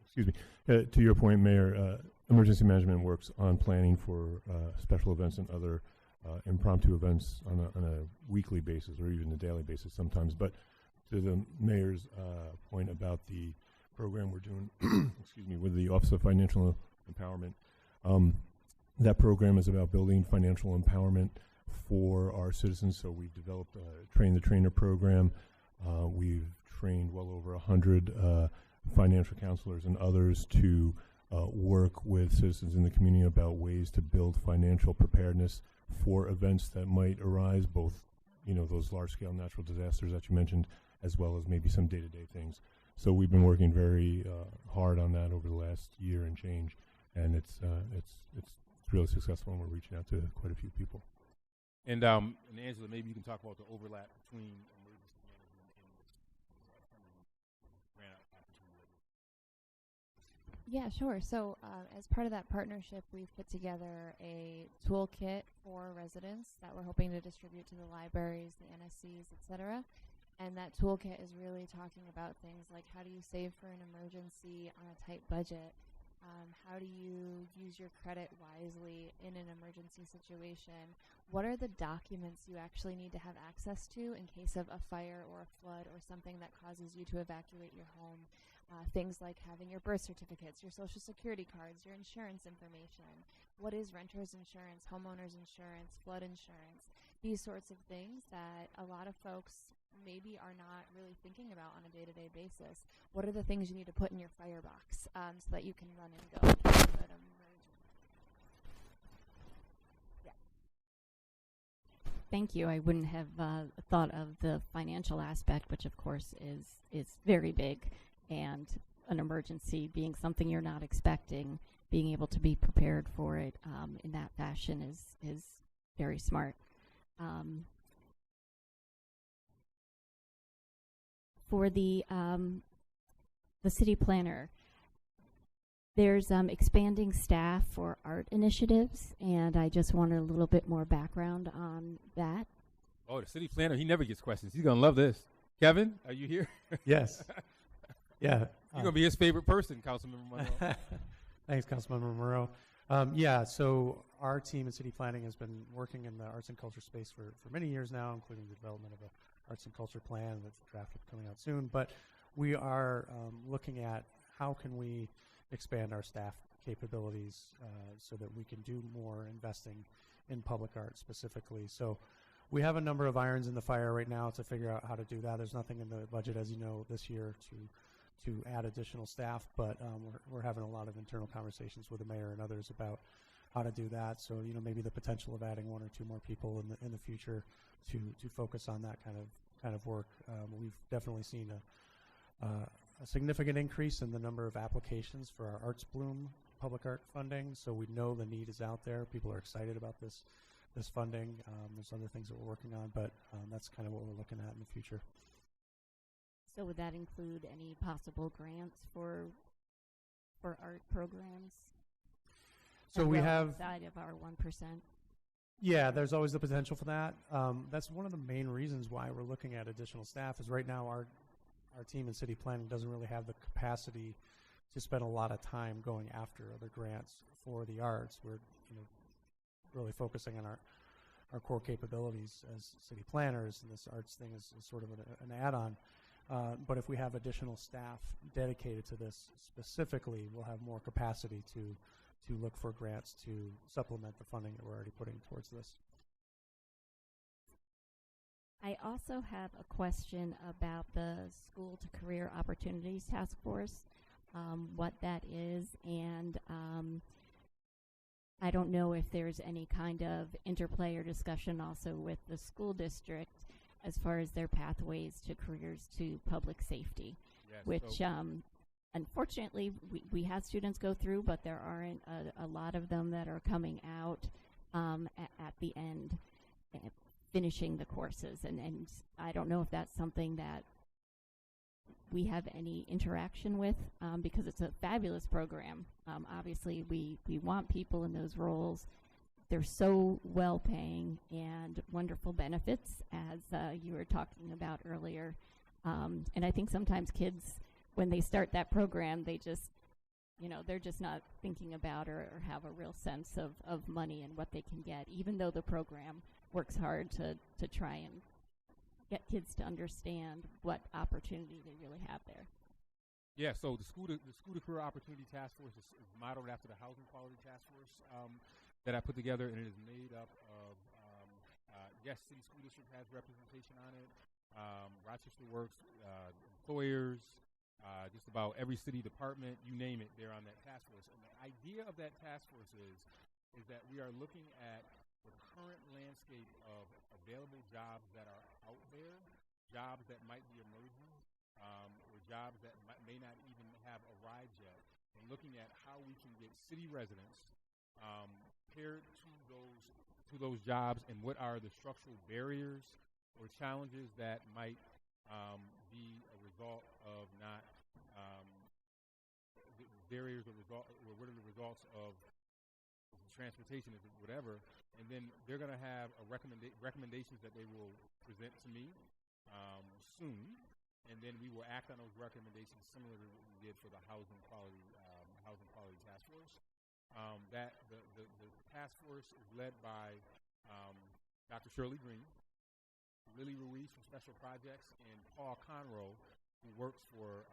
Excuse me. To your point, Mayor, emergency management works on planning for special events and other impromptu events on a weekly basis or even a daily basis sometimes. But to the Mayor's point about the program we're doing, excuse me, with the Office of Financial Empowerment, that program is about building financial empowerment for our citizens. So we've developed a Train the Trainer program. We've trained well over 100 financial counselors and others to work with citizens in the community about ways to build financial preparedness for events that might arise, both, those large-scale natural disasters that you mentioned, as well as maybe some day-to-day things. So we've been working very hard on that over the last year and change, and it's really successful, and we're reaching out to quite a few people. And Angela, maybe you can talk about the overlap between emergency management and grant opportunity. Yeah, sure. So as part of that partnership, we've put together a toolkit for residents that we're hoping to distribute to the libraries, the NSCs, et cetera. And that toolkit is really talking about things like how do you save for an emergency on a tight budget? How do you use your credit wisely in an emergency situation? What are the documents you actually need to have access to in case of a fire or a flood or something that causes you to evacuate your home? Things like having your birth certificates, your social security cards, your insurance information. What is renter's insurance, homeowner's insurance, flood insurance? These sorts of things that a lot of folks maybe are not really thinking about on a day-to-day basis. What are the things you need to put in your firebox so that you can run and go? Yeah. Thank you. I wouldn't have thought of the financial aspect, which of course is very big, and an emergency being something you're not expecting, being able to be prepared for it in that fashion is very smart. For the city planner, there's expanding staff for art initiatives, and I just wanted a little bit more background on that. Oh, the city planner, he never gets questions. He's going to love this. Kevin, are you here? Yes. Yeah. You're going to be his favorite person, Councilmember Monroe. Thanks, Councilmember Monroe. So our team in city planning has been working in the arts and culture space for many years now, including the development of a arts and culture plan that's drafted coming out soon. But we are looking at how can we expand our staff capabilities so that we can do more investing in public art specifically. So we have a number of irons in the fire right now to figure out how to do that. There's nothing in the budget, as you know, this year to add additional staff, but we're having a lot of internal conversations with the mayor and others about how to do that. So maybe the potential of adding one or two more people in the future to focus on that kind of work. We've definitely seen a significant increase in the number of applications for our Arts Bloom public art funding. So we know the need is out there. People are excited about this funding. There's other things that we're working on, but that's kind of what we're looking at in the future. So would that include any possible grants for art programs? So we have outside of our 1%. Yeah, there's always the potential for that. That's one of the main reasons why we're looking at additional staff. Is right now our team in city planning doesn't really have the capacity to spend a lot of time going after other grants for the arts. We're really focusing on our core capabilities as city planners, and this arts thing is sort of an add-on. But if we have additional staff dedicated to this specifically, we'll have more capacity to look for grants to supplement the funding that we're already putting towards this. I also have a question about the School to Career Opportunities Task Force, what that is, and I don't know if there's any kind of interplay or discussion also with the school district as far as their pathways to careers to public safety, yes, which unfortunately we have students go through, but there aren't a lot of them that are coming out at the end, finishing the courses. And I don't know if that's something that we have any interaction with, because it's a fabulous program. Obviously, we want people in those roles. They're so well-paying and wonderful benefits, as you were talking about earlier. And I think sometimes kids, when they start that program, they just, they're just not thinking about or have a real sense of money and what they can get, even though the program works hard to try and get kids to understand what opportunity they really have there. Yeah, so the School to Career Opportunity Task Force is modeled after the Housing Quality Task Force that I put together, and it is made up of, yes, City School District has representation on it, Rochester Works, employers, just about every city department, you name it, they're on that task force. And the idea of that task force is that we are looking at the current landscape of available jobs that are out there, jobs that might be emerging, or jobs that may not even have arrived yet, and looking at how we can get city residents paired to those jobs, and what are the structural barriers or challenges that might be a result of not barriers or what are the results of transportation, is it whatever, and then they're going to have a recommendations that they will present to me soon, and then we will act on those recommendations similar to what we did for the Housing Quality Task Force. That the task force is led by Dr. Shirley Green, Lily Ruiz from Special Projects, and Paul Conroe, who works for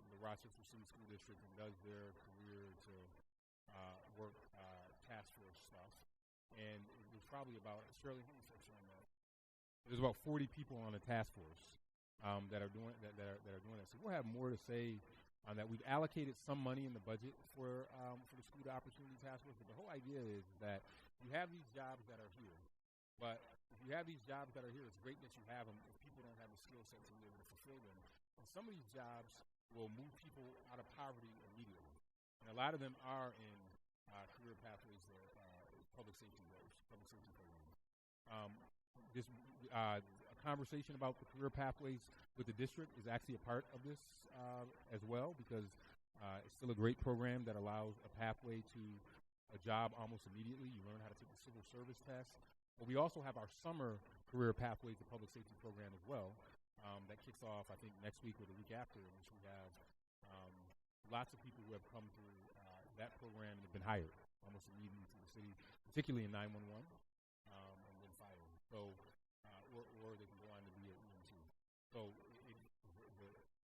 the Rochester City School District and does their career to work task force stuff. And there's probably about, Shirley, how many folks are on that? There's about 40 people on the task force that are doing that. So we'll have more to say on that. We've allocated some money in the budget for the School to Opportunity Task Force, but the whole idea is that you have these jobs that are here. But if you have these jobs that are here, it's great that you have them if people don't have the skill set to be able to fulfill them. And some of these jobs will move people out of poverty immediately. And a lot of them are in career pathways that public safety roles, public safety programs. A conversation about the career pathways with the district is actually a part of this as well, because it's still a great program that allows a pathway to a job almost immediately. You learn how to take the civil service test. But we also have our summer career pathways to public safety program as well. That kicks off, I think, next week or the week after, in which we have lots of people who have come through that program and have been hired almost immediately to the city, particularly in 911 and then fire. So, or they can go on to be an EMT. So,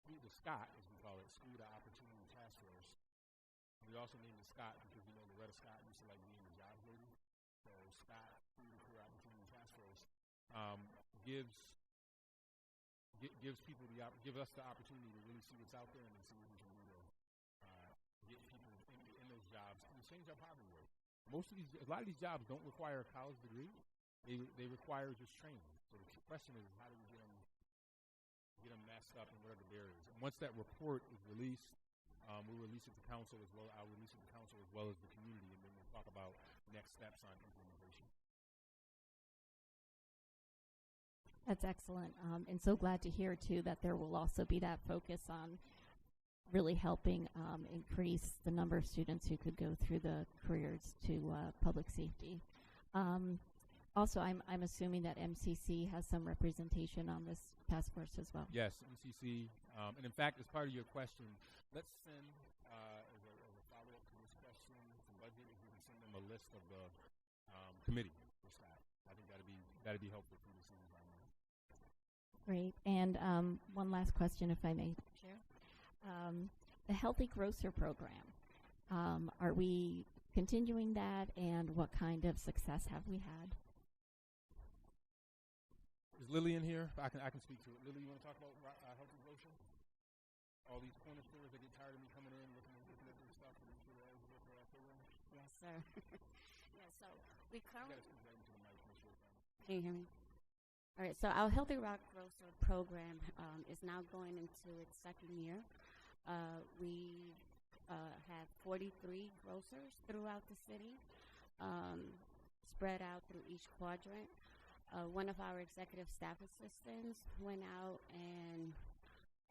the SCOT, as we call it, School to Opportunity Task Force. We also named it SCOT because we know Loretta Scott used to like being the jobs lady. So, SCOT, School to Career Opportunity Task Force, gives us the opportunity to really see what's out there and then see what we can do to get people in those jobs and change our poverty rate. A lot of these jobs don't require a college degree; they require just training. So the question is, how do we get them messed up, and what are the barriers? And once that report is released, we'll release it to council as well. I'll release it to council as well as the community, and then we'll talk about next steps on implementation. That's excellent, and so glad to hear, too, that there will also be that focus on really helping increase the number of students who could go through the careers to public safety. Also, I'm assuming that MCC has some representation on this task force as well. Yes, MCC, and in fact, as part of your question, let's send list of the committee for staff. I think that'd be helpful for the city. Great. And one last question, if I may, Chair. The Healthy Grocer Program. Are we continuing that, and what kind of success have we had? Is Lily in here? I can speak to it. Lily, you want to talk about Healthy Grocer? All these corner stores that get tired of me coming in, looking at their stuff, and make sure they're eligible for our program. Yes, sir. Yeah, so we currently. Can you hear me? All right, so our Healthy Rock Grocer program is now going into its second year. We have 43 grocers throughout the city, spread out through each quadrant. One of our executive staff assistants went out and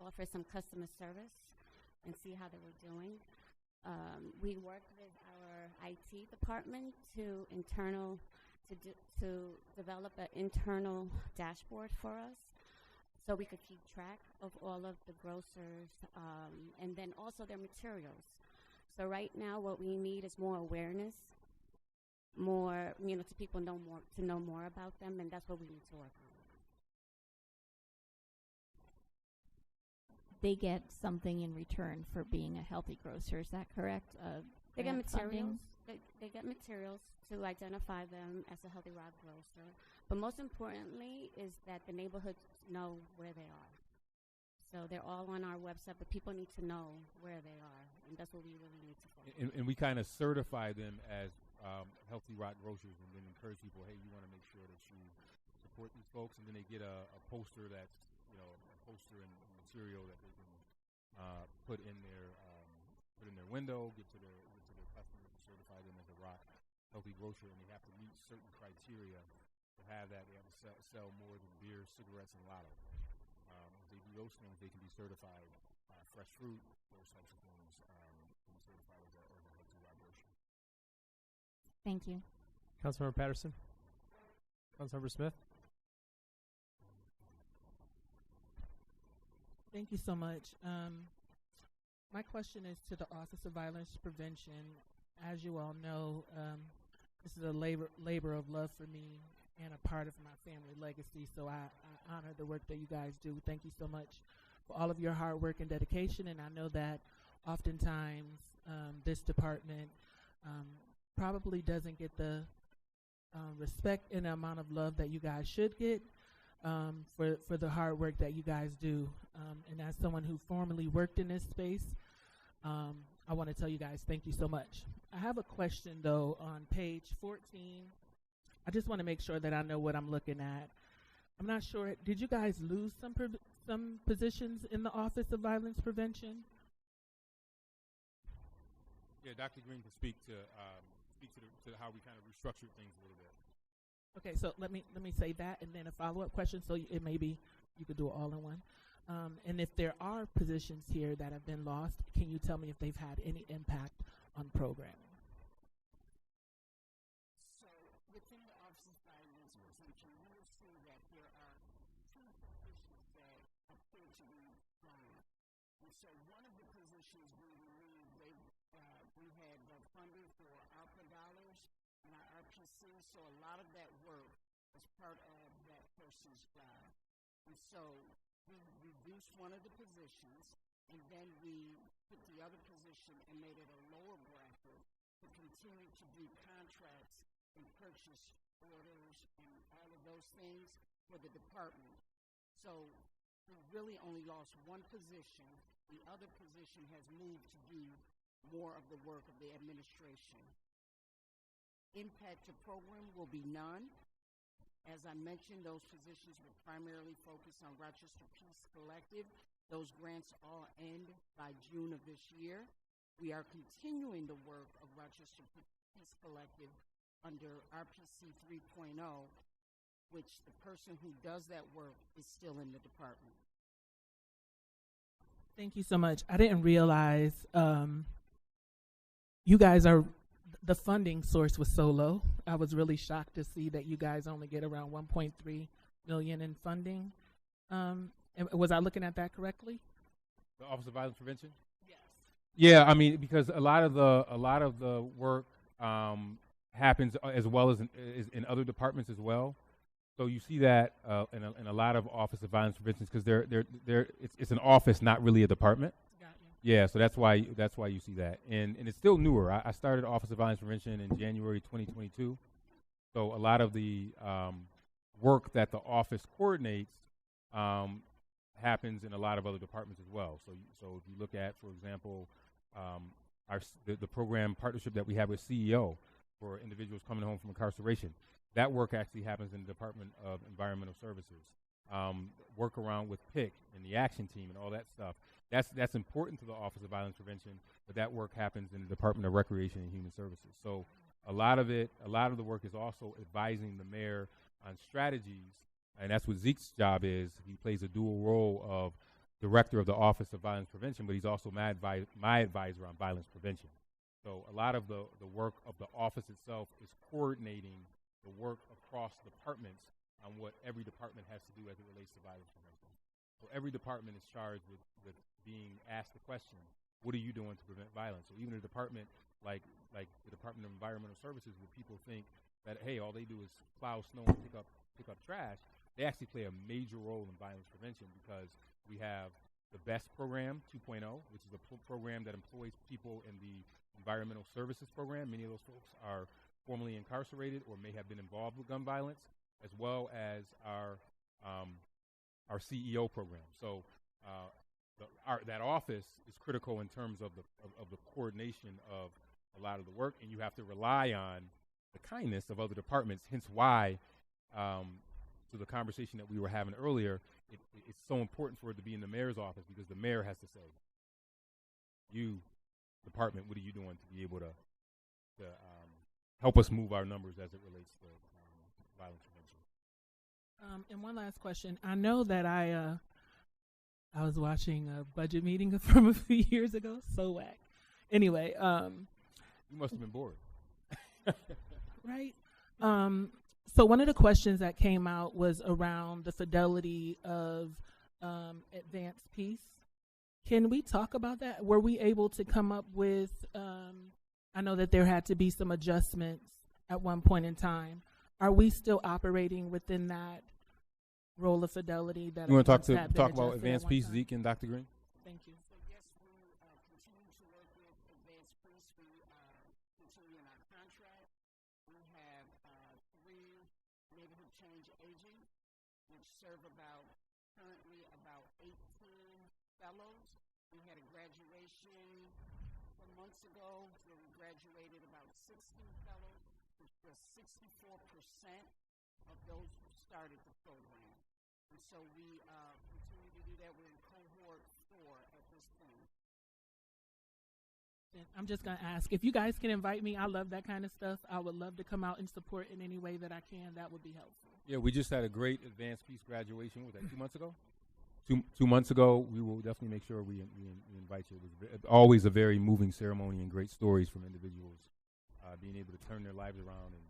offered some customer service and see how they were doing. We worked with our IT department to develop an internal dashboard for us so we could keep track of all of the grocers and then also their materials. So right now what we need is more awareness, more, to people know more about them, and that's what we need to work on. They get something in return for being a healthy grocer, is that correct? They get grant materials. funding? They get materials to identify them as a Healthy Rock grocer. But most importantly is that the neighborhoods know where they are. So they're all on our website, but people need to know where they are, and that's what we really need to focus on. And we kind of certify them as Healthy Rock grocers, and then encourage people, hey, you want to make sure that you support these folks, and then they get a poster that's, a poster and material that they can put in their window, get to their customers, and certify them as a Rock Healthy grocer, and they have to meet certain criteria to have that. They have to sell more than beer, cigarettes, and lotto. If they do those things, they can be certified. Fresh fruit, those types of things, can be certified as a Healthy Rock grocer. Thank you. Councilmember Patterson. Councilmember Smith. Thank you so much. My question is to the Office of Violence Prevention. As you all know, this is a labor of love for me and a part of my family legacy, so I honor the work that you guys do. Thank you so much for all of your hard work and dedication, and I know that oftentimes this department probably doesn't get the respect and the amount of love that you guys should get for the hard work that you guys do. And as someone who formerly worked in this space, I want to tell you guys thank you so much. I have a question, though, on page 14. I just want to make sure that I know what I'm looking at. I'm not sure. Did you guys lose some positions in the Office of Violence Prevention? Yeah, Dr. Green can speak to how we kind of restructured things a little bit. Okay, so let me say that, and then a follow-up question. So it may be you could do it all in one. And if there are positions here that have been lost, can you tell me if they've had any impact on programming? So within the Office of Violence Prevention, you will see that there are two positions that appear to be gone. And so one of the positions we removed, we had the funding for ARPA dollars and our RPC, so a lot of that work was part of that person's job. And so we reduced one of the positions, and then we put the other position and made it a lower bracket to continue to do contracts and purchase orders and all of those things for the department. So we really only lost one position. The other position has moved to do more of the work of the administration. Impact to program will be none. As I mentioned, those positions will primarily focus on Rochester Peace Collective. Those grants all end by June of this year. We are continuing the work of Rochester Peace Collective under RPC 3.0, which the person who does that work is still in the department. Thank you so much. I didn't realize you guys the funding source was so low. I was really shocked to see that you guys only get around $1.3 million in funding. And was I looking at that correctly? The Office of Violence Prevention? Yes. Yeah, I mean, because a lot of the work happens as well as in other departments as well. So you see that in a lot of Office of Violence Prevention because it's an office, not really a department. Yeah, so that's why you see that, and it's still newer. I started Office of Violence Prevention in January 2022, so a lot of the work that the office coordinates happens in a lot of other departments as well. So if you look at, for example, the program partnership that we have with CEO for individuals coming home from incarceration, that work actually happens in the Department of Environmental Services. Work around with PIC and the action team and all that stuff. That's important to the Office of Violence Prevention, but that work happens in the Department of Recreation and Human Services. So a lot of the work is also advising the mayor on strategies, and that's what Zeke's job is. He plays a dual role of director of the Office of Violence Prevention, but he's also my advisor on violence prevention. So a lot of the work of the office itself is coordinating the work across departments on what every department has to do as it relates to violence prevention. So every department is charged with being asked the question, what are you doing to prevent violence? So even a department like the Department of Environmental Services, where people think that, hey, all they do is plow snow and pick up trash, they actually play a major role in violence prevention because we have the BEST program 2.0, which is a program that employs people in the environmental services program. Many of those folks are formerly incarcerated or may have been involved with gun violence, as well as our CEO program. So that office is critical in terms of the coordination of a lot of the work, and you have to rely on the kindness of other departments. Hence why, to the conversation that we were having earlier, it's so important for it to be in the mayor's office because the mayor has to say, "You, department, what are you doing to be able to help us move our numbers as it relates to violence prevention?" And one last question. I know that I was watching a budget meeting from a few years ago. So whack. Anyway, you must have been bored, right? So one of the questions that came out was around the fidelity of advanced peace. Can we talk about that? Were we able to come up with? I know that there had to be some adjustments at one point in time. Are we still operating within that role of fidelity that you want to talk about advanced peace, Zeke and Dr. Green? Thank you. So yes, we continue to work with advanced peace. We continue in our contract. We have 3 neighborhood change agents, which serve currently about 18 fellows. We had a graduation some months ago where we graduated about 16 fellows, which was 64% of those who started the program. And so we continue to do that. We're in cohort 4 at this point. I'm just going to ask, if you guys can invite me, I love that kind of stuff. I would love to come out and support in any way that I can. That would be helpful. Yeah, we just had a great advanced peace graduation. Was that 2 months ago? 2 months ago. We will definitely make sure we invite you. It was always a very moving ceremony and great stories from individuals being able to turn their lives around and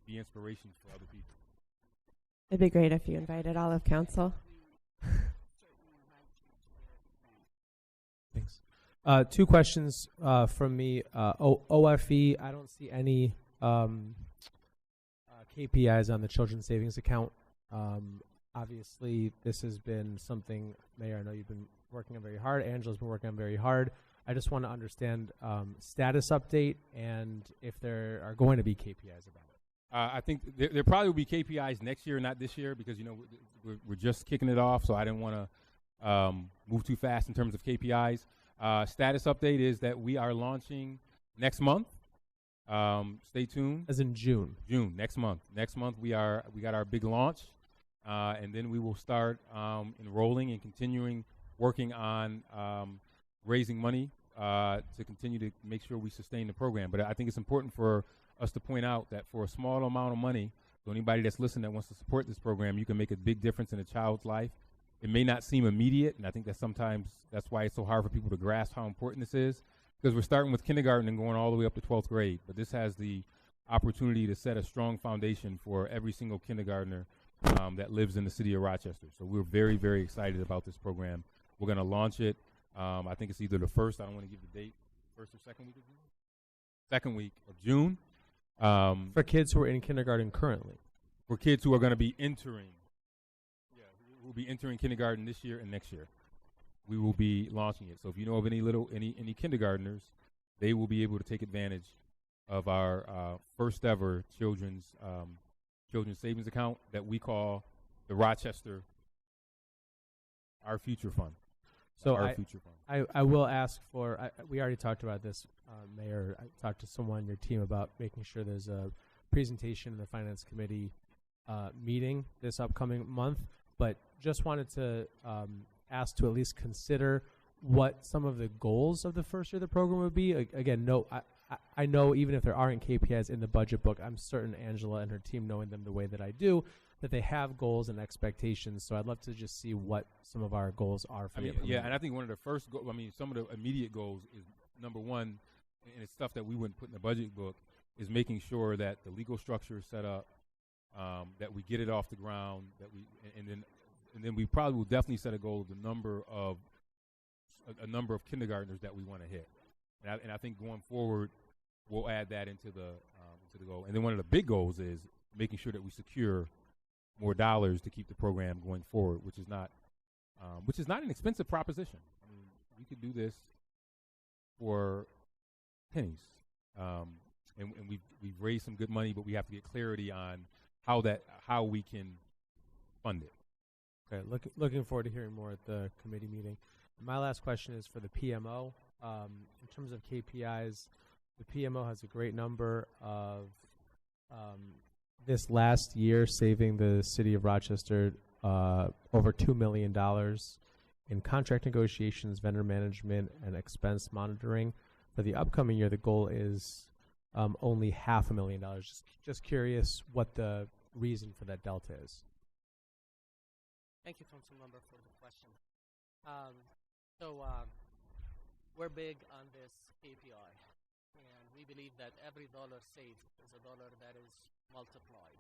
be inspirations for other people. It'd be great if you invited all of council. Thanks. 2 questions from me. OFE, I don't see any KPIs on the children's savings account. Obviously, this has been something, Mayor, I know you've been working on very hard. Angela's been working on very hard. I just want to understand status update and if there are going to be KPIs about it. I think there probably will be KPIs next year, not this year, because we're just kicking it off. So I didn't want to move too fast in terms of KPIs. Status update is that we are launching next month. Stay tuned. As in June. June next month. Next month we got our big launch, and then we will start enrolling and continuing working on raising money to continue to make sure we sustain the program. But I think it's important for us to point out that for a small amount of money, so anybody that's listening that wants to support this program, you can make a big difference in a child's life. It may not seem immediate, and I think that sometimes that's why it's so hard for people to grasp how important this is, because we're starting with kindergarten and going all the way up to 12th grade. But this has the opportunity to set a strong foundation for every single kindergartner that lives in the city of Rochester. So we're very, very excited about this program. We're going to launch it. I think it's either the first, I don't want to give the date, first or second week of June? Second week of June. For kids who are in kindergarten currently. For kids who are going to be entering. Yeah, who will be entering kindergarten this year and next year. We will be launching it. So if you know of any kindergartners, they will be able to take advantage of our first ever children's savings account that we call the Rochester Our Future Fund. So Our Future Fund. I will ask for, we already talked about this, Mayor. I talked to someone on your team about making sure there's a presentation in the Finance Committee meeting this upcoming month, but just wanted to ask to at least consider what some of the goals of the first year of the program would be. Again, I know even if there aren't KPIs in the budget book, I'm certain Angela and her team, knowing them the way that I do, that they have goals and expectations. So I'd love to just see what some of our goals are for and I think one of the first some of the immediate goals is, number one, and it's stuff that we wouldn't put in the budget book, is making sure that the legal structure is set up, that we get it off the ground, and then we probably will definitely set a goal of the number of kindergartners that we want to hit, and I think going forward we'll add that into the goal. And then one of the big goals is making sure that we secure more dollars to keep the program going forward, which is not an expensive proposition. I mean, we could do this for pennies, and we've raised some good money, but we have to get clarity on how we can fund it. Okay, looking forward to hearing more at the committee meeting. My last question is for the PMO. In terms of KPIs, the PMO has a great number of this last year saving the city of Rochester over $2 million in contract negotiations, vendor management, and expense monitoring. For the upcoming year, the goal is only $500,000. Just curious what the reason for that delta is. Thank you, Councilmember, for the question. We're big on this KPI, and we believe that every dollar saved is a dollar that is multiplied.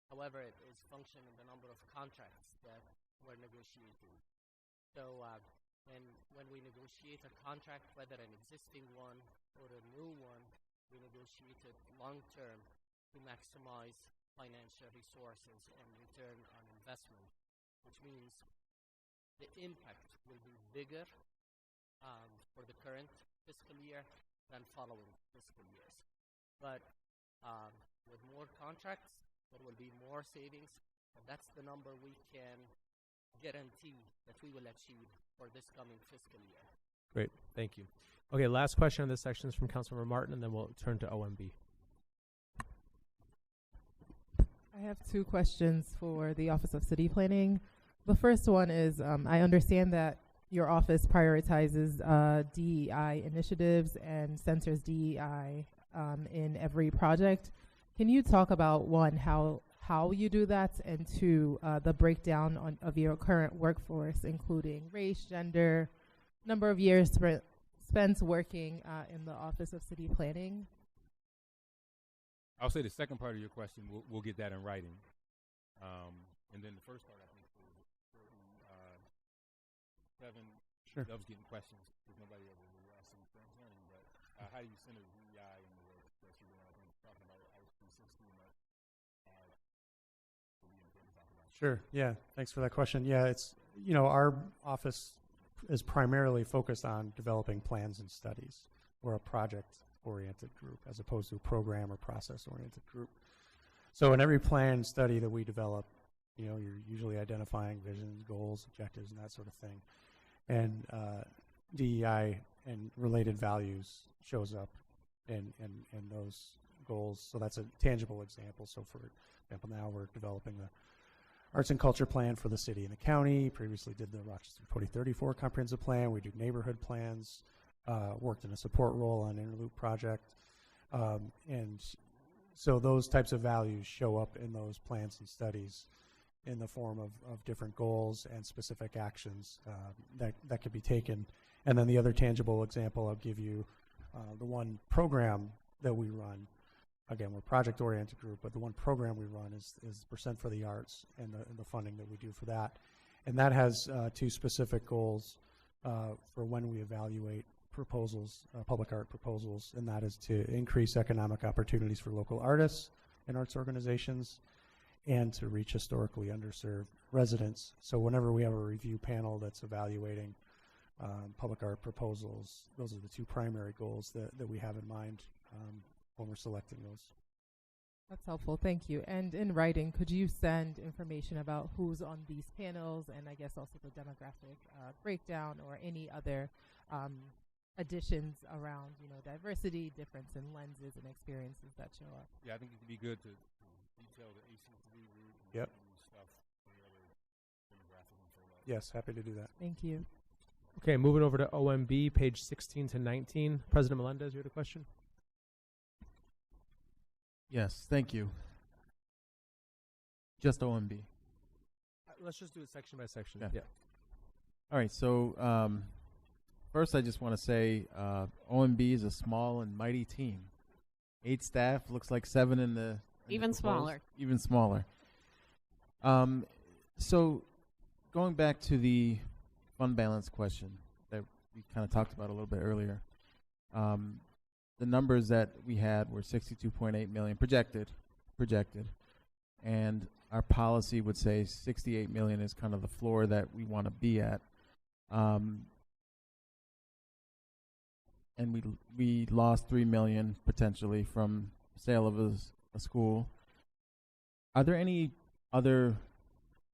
However, it is function in the number of contracts that we're negotiating. So when we negotiate a contract, whether an existing one or a new one, we negotiate it long-term to maximize financial resources and return on investment, which means the impact will be bigger for the current fiscal year than following fiscal years. But with more contracts, there will be more savings, and that's the number we can guarantee that we will achieve for this coming fiscal year. Great, thank you. Okay, last question on this section is from Councilmember Martin, and then we'll turn to OMB. I have two questions for the Office of City Planning. The first one is, I understand that your office prioritizes DEI initiatives and centers DEI in every project. Can you talk about, one, how you do that, and two, the breakdown of your current workforce, including race, gender, number of years spent working in the Office of City Planning? I'll say the second part of your question, we'll get that in writing. And then the first part, I think, Kevin, sure. Loves getting questions because nobody ever really asks him concerning, but how do you center DEI in the work that you're doing? I think talking about House 360 and that will be important to talk about. Sure, yeah, thanks for that question. Yeah, it's, our office is primarily focused on developing plans and studies. We're a project-oriented group as opposed to a program or process-oriented group. So in every plan study that we develop, you're usually identifying visions, goals, objectives, and that sort of thing. And DEI and related values shows up in those goals. So that's a tangible example. So for example, now we're developing the arts and culture plan for the city and the county. Previously did the Rochester 2034 comprehensive plan. We do neighborhood plans, worked in a support role on Interloop project. And so those types of values show up in those plans and studies in the form of different goals and specific actions that could be taken. And then the other tangible example I'll give you, the one program that we run, again, we're a project-oriented group, but the one program we run is Percent for the Arts and the funding that we do for that. And that has two specific goals for when we evaluate proposals, public art proposals, and that is to increase economic opportunities for local artists and arts organizations and to reach historically underserved residents. So whenever we have a review panel that's evaluating public art proposals, those are the two primary goals that we have in mind when we're selecting those. That's helpful, thank you. And in writing, could you send information about who's on these panels and I guess also the demographic breakdown or any other additions around, diversity, difference in lenses and experiences that show up? Yeah, I think it could be good to detail the AC3 route and Yep. stuff, any other demographic info. Yes, happy to do that. Thank you. Okay, moving over to OMB, page 16 to 19. President Melendez, you had a question? Yes, thank you. Just OMB. Let's just do it section by section. Yeah. All right, so first I just want to say OMB is a small and mighty team. 8 staff, looks like 7 in the... Even smaller. Even smaller. So going back to the fund balance question that we kind of talked about a little bit earlier, the numbers that we had were 62.8 million projected, and our policy would say 68 million is kind of the floor that we want to be at. And we lost 3 million potentially from sale of a school. Are there any other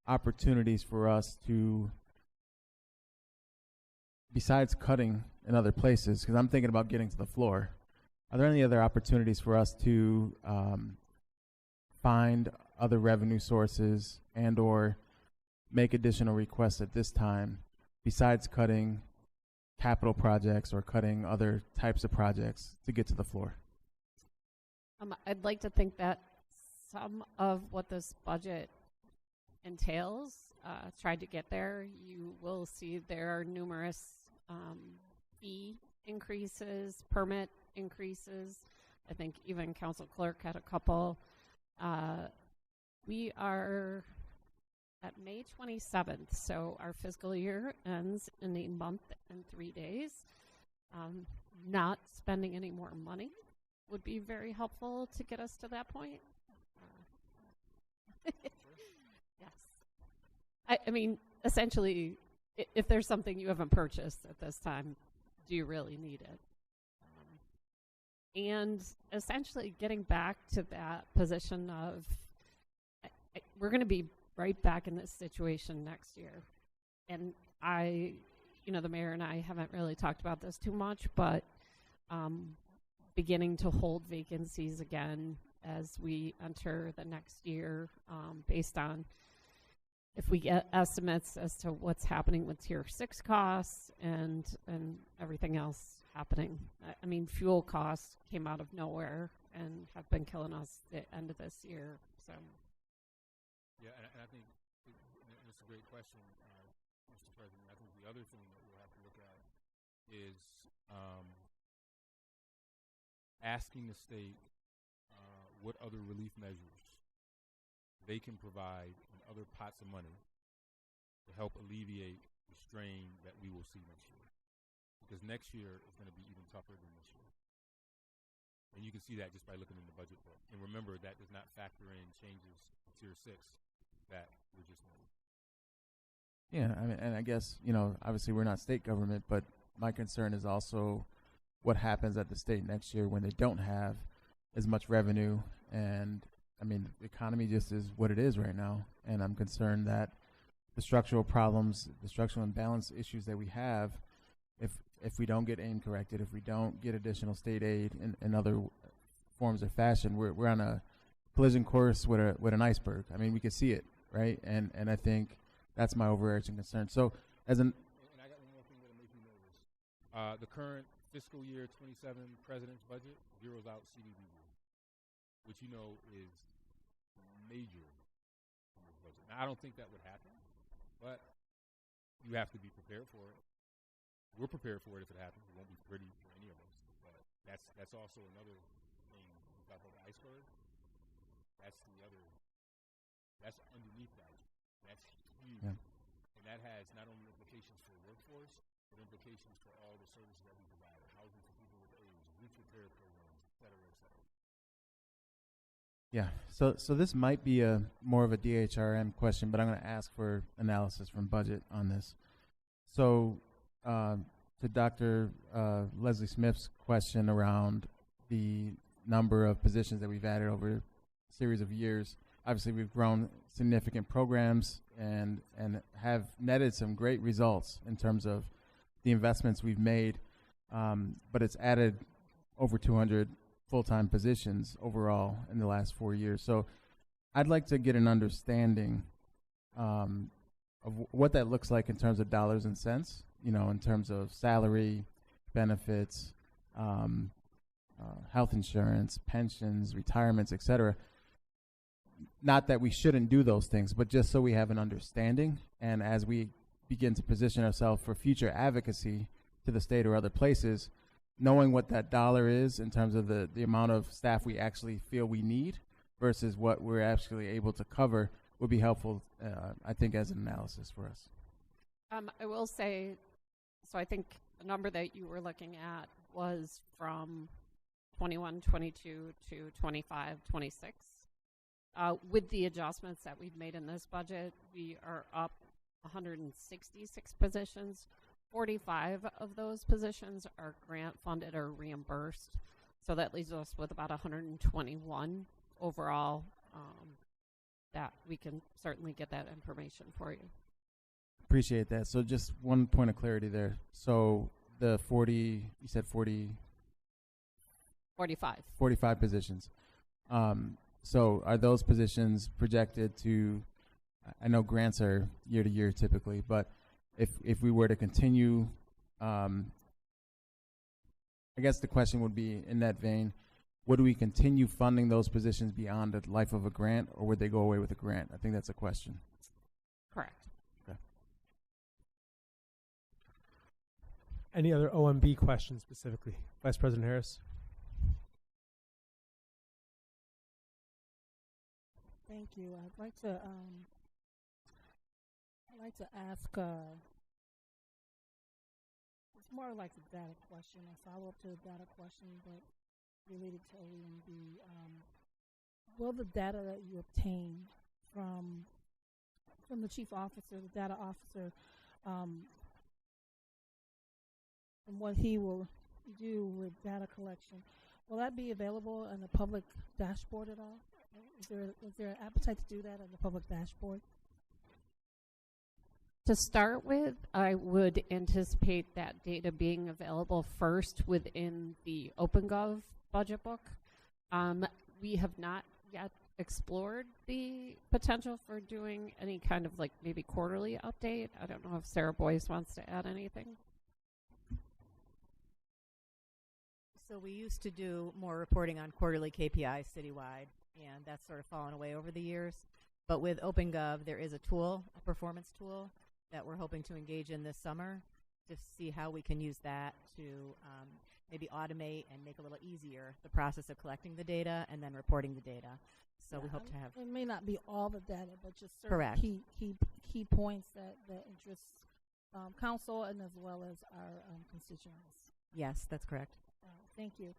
opportunities for us to, besides cutting in other places, because I'm thinking about getting to the floor, are there any other opportunities for us to find other revenue sources and or make additional requests at this time besides cutting capital projects or cutting other types of projects to get to the floor? I'd like to think that some of what this budget entails tried to get there. You will see there are numerous fee increases, permit increases. I think even Council Clerk had a couple. We are at May 27th, so our fiscal year ends in a month and 3 days. Not spending any more money would be very helpful to get us to that point. Yes. I mean, essentially, if there's something you haven't purchased at this time, do you really need it? And essentially getting back to that position of we're going to be right back in this situation next year. And the mayor and I haven't really talked about this too much, but beginning to hold vacancies again as we enter the next year based on if we get estimates as to what's happening with Tier 6 costs and everything else happening. I mean, fuel costs came out of nowhere and have been killing us at the end of this year. So, yeah, and I think it's a great question, Mr. President. I think the other thing that we'll have to look at is asking the state what other relief measures they can provide in other pots of money to help alleviate the strain that we will see next year. Because next year is going to be even tougher than this year. And you can see that just by looking in the budget book. And remember, that does not factor in changes to Tier 6 that were just made. Yeah, I mean, and I guess, obviously we're not state government, but my concern is also what happens at the state next year when they don't have as much revenue. And, I mean, the economy just is what it is right now. And I'm concerned that the structural problems, the structural imbalance issues that we have, if we don't get aim corrected, if we don't get additional state aid in other forms or fashion, we're on a collision course with an iceberg. I mean, we can see it, right? And I think that's my overarching concern. So as an... And I got one more thing that'll make you nervous. The current fiscal year 27 president's budget zeroes out CDBG, which is major in this budget. Now, I don't think that would happen, but you have to be prepared for it. We're prepared for it if it happens. It won't be pretty for any of us, but that's also another thing. We talk about the iceberg. That's underneath that. That's huge. Yeah. And that has not only implications for workforce, but implications for all the services that we provide, housing for people with AIDS, roof repair programs, et cetera, et cetera. Yeah. So this might be a more of a DHRM question, but I'm going to ask for analysis from budget on this. So to Dr. Leslie Smith's question around the number of positions that we've added over a series of years, obviously we've grown significant programs and have netted some great results in terms of the investments we've made, but it's added over 200 full-time positions overall in the last 4 years. So I'd like to get an understanding of what that looks like in terms of dollars and cents, you know, in terms of salary, benefits, health insurance, pensions, retirements, et cetera. Not that we shouldn't do those things, but just so we have an understanding, and as we begin to position ourselves for future advocacy to the state or other places, knowing what that dollar is in terms of the amount of staff we actually feel we need versus what we're actually able to cover would be helpful, I think, as an analysis for us. I will say, so I think the number that you were looking at was from 21, 22 to 25, 26. With the adjustments that we've made in this budget, we are up 166 positions. 45 of those positions are grant funded or reimbursed. So that leaves us with about 121 overall, that we can certainly get that information for you. Appreciate that. So just one point of clarity there. So the 40, you said 40? 45. 45 positions. So are those positions projected to, I know grants are year to year typically, but if we were to continue, I guess the question would be in that vein, would we continue funding those positions beyond the life of a grant, or would they go away with a grant? I think that's a question. Correct. Okay. Any other OMB questions specifically? Vice President Harris? Thank you. I'd like to ask, it's more like a data question, a follow-up to a data question, but related to OMB. Will the data that you obtain from the chief officer, the data officer, and what he will do with data collection, will that be available on the public dashboard at all? Is there an appetite to do that on the public dashboard? To start with, I would anticipate that data being available first within the OpenGov budget book. We have not yet explored the potential for doing any kind of like maybe quarterly update. I don't know if Sarah Boyce wants to add anything. So we used to do more reporting on quarterly KPIs citywide, and that's sort of fallen away over the years. But with OpenGov, there is a tool, a performance tool, that we're hoping to engage in this summer to see how we can use that to maybe automate and make a little easier the process of collecting the data and then reporting the data. So Yeah, we hope to have. It may not be all the data, but just certain Correct. key points that interest council and as well as our constituents. Yes, that's correct. Thank you.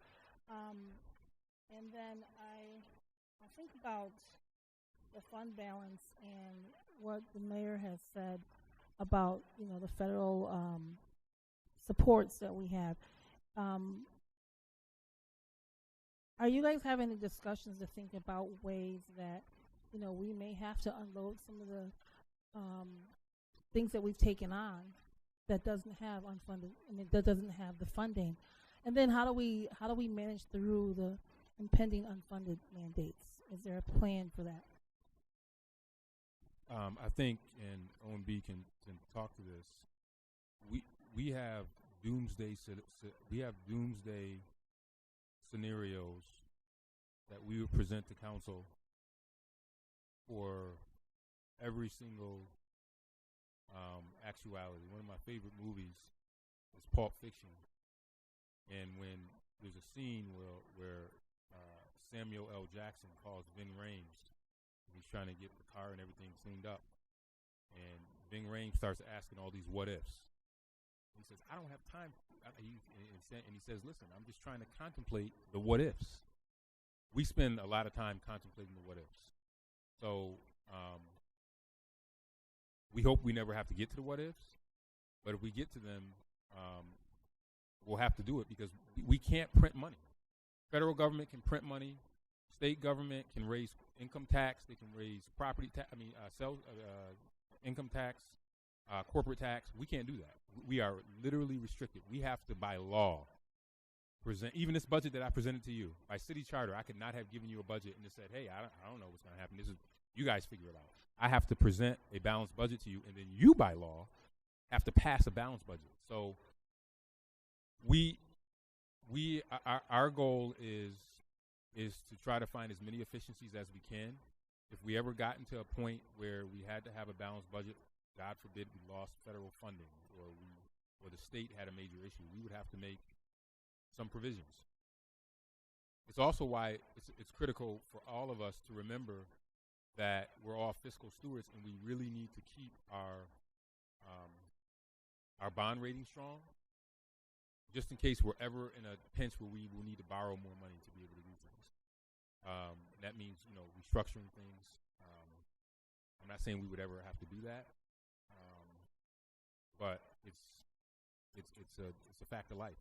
And then I think about the fund balance and what the mayor has said about, you know, the federal supports that we have. Are you guys having any discussions to think about ways that, you know, we may have to unload some of the things that we've taken on that doesn't have unfunded, I mean, that doesn't have the funding? And then how do we manage through the impending unfunded mandates? Is there a plan for that? I think, and OMB can talk to this. We have doomsday scenarios that we would present to council for every single actuality. One of my favorite movies is Pulp Fiction, and when there's a scene where Samuel L. Jackson calls Ving Rhames, he's trying to get the car and everything cleaned up, and Bing Rames starts asking all these what ifs. He says, I don't have time. And he says, listen, I'm just trying to contemplate the what ifs. We spend a lot of time contemplating the what ifs. So we hope we never have to get to the what ifs. But if we get to them, we'll have to do it because we can't print money. Federal government can print money. State government can raise income tax. They can raise property tax. Income tax, corporate tax. We can't do that. We are literally restricted. We have to, by law, present. Even this budget that I presented to you by city charter, I could not have given you a budget and just said, "Hey, I don't know what's going to happen. This is you guys figure it out." I have to present a balanced budget to you, and then you, by law, have to pass a balanced budget. So our goal is to try to find as many efficiencies as we can. If we ever got into a point where we had to have a balanced budget, God forbid we lost federal funding or the state had a major issue, we would have to make some provisions. It's also why it's critical for all of us to remember that we're all fiscal stewards and we really need to keep our bond rating strong, just in case we're ever in a pinch where we will need to borrow more money to be able to do things. And that means, restructuring things. I'm not saying we would ever have to do that, but it's a fact of life.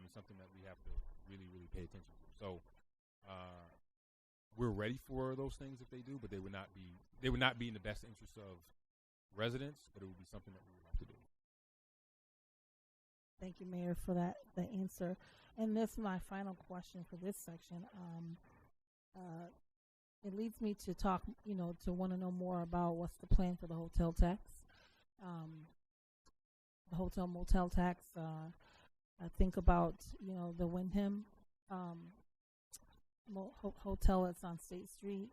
It's something that we have to really, really pay attention to. So we're ready for those things if they do, but they would not be in the best interest of residents, but it would be something that we would have to do. Thank you, Mayor, for the answer. And this is my final question for this section. It leads me to talk, to want to know more about what's the plan for the hotel tax, the hotel motel tax. I think about, the Wyndham hotel that's on State Street.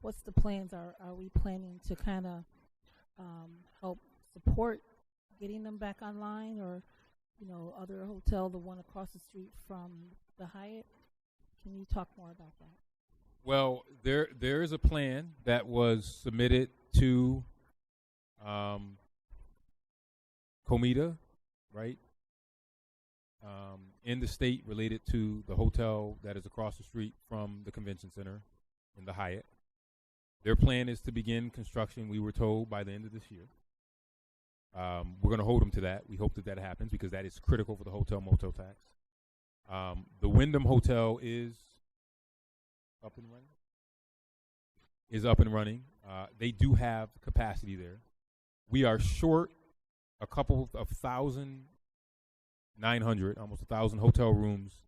What's the plans? Are we planning to kind of help support getting them back online, or other hotel, the one across the street from the Hyatt? Can you talk more about that? Well, there is a plan that was submitted to Comida, right, in the state related to the hotel that is across the street from the convention center in the Hyatt. Their plan is to begin construction, we were told, by the end of this year. We're going to hold them to that. We hope that happens because that is critical for the hotel motel tax. The Wyndham Hotel is up and running. They do have capacity there. We are short a couple of 1,900, almost 1,000 hotel rooms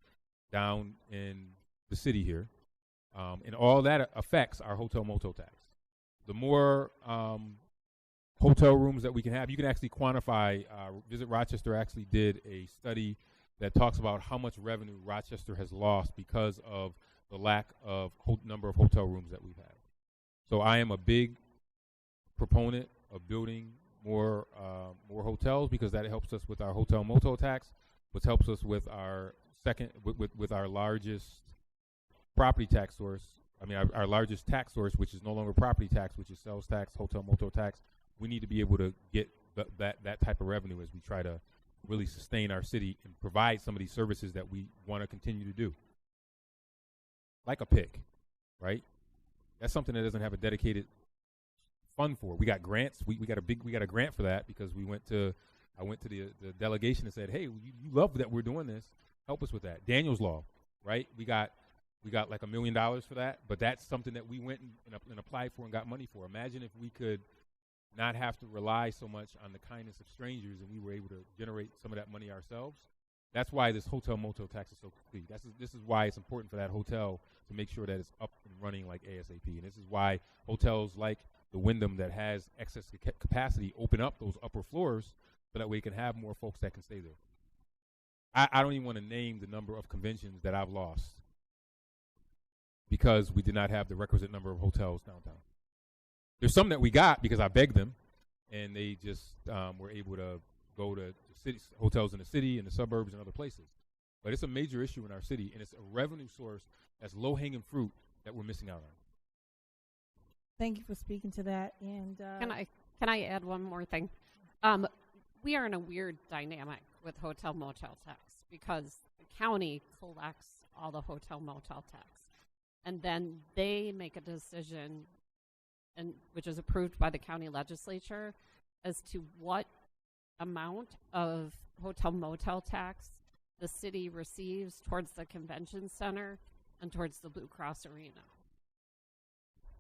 down in the city here. And all that affects our hotel motel tax. The more hotel rooms that we can have, you can actually quantify. Visit Rochester actually did a study that talks about how much revenue Rochester has lost because of the lack of number of hotel rooms that we've had. So I am a big proponent of building more hotels because that helps us with our hotel motel tax, which helps us with our with our largest property tax source. I mean, our largest tax source, which is no longer property tax, which is sales tax, hotel motel tax. We need to be able to get that type of revenue as we try to really sustain our city and provide some of these services that we want to continue to do. Like a PIC, right? That's something that doesn't have a dedicated fund for. We got grants. We got a grant for that because I went to the delegation and said, hey, you love that we're doing this. Help us with that. Daniel's Law, right? We got like $1 million for that, but that's something that we went and applied for and got money for. Imagine if we could not have to rely so much on the kindness of strangers and we were able to generate some of that money ourselves. That's why this hotel motel tax is so complete. This is why it's important for that hotel to make sure that it's up and running like ASAP. And this is why hotels like the Wyndham that has excess capacity open up those upper floors so that we can have more folks that can stay there. I don't even want to name the number of conventions that I've lost because we did not have the requisite number of hotels downtown. There's some that we got because I begged them, and they just were able to go to hotels in the city, in the suburbs, and other places. But it's a major issue in our city, and it's a revenue source that's low-hanging fruit that we're missing out on. Thank you for speaking to that. And Can I add one more thing? We are in a weird dynamic with hotel motel tax because the county collects all the hotel motel tax, and then they make a decision, and which is approved by the county legislature, as to what amount of hotel motel tax the city receives towards the convention center and towards the Blue Cross Arena.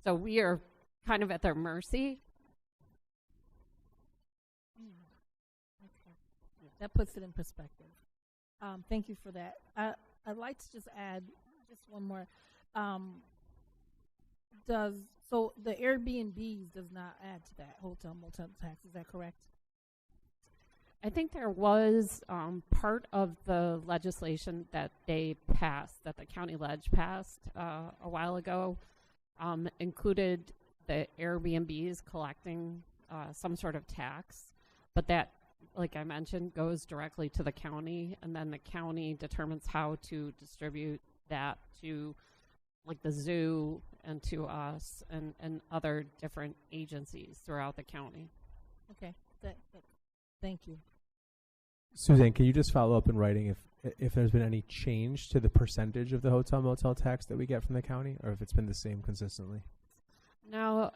So we are kind of at their mercy. That puts it in perspective. Thank you for that. I'd like to just add just one more. So the Airbnbs does not add to that hotel motel tax? Is that correct? I think there was part of the legislation that they passed, that the county ledge passed a while ago, included the Airbnbs collecting some sort of tax, but that, like I mentioned, goes directly to the county, and then the county determines how to distribute that to, like, the zoo and to us and other different agencies throughout the county. Okay, thank you. Suzanne, can you just follow up in writing if there's been any change to the percentage of the hotel motel tax that we get from the county, or if it's been the same consistently? Now,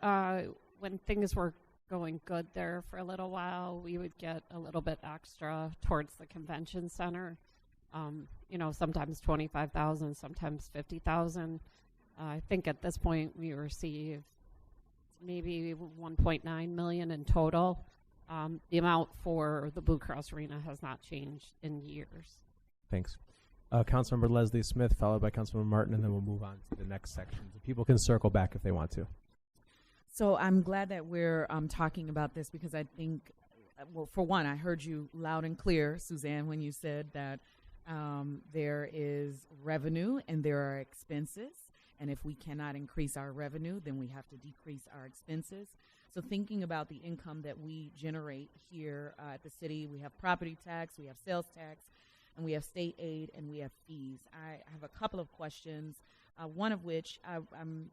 when things were going good there for a little while, we would get a little bit extra towards the convention center. Sometimes 25,000, sometimes 50,000. I think at this point we receive maybe 1.9 million in total. The amount for the Blue Cross Arena has not changed in years. Thanks. Councilmember Leslie Smith, followed by Councilmember Martin, and then we'll move on to the next section. So people can circle back if they want to. So I'm glad that we're talking about this, because I think, well, for one, I heard you loud and clear, Suzanne, when you said that there is revenue and there are expenses. And if we cannot increase our revenue, then we have to decrease our expenses. So thinking about the income that we generate here at the city, we have property tax, we have sales tax, and we have state aid, and we have fees. I have a couple of questions, one of which I'm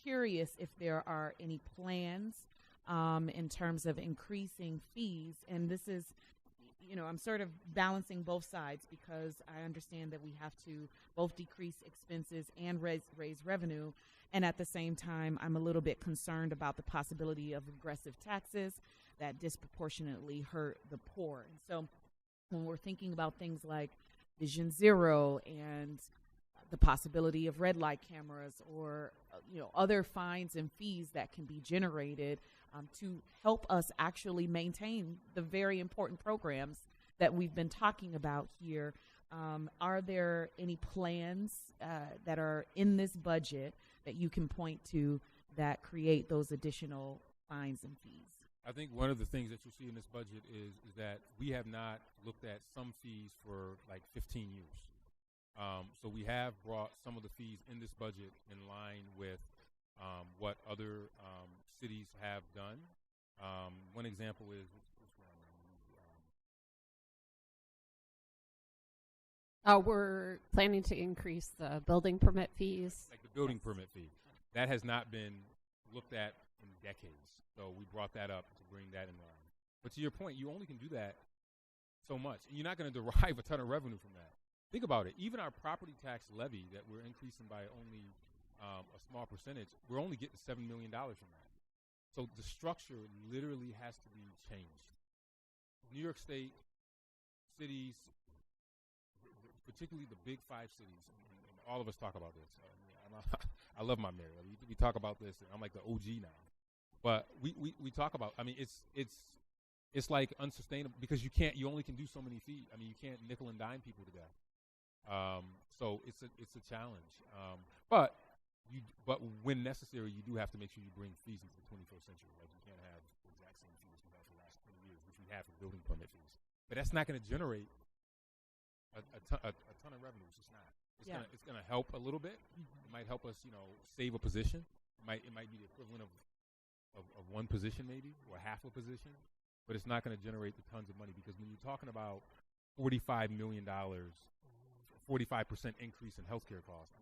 curious if there are any plans in terms of increasing fees. And this is, I'm sort of balancing both sides, because I understand that we have to both decrease expenses and raise revenue. And at the same time, I'm a little bit concerned about the possibility of regressive taxes that disproportionately hurt the poor. And so when we're thinking about things like Vision Zero and the possibility of red light cameras or other fines and fees that can be generated to help us actually maintain the very important programs that we've been talking about here, are there any plans that are in this budget that you can point to that create those additional fines and fees? I think one of the things that you'll see in this budget is that we have not looked at some fees for like 15 years. So we have brought some of the fees in this budget in line with what other cities have done. One example is, we're planning to increase the building permit fees. Like the building permit fee. That has not been looked at in decades. So we brought that up to bring that in line. But to your point, you only can do that so much. And you're not going to derive a ton of revenue from that. Think about it. Even our property tax levy that we're increasing by only a small percentage, we're only getting $7 million from that. So the structure literally has to be changed. New York State, cities, particularly the big five cities, and all of us talk about this. I love my mayor. We talk about this. And I'm like the OG now. But we talk about, it's like unsustainable, because you only can do so many fees. You can't nickel and dime people to death. So it's a challenge. But when necessary, you do have to make sure you bring fees into the 21st century. Like, you can't have the exact same fees we had for the last 20 years, which we have for building permit fees. But that's not going to generate a ton of revenue. It's just not. It's gonna help a little bit. Mm-hmm. It might help us, save a position. It might be the equivalent of one position, maybe, or half a position. But it's not going to generate the tons of money, because when you're talking about $45 million, 45% increase in healthcare costs,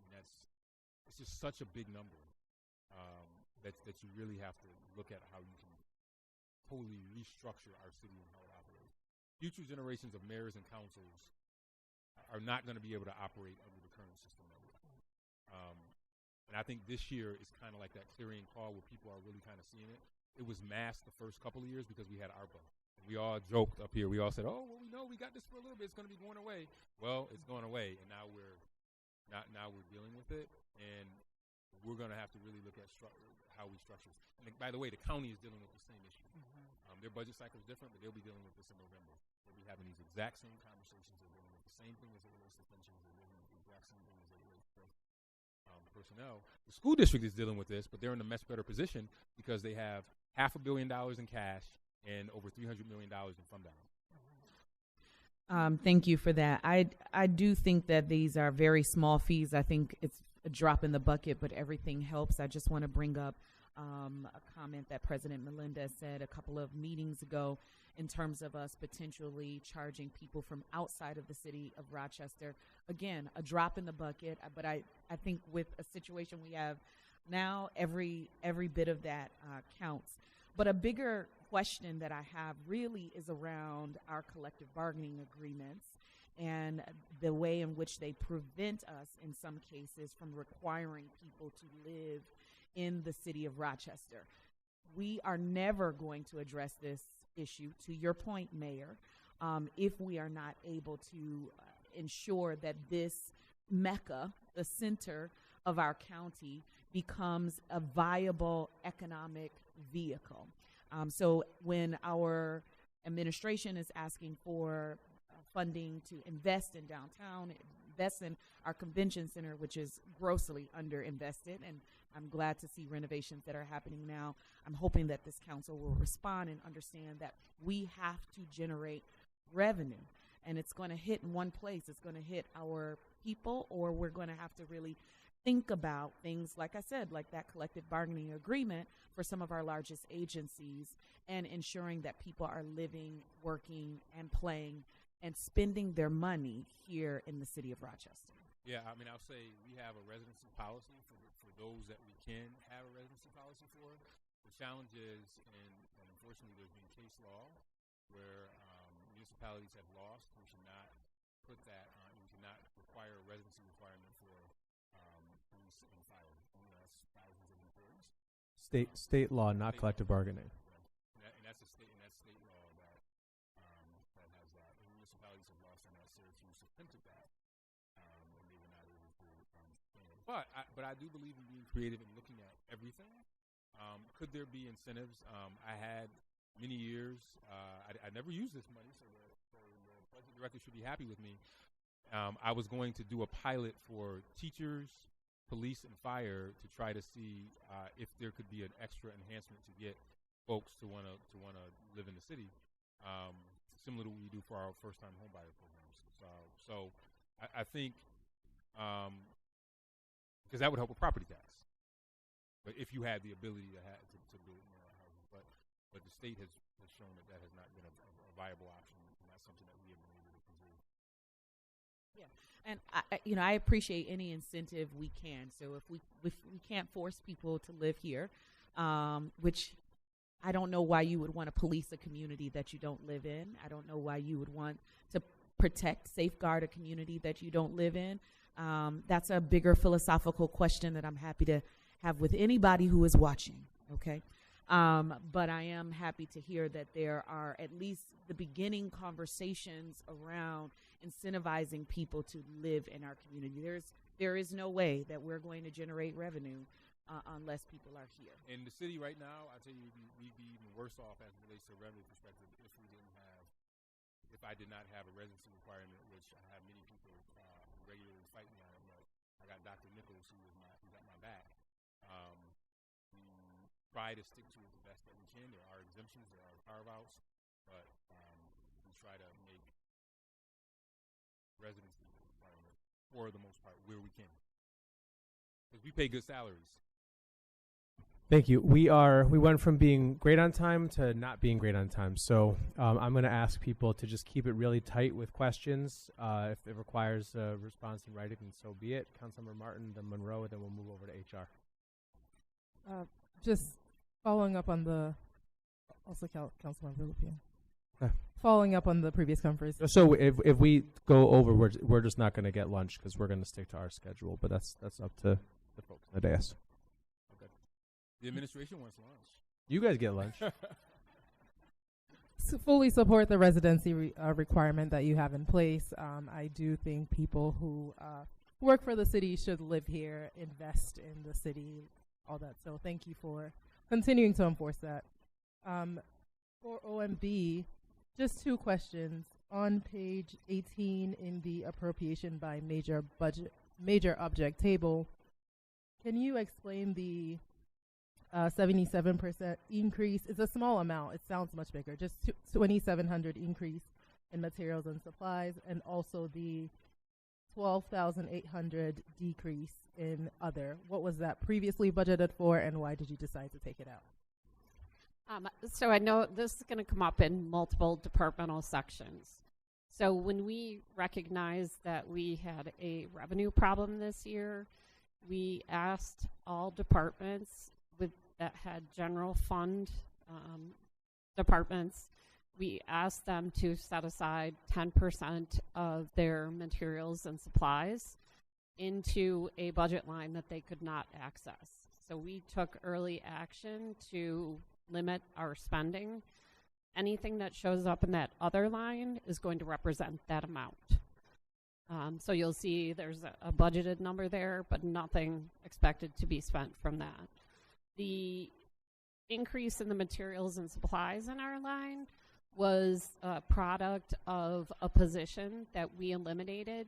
it's just such a big number that you really have to look at how you can totally restructure our city and how it operates. Future generations of mayors and councils are not going to be able to operate under the current system that we have. And I think this year is kind of like that clarion call where people are really kind of seeing it. It was masked the first couple of years because we had ARPA. We all joked up here. We all said, "Oh, well, we know we got this for a little bit. It's going to be going away." Well, it's going away, and now we're dealing with it, and we're going to have to really look at how we structure. And by the way, the county is dealing with the same issue. Their budget cycle is different, but they'll be dealing with this in November. They'll be having these exact same conversations. They're dealing with the same thing as it relates to pensions. They're dealing with the exact same thing as it relates to personnel. The school district is dealing with this, but they're in a much better position because they have $500 million in cash and over $300 million in fund balance. Thank you for that. I do think that these are very small fees. I think it's a drop in the bucket, but everything helps. I just want to bring up a comment that President Melendez said a couple of meetings ago in terms of us potentially charging people from outside of the city of Rochester. Again, a drop in the bucket, but I think with a situation we have now, every bit of that counts. But a bigger question that I have really is around our collective bargaining agreements and the way in which they prevent us, in some cases, from requiring people to live in the city of Rochester. We are never going to address this issue, to your point, Mayor, if we are not able to ensure that this Mecca, the center of our county, becomes a viable economic vehicle. So when our administration is asking for funding to invest in downtown, invest in our convention center, which is grossly underinvested, and I'm glad to see renovations that are happening now. I'm hoping that this council will respond and understand that we have to generate revenue, and it's going to hit in one place. It's going to hit our people, or we're going to have to really think about things, like I said, like that collective bargaining agreement for some of our largest agencies, and ensuring that people are living, working, and playing and spending their money here in the city of Rochester. Yeah, I mean, I'll say we have a residency policy for those that we can have a residency policy for. The challenge is, and unfortunately there's been case law where municipalities have lost. We should not put that on. We should not require a residency requirement for police and fire. That's thousands of employees. State law, not collective bargaining. And that's state law that has that. And municipalities have lost on that. Syracuse supplanted that, and they were not able to stand. But I do believe in being creative and looking at everything. Could there be incentives? I had many years. I never used this money, so the budget director should be happy with me. I was going to do a pilot for teachers, police, and fire to try to see if there could be an extra enhancement to get folks to want to live in the city, similar to what we do for our first-time homebuyer programs. So I think because that would help with property tax. But if you had the ability to build more houses, but the state has shown that has not been a viable option, and that's something that we have been able to preserve. Yeah, and I appreciate any incentive we can. So if we can't force people to live here, which I don't know why you would want to police a community that you don't live in. I don't know why you would want to protect, safeguard a community that you don't live in. That's a bigger philosophical question that I'm happy to have with anybody who is watching, okay? But I am happy to hear that there are at least the beginning conversations around incentivizing people to live in our community. There is no way that we're going to generate revenue unless people are here. In the city right now, I tell you, we'd be even worse off as it relates to a revenue perspective if I did not have a residency requirement, which I have many people regularly fight me on it. But I got Dr. Nichols who got my back. We try to stick to it the best that we can. There are exemptions, there are carve-outs, but we try to make residency requirement for the most part where we can, because we pay good salaries. Thank you. We went from being great on time to not being great on time. So I'm going to ask people to just keep it really tight with questions. If it requires a response in writing, then so be it. Councilmember Martin, then Monroe, then we'll move over to HR. Just following up on the Also, Councilmember Lupien. Okay. Following up on the previous conference. So if we go over, we're just not going to get lunch because we're going to stick to our schedule. But that's up to the folks in the dais. Okay. The administration wants lunch. You guys get lunch. Fully support the residency requirement that you have in place. I do think people who work for the city should live here, invest in the city, all that. So thank you for continuing to enforce that. For OMB, just 2 questions. On page 18 in the appropriation by major object table, can you explain the 77% increase? It's a small amount. It sounds much bigger. Just 2,700 increase in materials and supplies, and also the 12,800 decrease in other. What was that previously budgeted for, and why did you decide to take it out? So I know this is going to come up in multiple departmental sections. So when we recognized that we had a revenue problem this year, we asked all departments that had general fund departments, we asked them to set aside 10% of their materials and supplies into a budget line that they could not access. So we took early action to limit our spending. Anything that shows up in that other line is going to represent that amount. So you'll see there's a budgeted number there, but nothing expected to be spent from that. The increase in the materials and supplies in our line was a product of a position that we eliminated.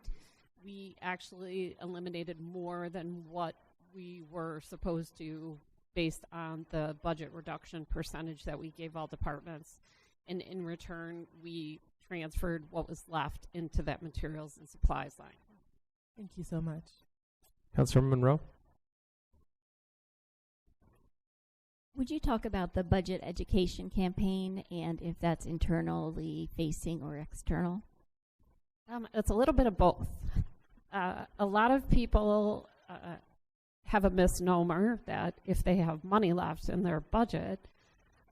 We actually eliminated more than what we were supposed to based on the budget reduction percentage that we gave all departments. And in return, we transferred what was left into that materials and supplies line. Thank you so much. Councilor Monroe? Would you talk about the budget education campaign and if that's internally facing or external? It's a little bit of both. A lot of people have a misnomer that if they have money left in their budget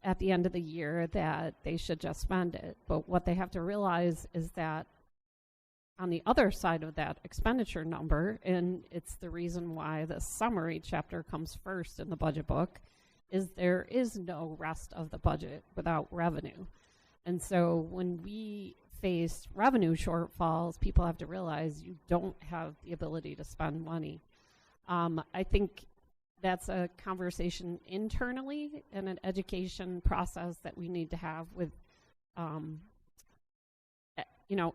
at the end of the year that they should just spend it. But what they have to realize is that on the other side of that expenditure number, and it's the reason why the summary chapter comes first in the budget book, is there is no rest of the budget without revenue. And so when we face revenue shortfalls, people have to realize you don't have the ability to spend money. I think that's a conversation internally and an education process that we need to have with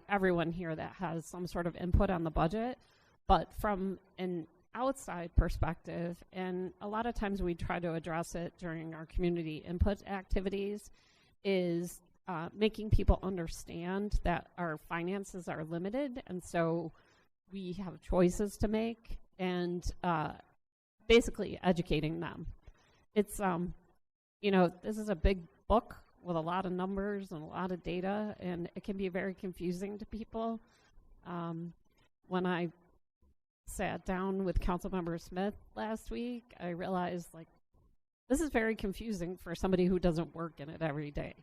everyone here that has some sort of input on the budget. But from an outside perspective, and a lot of times we try to address it during our community input activities, is making people understand that our finances are limited, and so we have choices to make, and basically educating them. It's, this is a big book with a lot of numbers and a lot of data, and it can be very confusing to people. When I sat down with Councilmember Smith last week, I realized, this is very confusing for somebody who doesn't work in it every day.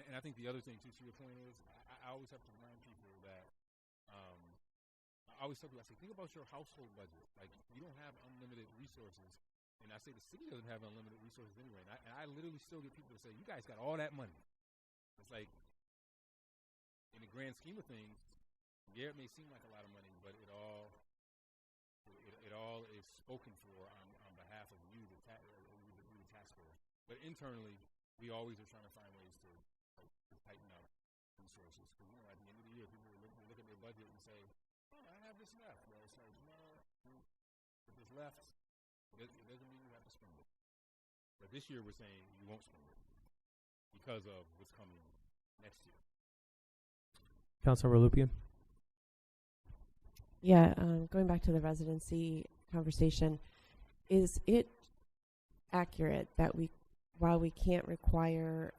And I think the other thing, too, to your point is, I always have to remind people that, I always tell people, I say, think about your household budget. You don't have unlimited resources. And I say the city doesn't have unlimited resources anyway. And I literally still get people to say, you guys got all that money. It's like, in the grand scheme of things, yeah, it may seem like a lot of money, but it all is spoken for on behalf of you, the taxpayer. But internally, we always are trying to find ways to tighten up resources. Because, at the end of the year, people will look at their budget and say, oh, I have this left. Well, it's like, no, if it's left, it doesn't mean you have to spend it. But this year, we're saying you won't spend it because of what's coming next year. Councilor Lupien? Yeah, going back to the residency conversation, is it accurate that while we can't require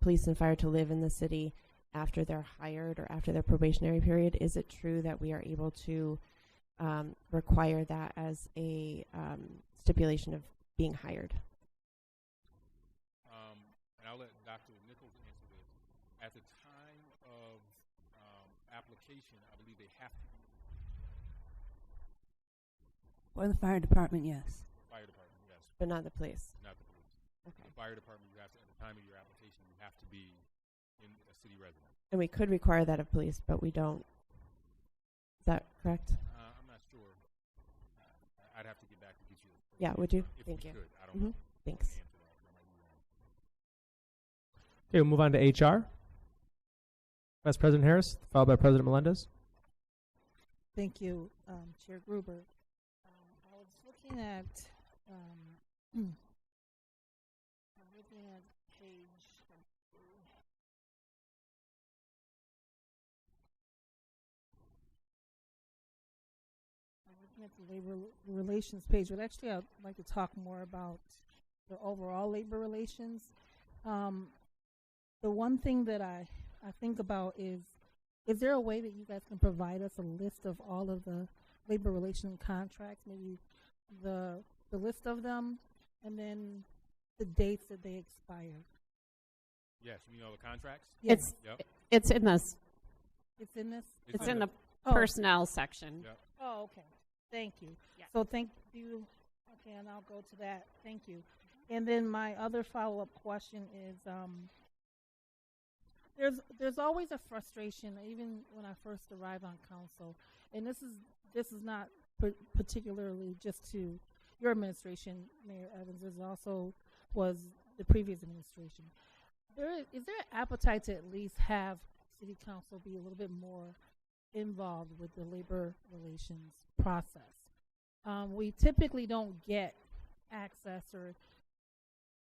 police and fire to live in the city after they're hired or after their probationary period, is it true that we are able to require that as a stipulation of being hired? I'll let Dr. Nichols answer this. At the time of application, I believe they have to be. For the fire department, yes. Fire department, yes. But not the police. Not the police. Okay. The fire department, you have to, at the time of your application, you have to be in a city resident. And we could require that of police, but we don't. Is that correct? I'm not sure. I'd have to get back to get you. Yeah, would you? If Thank we you. could. I don't know. Thanks. Okay, we'll move on to HR. Vice President Harris, followed by President Melendez. Thank you, Chair Gruber. I was looking at I'm looking at page. I'm looking at the labor relations page, but actually, I'd like to talk more about the overall labor relations. The one thing that I think about is there a way that you guys can provide us a list of all of the labor relations contracts, maybe the list of them, and then the dates that they expire? Yes, you know the contracts? Yes. It's in this. It's in this? It's in the personnel section. Yep. Oh, okay. Thank you. Yeah. So thank you. Okay, and I'll go to that. Thank you. And then my other follow-up question is, there's always a frustration, even when I first arrived on council, and this is not particularly just to your administration, Mayor Evans. It also was the previous administration. Is there an appetite to at least have City Council be a little bit more involved with the labor relations process? We typically don't get access, or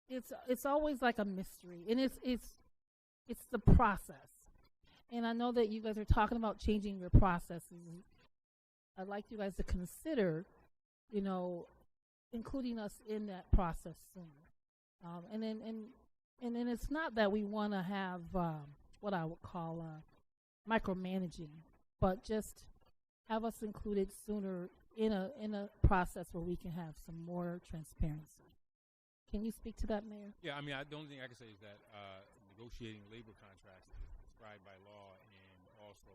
it's always like a mystery, and it's the process. And I know that you guys are talking about changing your processes. I'd like you guys to consider, including us in that process sooner. And then it's not that we want to have what I would call micromanaging, but just have us included sooner in a process where we can have some more transparency. Can you speak to that, Mayor? Yeah, I mean, the only thing I can say is that negotiating labor contracts is prescribed by law, and also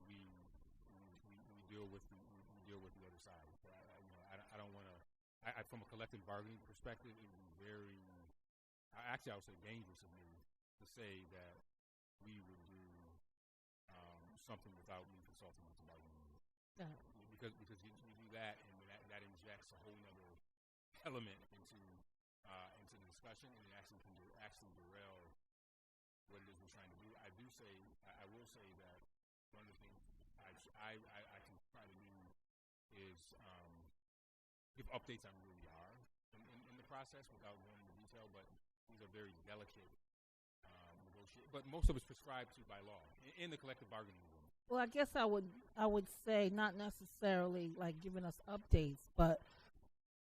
we deal with the other side. So I don't want to. From a collective bargaining perspective, it would be very. I would say dangerous of me to say that we would do something without me consulting with the bargaining unit. Yeah. Because you do that, and that injects a whole other element into the discussion, and it actually can derail what it is we're trying to do. I will say that one of the things I can try to do is give updates on where we are in the process without going into detail, but these are very delicate negotiations. But most of it's prescribed to by law in the collective bargaining agreement. Well, I guess I would say not necessarily like giving us updates, but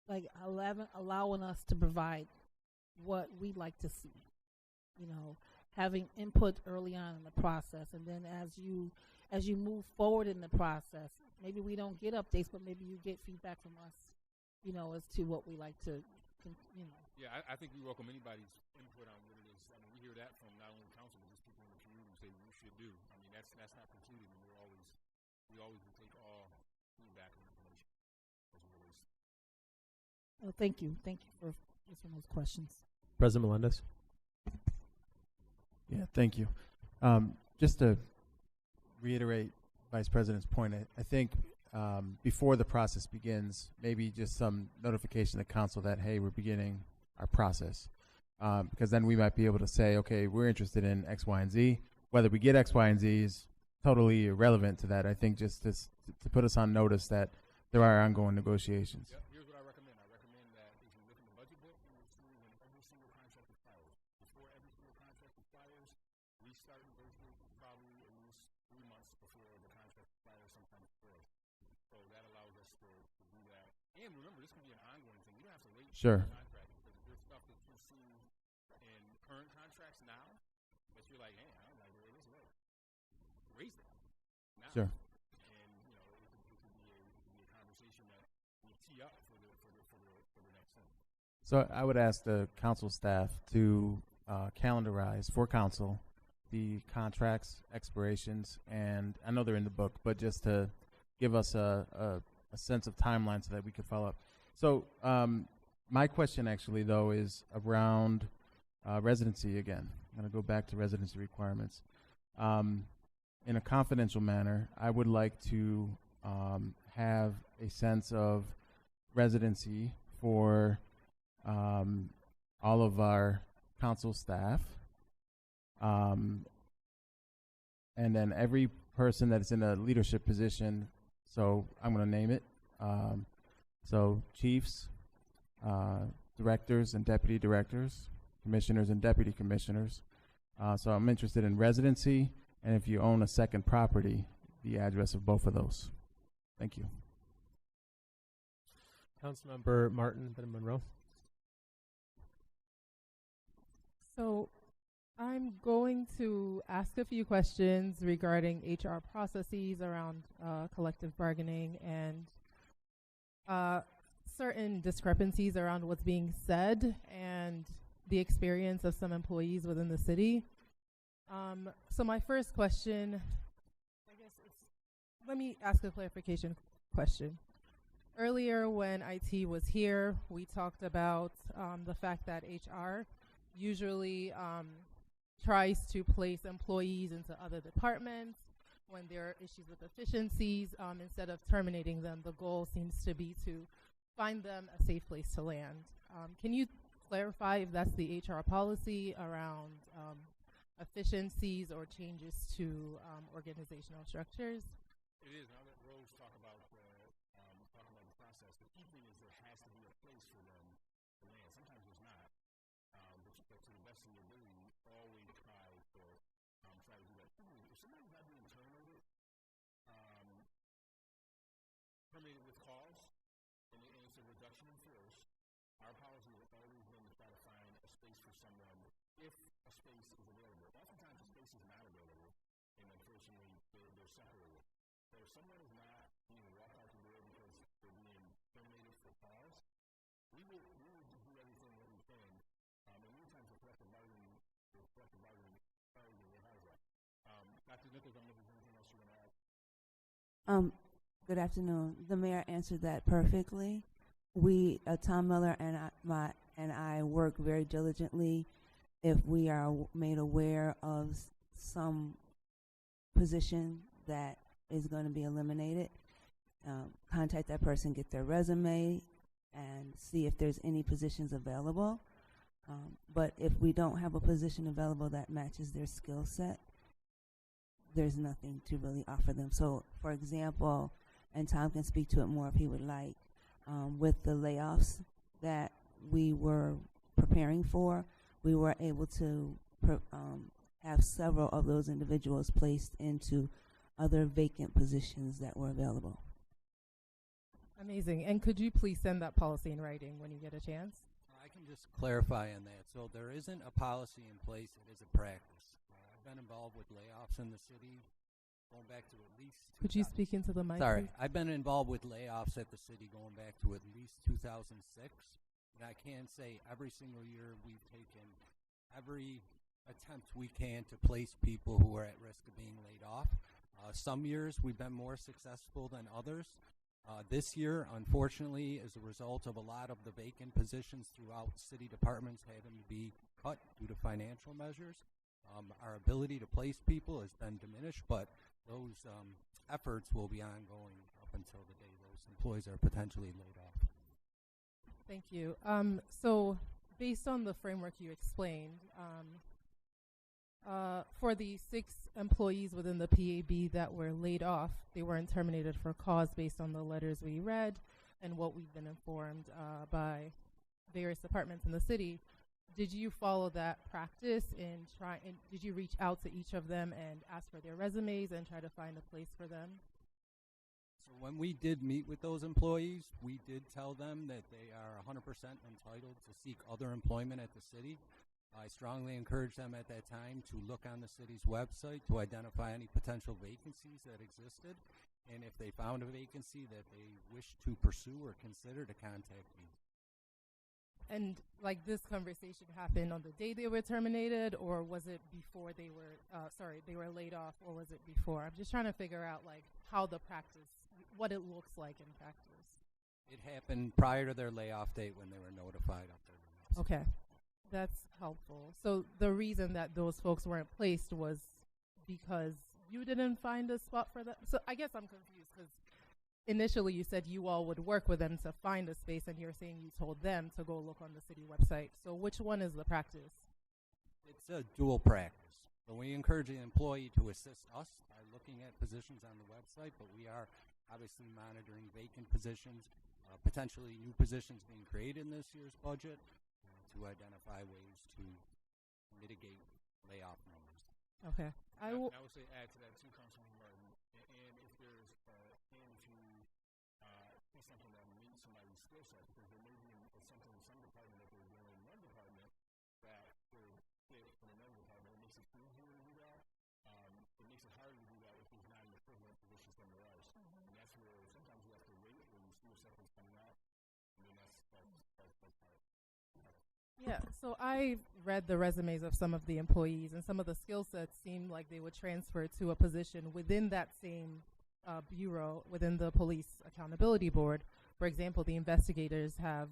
like allowing us to provide what we'd like to see. Having input early on in the process, and then as you move forward in the process, maybe we don't get updates, but maybe you get feedback from us, as to what we like to, Yeah, I think we welcome anybody's input on what it is. I mean, we hear that from not only council, but just people in the community who say we should do. I mean, that's not precluded, and we always will take all feedback and information as it relates. Well, thank you for answering those questions. President Melendez. Yeah, thank you. Just to reiterate Vice President's point, I think before the process begins, maybe just some notification to council that, hey, we're beginning our process. Because then we might be able to say, okay, we're interested in X, Y, and Z. Whether we get X, Y, and Z is totally irrelevant to that. I think just to put us on notice that there are ongoing negotiations. Yep. Here's what I recommend. I recommend that if you look in the budget book, you will see when every single contract expires. Before every single contract expires, we start negotiating probably at least 3 months before the contract expires, sometimes 4. So that allows us to do that. And remember, this can be an ongoing thing. You don't have to wait Sure. for the contract, because there's stuff that you see in current contracts now that you're like, hey, I don't like where this is. Raise it now. Sure. And it could be a conversation that we tee up for the next thing. So I would ask the council staff to calendarize for council the contracts, expirations, and I know they're in the book, but just to give us a sense of timeline so that we could follow up. So my question actually, though, is around residency again. I'm going to go back to residency requirements. In a confidential manner, I would like to have a sense of residency for all of our council staff, and then every person that's in a leadership position. So I'm going to name it. So chiefs, directors and deputy directors, commissioners and deputy commissioners. So I'm interested in residency, and if you own a second property, the address of both of those. Thank you. Councilmember Martin, then Monroe. So I'm going to ask a few questions regarding HR processes around collective bargaining and certain discrepancies around what's being said and the experience of some employees within the city. So my first question, let me ask a clarification question. Earlier when IT was here, we talked about the fact that HR usually tries to place employees into other departments when there are issues with efficiencies. Instead of terminating them, the goal seems to be to find them a safe place to land. Can you clarify if that's the HR policy around efficiencies or changes to organizational structures? It is, and I'll let Rose talk about the process. The key thing is there has to be a place for them to land. Sometimes there's not, but to the best of your ability, always try to do that. If somebody's not being terminated with cause, and it's a reduction in force, our policy has always been to try to find a space for someone if a space is available. Oftentimes a space is not available, and unfortunately they're separated. So if someone is not being walked out the door because they're being terminated for cause, we will do everything that we can. And many times the collective bargaining has that. Dr. Nichols, I don't know if there's anything else you want to add. Good afternoon. The mayor answered that perfectly. Tom Miller and I work very diligently. If we are made aware of some position that is going to be eliminated, contact that person, get their resume, and see if there's any positions available. But if we don't have a position available that matches their skill set, there's nothing to really offer them. So, for example, and Tom can speak to it more if he would like, with the layoffs that we were preparing for, we were able to have several of those individuals placed into other vacant positions that were available. Amazing. And could you please send that policy in writing when you get a chance? I can just clarify on that. So there isn't a policy in place. It is a practice. I've been involved with layoffs in the city going back to at least... Could you speak into the mic? Sorry. Please? I've been involved with layoffs at the city going back to at least 2006. And I can say every single year we've taken every attempt we can to place people who are at risk of being laid off. Some years we've been more successful than others. This year, unfortunately, as a result of a lot of the vacant positions throughout city departments having to be cut due to financial measures, our ability to place people has been diminished, but those efforts will be ongoing up until the day those employees are potentially laid off. Thank you. So based on the framework you explained, for the 6 employees within the PAB that were laid off, they weren't terminated for cause based on the letters we read and what we've been informed by various departments in the city. Did you follow that practice and did you reach out to each of them and ask for their resumes and try to find a place for them? So when we did meet with those employees, we did tell them that they are 100% entitled to seek other employment at the city. I strongly encouraged them at that time to look on the city's website to identify any potential vacancies that existed, and if they found a vacancy that they wished to pursue or consider, to contact me. And like this conversation happened on the day they were terminated, or was it before they were, they were laid off, or was it before? I'm just trying to figure out like how the practice, what it looks like in practice. It happened prior to their layoff date when they were notified of their layoffs. Okay, that's helpful. So the reason that those folks weren't placed was because you didn't find a spot for them? So I guess I'm confused because initially you said you all would work with them to find a space, and you're saying you told them to go look on the city website. So which one is the practice? It's a dual practice. So we encourage the employee to assist us by looking at positions on the website, but we are obviously monitoring vacant positions, potentially new positions being created in this year's budget to identify ways to mitigate layoff numbers. Okay. I would say add to that too, Councilman Martin, and if there's and if you see something that meets somebody's skill set, because there may be something in some department that they're doing in one department that could fit in another department. It makes it easier to do that. It makes it harder to do that if there's not an equivalent position somewhere else. And that's where sometimes you have to wait when you see if something's coming out. I mean, that's part. Yeah, so I read the resumes of some of the employees, and some of the skill sets seemed like they would transfer to a position within that same bureau, within the Police Accountability Board. For example, the investigators have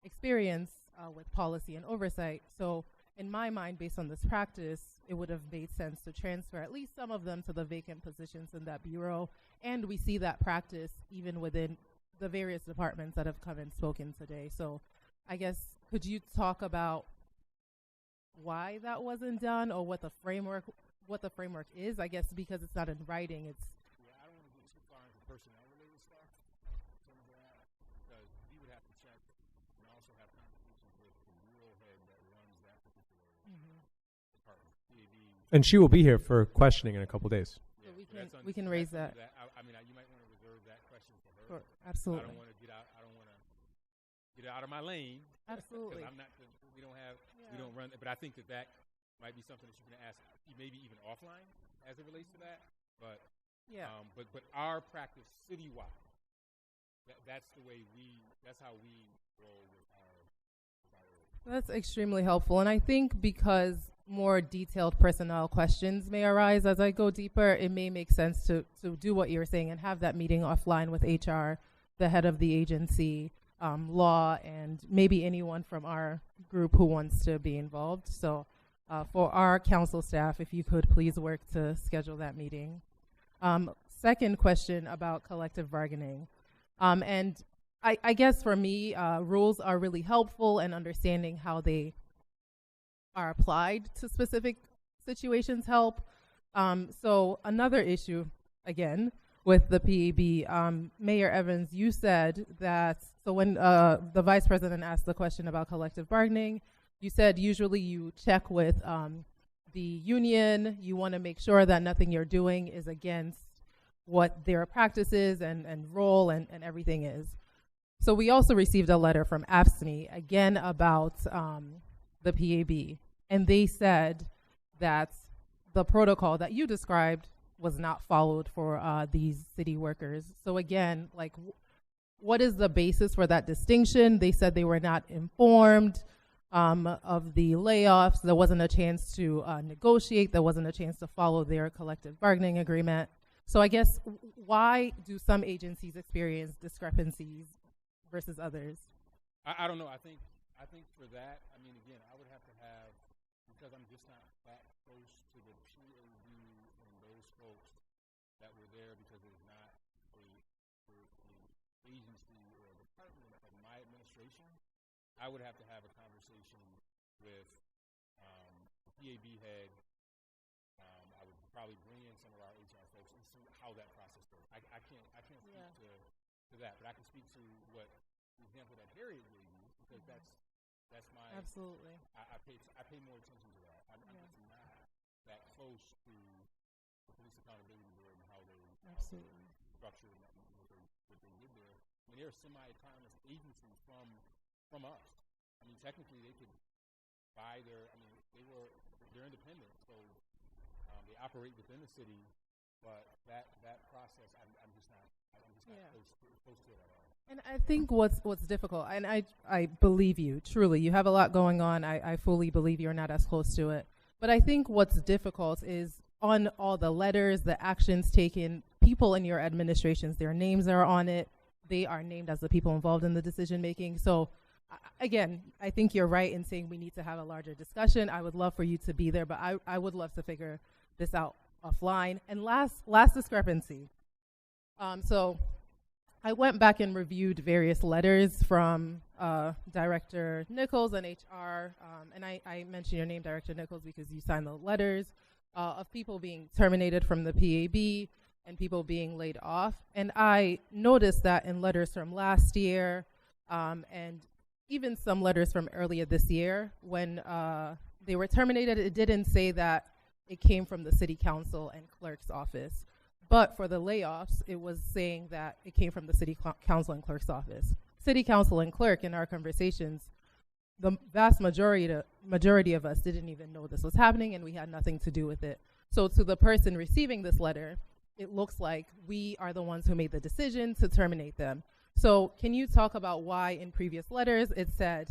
experience with policy and oversight. So in my mind, based on this practice, it would have made sense to transfer at least some of them to the vacant positions in that bureau. And we see that practice even within the various departments that have come and spoken today. So I guess, could you talk about why that wasn't done, or what the framework is? I guess because it's not in writing, it's. Yeah, I don't want to get too far into personnel-related stuff. Some of that, because we would have to check and also have conversations with the bureau head that runs that particular department. And she will be here for questioning in a couple days. So we can raise that. I mean, you might want to reserve that question for her. Sure, absolutely. I don't want to get out. I don't want to get out of my lane. Absolutely. I'm not. We don't run. But I think that might be something that you can ask, maybe even offline, as it relates to that. But yeah. But our practice citywide. That's the way that's how we roll with our. That's extremely helpful, and I think because more detailed personnel questions may arise as I go deeper, it may make sense to do what you're saying and have that meeting offline with HR, the head of the agency, law, and maybe anyone from our group who wants to be involved. So for our council staff, if you could please work to schedule that meeting. Second question about collective bargaining. And I guess for me, rules are really helpful, and understanding how they are applied to specific situations help. So another issue, again, with the PAB, Mayor Evans, you said that, so when the Vice President asked the question about collective bargaining, you said usually you check with the union, you want to make sure that nothing you're doing is against what their practices and role and everything is. So we also received a letter from AFSCME, again about the PAB, and they said that the protocol that you described was not followed for these city workers. So again, like, what is the basis for that distinction? They said they were not informed of the layoffs. There wasn't a chance to negotiate. There wasn't a chance to follow their collective bargaining agreement. So I guess, why do some agencies experience discrepancies versus others? I don't know. I think for that, I mean, again, I would have to have, because I'm just not that close to the PAB and those folks that were there, because it was not a agency or a department of my administration, I would have to have a conversation with the PAB head. I would probably bring in some of our HR folks and see how that process goes. I can't speak to that, but I can speak to what the example that Harriet gave you, because that's my absolutely. I pay more attention to that. I'm just not that close to the Police Accountability Board and how they absolutely structure what they did there. I mean, they're a semi-autonomous agency from us. I mean, technically they could buy they're independent, so they operate within the city, but that process, I'm just not close to it at all. And I think what's difficult, and I believe you, truly, you have a lot going on. I fully believe you're not as close to it. But I think what's difficult is on all the letters, the actions taken, people in your administrations, their names are on it. They are named as the people involved in the decision making. So again, I think you're right in saying we need to have a larger discussion. I would love for you to be there, but I would love to figure this out offline. And last discrepancy. So I went back and reviewed various letters from Director Nichols and HR, and I mentioned your name, Director Nichols, because you signed the letters of people being terminated from the PAB and people being laid off. And I noticed that in letters from last year and even some letters from earlier this year, when they were terminated, it didn't say that it came from the city council and clerk's office. But for the layoffs, it was saying that it came from the city council and clerk's office. City council and clerk, in our conversations, the vast majority of us didn't even know this was happening, and we had nothing to do with it. So to the person receiving this letter, it looks like we are the ones who made the decision to terminate them. So can you talk about why in previous letters it said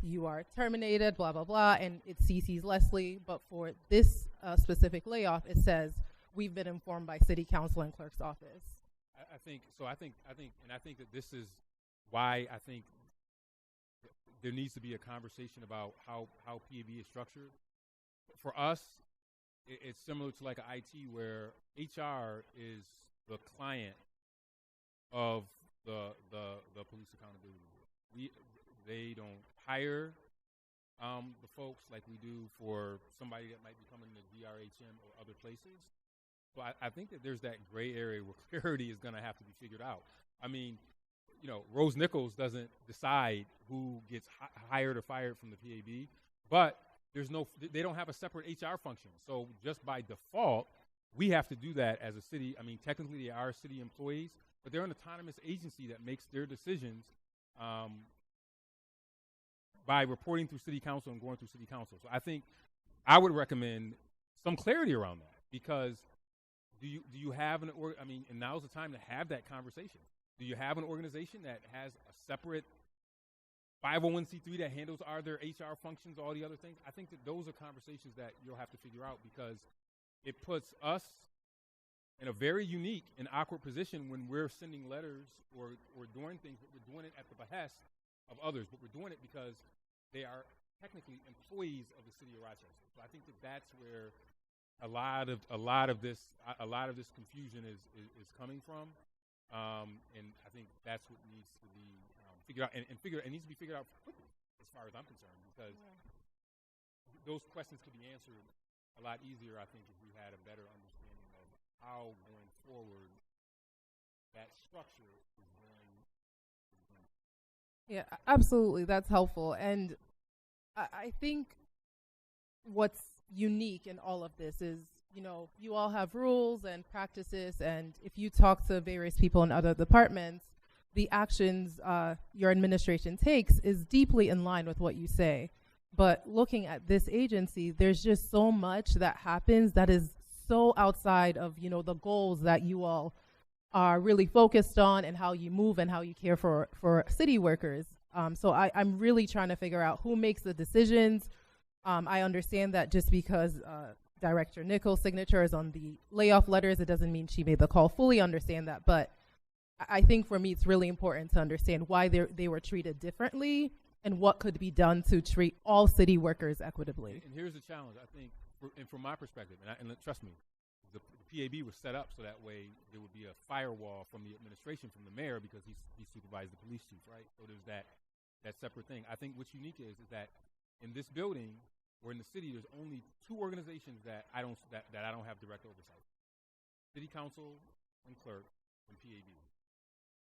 you are terminated, blah, blah, blah, and it CCs Leslie, but for this specific layoff, it says we've been informed by city council and clerk's office. I think that this is why I think there needs to be a conversation about how PAB is structured. For us, it's similar to like an IT where HR is the client of the police accountability board. They don't hire the folks like we do for somebody that might be coming to DRHM or other places. So I think that there's that gray area where clarity is going to have to be figured out. I mean, you know, Rose Nichols doesn't decide who gets hired or fired from the PAB, but they don't have a separate HR function. So just by default, we have to do that as a city. I mean, technically they are city employees, but they're an autonomous agency that makes their decisions by reporting through city council and going through city council. So I think I would recommend some clarity around that, because do you have and now's the time to have that conversation. Do you have an organization that has a separate 501c3 that handles their HR functions, all the other things? I think that those are conversations that you'll have to figure out, because it puts us in a very unique and awkward position when we're sending letters or doing things, but we're doing it at the behest of others, but we're doing it because they are technically employees of the city of Rochester. So I think that that's where a lot of this confusion is coming from, and I think that's what needs to be figured out, and it needs to be figured out quickly, as far as I'm concerned, because those questions could be answered a lot easier, I think, if we had a better understanding of how going forward that structure is going. Yeah, absolutely. That's helpful. And I think what's unique in all of this is, you know, you all have rules and practices, and if you talk to various people in other departments, the actions your administration takes is deeply in line with what you say. But looking at this agency, there's just so much that happens that is so outside of, you know, the goals that you all are really focused on, and how you move and how you care for city workers. So I'm really trying to figure out who makes the decisions. I understand that just because Director Nichols' signature is on the layoff letters, it doesn't mean she made the call. Fully understand that, but I think for me it's really important to understand why they were treated differently and what could be done to treat all city workers equitably. And here's the challenge, I think, from my perspective, and trust me, the PAB was set up so that way there would be a firewall from the administration, from the mayor, because he supervised the police chief, right? So there's that separate thing. I think what's unique is that in this building or in the city, there's only two organizations that I don't have direct oversight: City Council and Clerk, and PAB,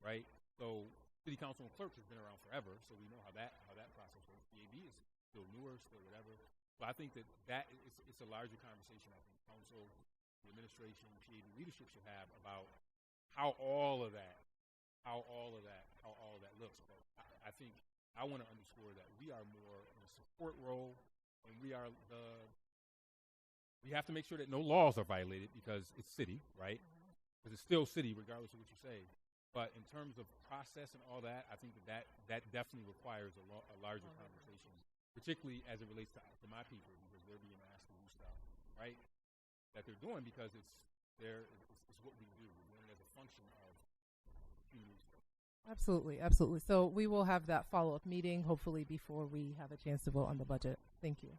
right? So City Council and Clerk has been around forever, so we know how that process works. PAB is still newer, still whatever. So I think that it's a larger conversation. I think council, the administration, PAB leadership should have about how all of that looks. But I think I want to underscore that we are more in a support role, and we are We have to make sure that no laws are violated because it's city, right? Because it's still city regardless of what you say. But in terms of process and all that, I think that definitely requires a larger conversation, particularly as it relates to my people, because they're being asked to do stuff, right? That they're doing because it's what we do. We're doing it as a function of community stuff. Absolutely, absolutely. So we will have that follow-up meeting, hopefully before we have a chance to vote on the budget. Thank you.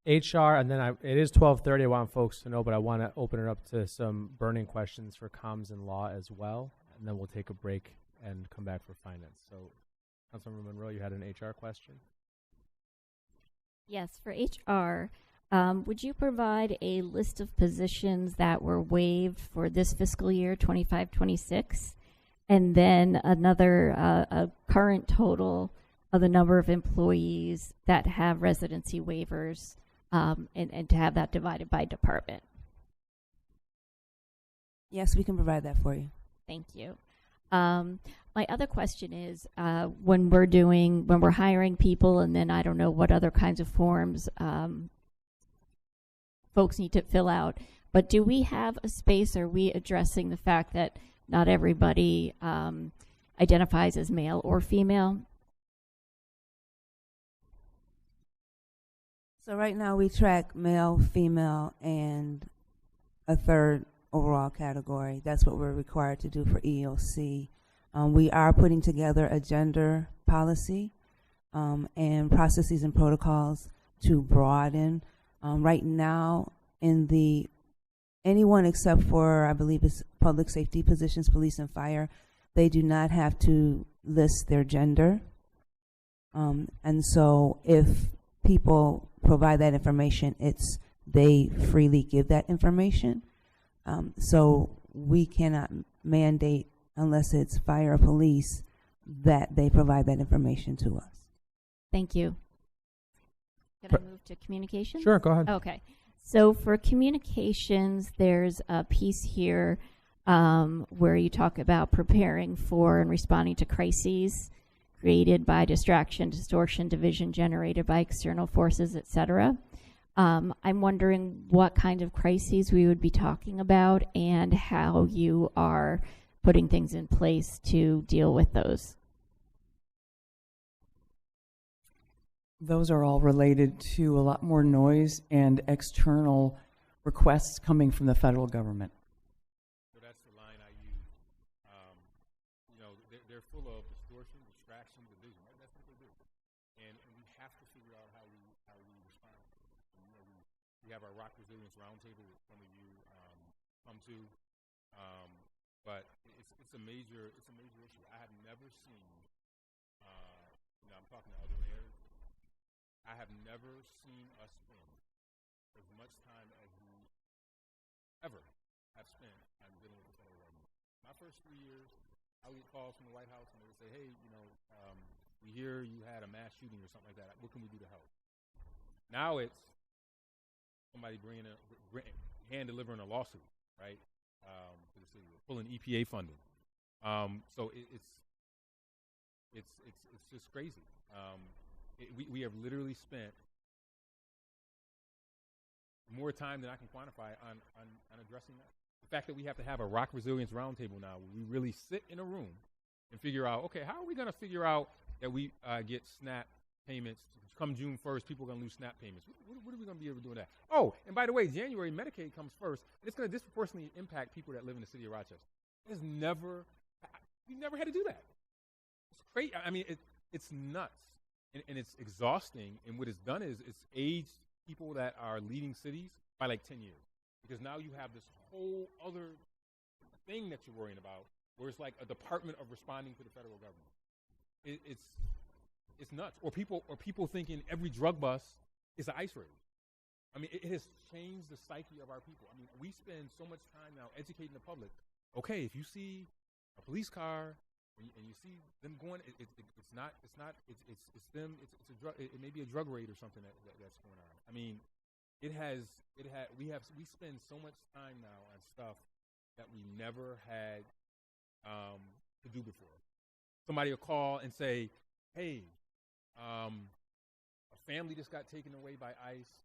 HR, and then it is 12:30. I want folks to know, but I want to open it up to some burning questions for comms and law as well, and then we'll take a break and come back for finance. So, Councilmember Monroe, you had an HR question? Yes, for HR, would you provide a list of positions that were waived for this fiscal year, 25-26, and then another a current total of the number of employees that have residency waivers, and to have that divided by department? Yes, we can provide that for you. Thank you. My other question is, when we're hiring people, and then I don't know what other kinds of forms folks need to fill out, but do we have a space? Are we addressing the fact that not everybody identifies as male or female? So right now we track male, female, and a third overall category. That's what we're required to do for EOC. We are putting together a gender policy and processes and protocols to broaden. Right now, anyone except for, I believe it's public safety positions, police and fire, they do not have to list their gender. And so if people provide that information, they freely give that information. So we cannot mandate, unless it's fire or police, that they provide that information to us. Thank you. Can I move to communications? Sure, go ahead. Okay. So for communications, there's a piece here where you talk about preparing for and responding to crises created by distraction, distortion, division generated by external forces, etc. I'm wondering what kind of crises we would be talking about and how you are putting things in place to deal with those. Those are all related to a lot more noise and external requests coming from the federal government. So that's the line I use. They're full of distortion, distraction, division. That's what they do, and we have to figure out how we respond. And, we have our Rock Resilience Roundtable, which some of you come to, but it's a major issue. I have never seen. I'm talking to other mayors. I have never seen us spend as much time as we ever have spent on dealing with the federal government. My first 3 years, I would get calls from the White House and they would say, hey, we hear you had a mass shooting or something like that. What can we do to help? Now it's somebody hand delivering a lawsuit, right, to the city, pulling EPA funding. So it's just crazy. We have literally spent more time than I can quantify on addressing that. The fact that we have to have a Rock Resilience Roundtable now, where we really sit in a room and figure out, okay, how are we going to figure out that we get SNAP payments? Come June 1st, people are going to lose SNAP payments. What are we going to be able to do with that? Oh, and by the way, January, Medicaid comes first, and it's going to disproportionately impact people that live in the city of Rochester. We've never had to do that. It's crazy. I mean, it's nuts. And it's exhausting, and what it's done is it's aged people that are leading cities by like 10 years. Because now you have this whole other thing that you're worrying about, where it's like a department of responding to the federal government. It's nuts. Or people thinking every drug bust is an ICE raid. I mean, it has changed the psyche of our people. I mean, we spend so much time now educating the public. Okay, if you see a police car, and you see them going, it's them. It's a drug. It may be a drug raid or something that's going on. I mean, we spend so much time now on stuff that we never had to do before. Somebody will call and say, "Hey, a family just got taken away by ICE.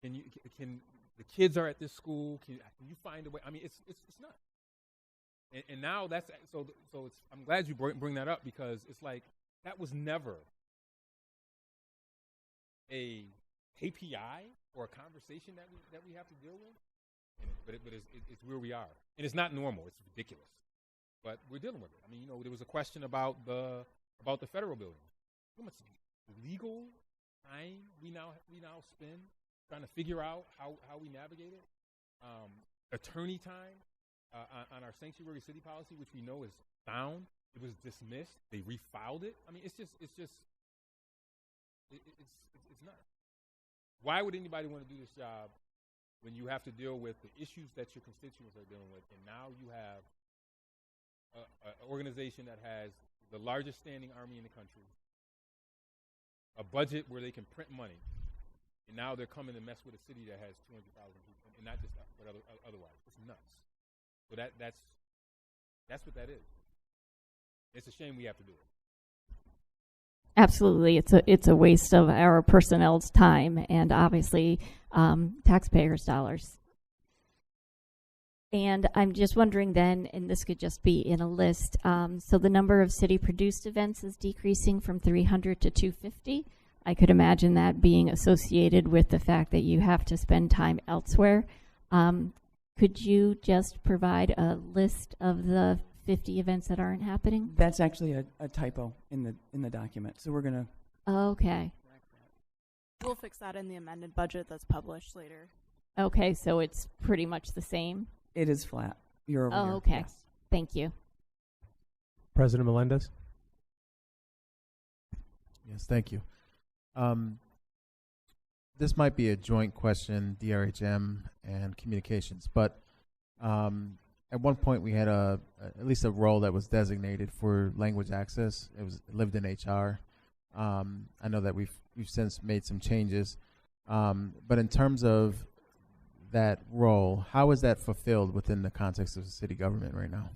Can the kids are at this school? Can you find a way? I mean, it's not. And now that's so it's. I'm glad you bring that up, because it's like that was never a KPI or a conversation that we have to deal with. But it's where we are, and it's not normal. It's ridiculous, but we're dealing with it. I mean, there was a question about the federal building. How much legal time we now spend trying to figure out how we navigate it. Attorney time on our sanctuary city policy, which we know is sound. It was dismissed. They refiled it. I mean, it's nuts. Why would anybody want to do this job when you have to deal with the issues that your constituents are dealing with, and now you have an organization that has the largest standing army in the country, a budget where they can print money, and now they're coming to mess with a city that has 200,000 people, and not just that, but otherwise. It's nuts. So that's what that is. It's a shame we have to do it. Absolutely, it's a waste of our personnel's time and obviously taxpayers' dollars. And I'm just wondering then, and this could just be in a list, so the number of city-produced events is decreasing from 300 to 250. I could imagine that being associated with the fact that you have to spend time elsewhere. Could you just provide a list of the 50 events that aren't happening? That's actually a typo in the document. So we're going to... Okay. We'll fix that in the amended budget that's published later. Okay, so it's pretty much the same? It is flat year over year. Okay. Yes. Thank you. President Melendez? Yes, thank you. This might be a joint question, DRHM and communications, but at one point we had at least a role that was designated for language access. It lived in HR. I know that we've since made some changes, but in terms of that role, how is that fulfilled within the context of the city government right now?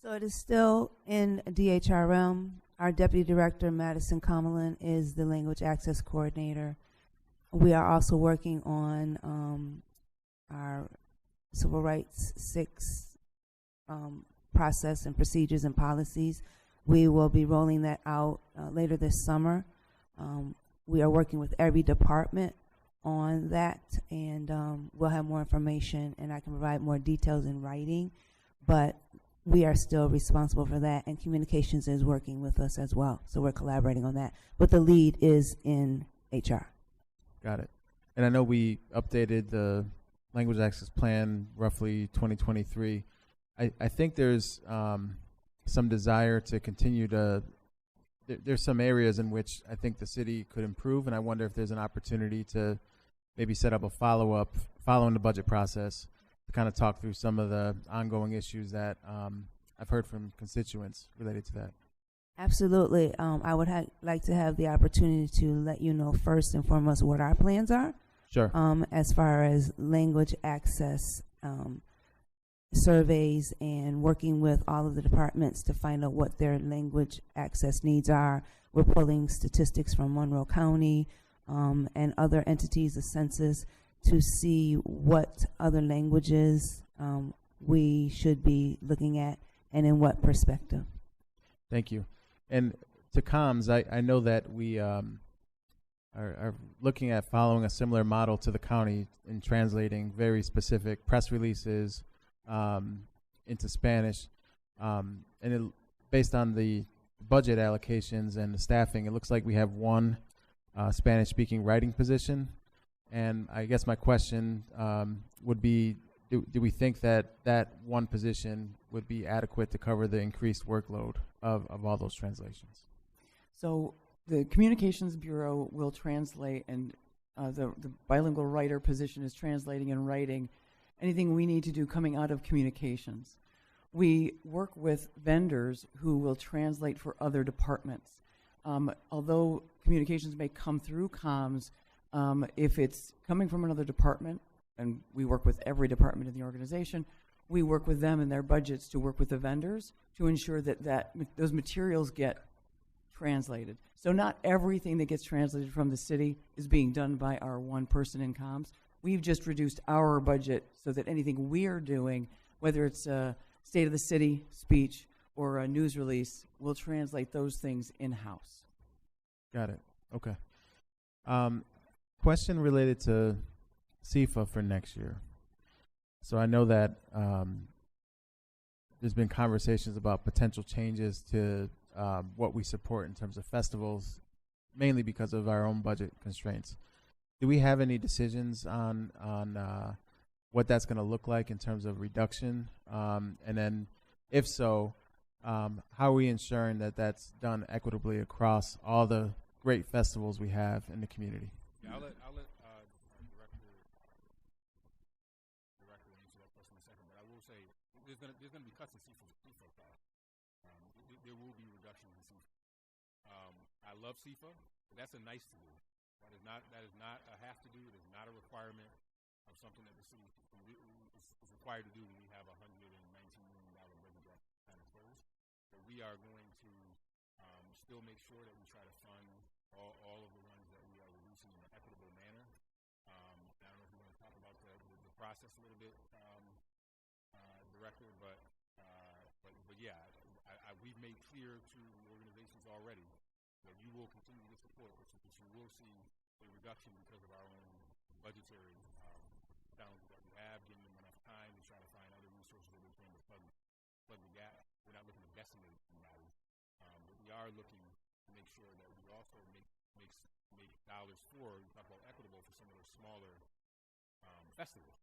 So it is still in DHRM. Our Deputy Director, Madison Comelin, is the Language Access Coordinator. We are also working on our Civil Rights 6 process and procedures and policies. We will be rolling that out later this summer. We are working with every department on that, and we'll have more information, and I can provide more details in writing, but we are still responsible for that, and communications is working with us as well, so we're collaborating on that. But the lead is in HR. Got it. And I know we updated the language access plan roughly 2023. I think there's some desire to continue to, there's some areas in which I think the city could improve, and I wonder if there's an opportunity to maybe set up a follow-up following the budget process to kind of talk through some of the ongoing issues that I've heard from constituents related to that. Absolutely. I would like to have the opportunity to let you know first and foremost what our plans are. Sure. As far as language access surveys and working with all of the departments to find out what their language access needs are. We're pulling statistics from Monroe County and other entities, the census, to see what other languages we should be looking at and in what perspective. Thank you. And to comms, I know that we are looking at following a similar model to the county in translating very specific press releases into Spanish. And based on the budget allocations and the staffing, it looks like we have one Spanish-speaking writing position. And I guess my question would be, do we think that that one position would be adequate to cover the increased workload of all those translations? So the Communications Bureau will translate, and the bilingual writer position is translating and writing anything we need to do coming out of communications. We work with vendors who will translate for other departments. Although communications may come through comms, if it's coming from another department, and we work with every department in the organization, we work with them and their budgets to work with the vendors to ensure that those materials get translated. So not everything that gets translated from the city is being done by our one person in comms. We've just reduced our budget so that anything we're doing, whether it's a State of the City speech or a news release, we'll translate those things in-house. Got it. Okay. Question related to CIFA for next year. So I know that there's been conversations about potential changes to what we support in terms of festivals, mainly because of our own budget constraints. Do we have any decisions on what that's going to look like in terms of reduction? And then, if so, how are we ensuring that that's done equitably across all the great festivals we have in the community? Yeah, I'll let director answer that question in a second. But I will say there's gonna be cuts in CIFA costs. There will be reductions in CIFA. I love CIFA, but that's a nice to do. That is not a have to do. It is not a requirement of something that the city is required to do when we have a $119 million budget that's kind of closed. But we are going to still make sure that we try to fund all of the ones that we are reducing in an equitable manner. I don't know if you want to talk about the process a little bit, Director, but yeah, we've made clear to the organizations already that you will continue to support, but you will see a reduction because of our own budgetary challenges that we have, giving them enough time to try to find other resources that we can to plug the gap. We're not looking to decimate anybody, but we are looking to make sure that we also make dollars for, you talk about equitable, for some of those smaller festivals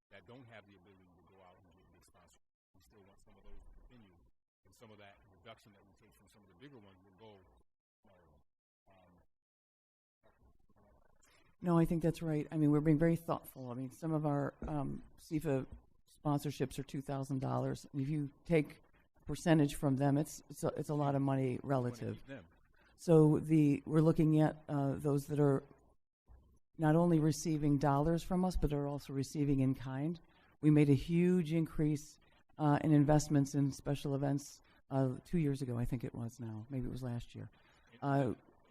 that don't have the ability to go out and get big sponsors. We still want some of those to continue, and some of that reduction that we take from some of the bigger ones will go smaller ones. No, I think that's right. I mean, we're being very thoughtful. I mean, some of our CIFA sponsorships are $2,000. If you take a percentage from them, it's a lot of money relative. So we're looking at those that are not only receiving dollars from us, but are also receiving in kind. We made a huge increase in investments in special events 2 years ago, I think it was now. Maybe it was last year.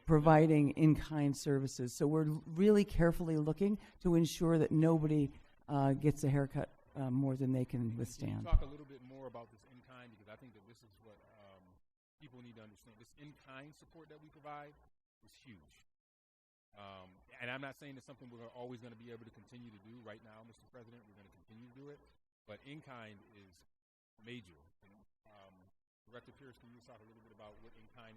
Providing in-kind services. So we're really carefully looking to ensure that nobody gets a haircut more than they can withstand. Talk a little bit more about this in-kind, because I think that this is what people need to understand. This in-kind support that we provide is huge. And I'm not saying it's something we're always going to be able to continue to do right now, Mr. President. We're going to continue to do it. But in-kind is major. And, Director Pierce, can you talk a little bit about what in-kind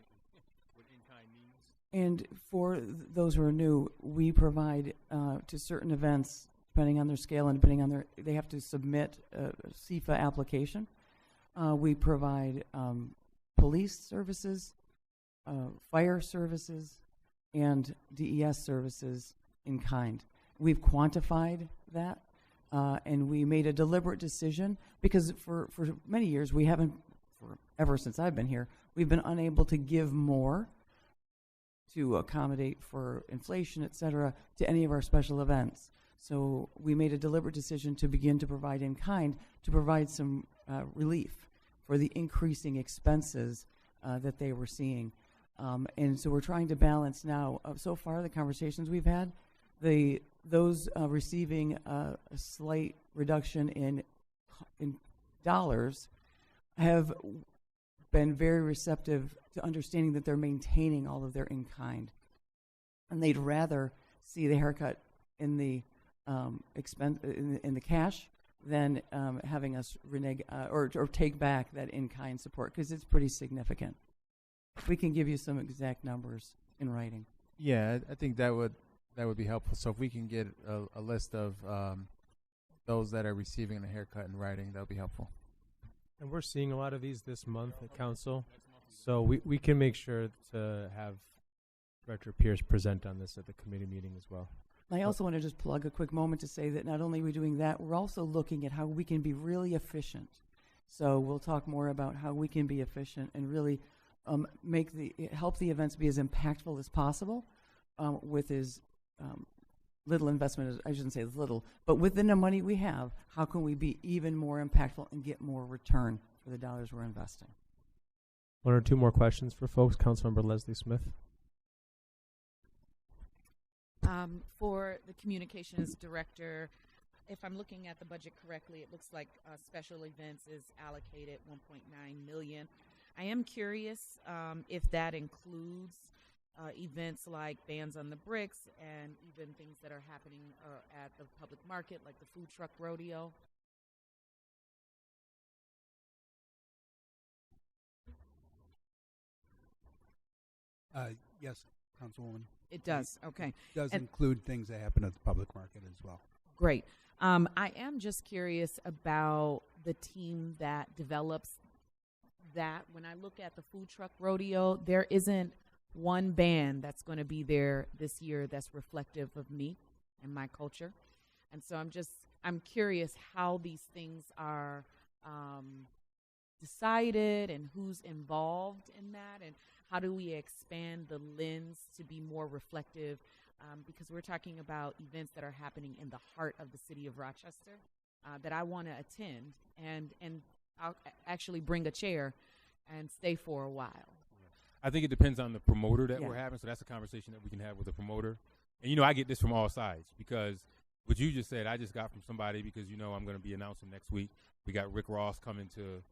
means? And for those who are new, we provide to certain events, depending on their scale and depending on they have to submit a CIFA application. We provide police services, fire services, and DES services in kind. We've quantified that, and we made a deliberate decision because for many years we haven't, ever since I've been here, we've been unable to give more to accommodate for inflation, et cetera, to any of our special events. So we made a deliberate decision to begin to provide in kind to provide some relief for the increasing expenses that they were seeing. And so we're trying to balance now. So far, the conversations we've had, those receiving a slight reduction in dollars have been very receptive to understanding that they're maintaining all of their in-kind, and they'd rather see the haircut in the expense in the cash than having us renege or take back that in-kind support, because it's pretty significant. We can give you some exact numbers in writing. Yeah, I think that would be helpful. So if we can get a list of those that are receiving the haircut in writing, that would be helpful. And we're seeing a lot of these this month at council, so we can make sure to have Director Pierce present on this at the committee meeting as well. I also want to just plug a quick moment to say that not only are we doing that, we're also looking at how we can be really efficient. So we'll talk more about how we can be efficient and really help the events be as impactful as possible with as little investment, as I shouldn't say as little, but within the money we have, how can we be even more impactful and get more return for the dollars we're investing? One or two more questions for folks. Councilmember Leslie Smith. For the communications director, if I'm looking at the budget correctly, it looks like special events is allocated $1.9 million. I am curious if that includes events like Bands on the Bricks and even things that are happening at the public market, like the food truck rodeo. Yes, Councilwoman. It does, okay. It does And include things that happen at the public market as well. Great. I am just curious about the team that develops that. When I look at the food truck rodeo, there isn't one band that's going to be there this year that's reflective of me and my culture. And so I'm curious how these things are decided and who's involved in that, and how do we expand the lens to be more reflective, because we're talking about events that are happening in the heart of the city of Rochester that I want to attend, and I'll actually bring a chair and stay for a while. I think it depends on the promoter that Yeah. we're having, so that's a conversation that we can have with the promoter. And, I get this from all sides, because what you just said, I just got from somebody, because, I'm going to be announcing next week. We got Rick Ross coming to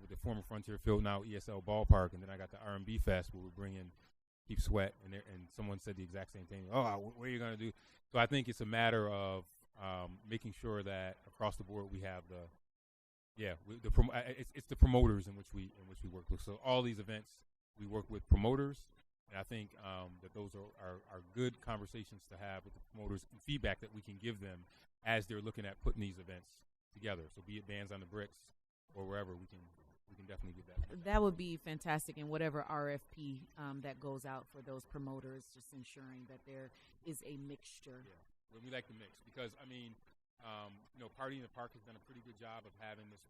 the former Frontier Field, now ESL Ballpark, and then I got the R&B Fest where we're bringing Keith Sweat, and someone said the exact same thing. Oh, what are you going to do? So I think it's a matter of making sure that across the board we have it's the promoters in which we work with. So all these events we work with promoters, and I think that those are good conversations to have with the promoters, and feedback that we can give them as they're looking at putting these events together. So be it Bands on the Bricks or wherever, we can definitely get that. That would be fantastic, and whatever RFP that goes out for those promoters, just ensuring that there is a mixture. Yeah, well, we like the mix, because Party in the Park has done a pretty good job of having this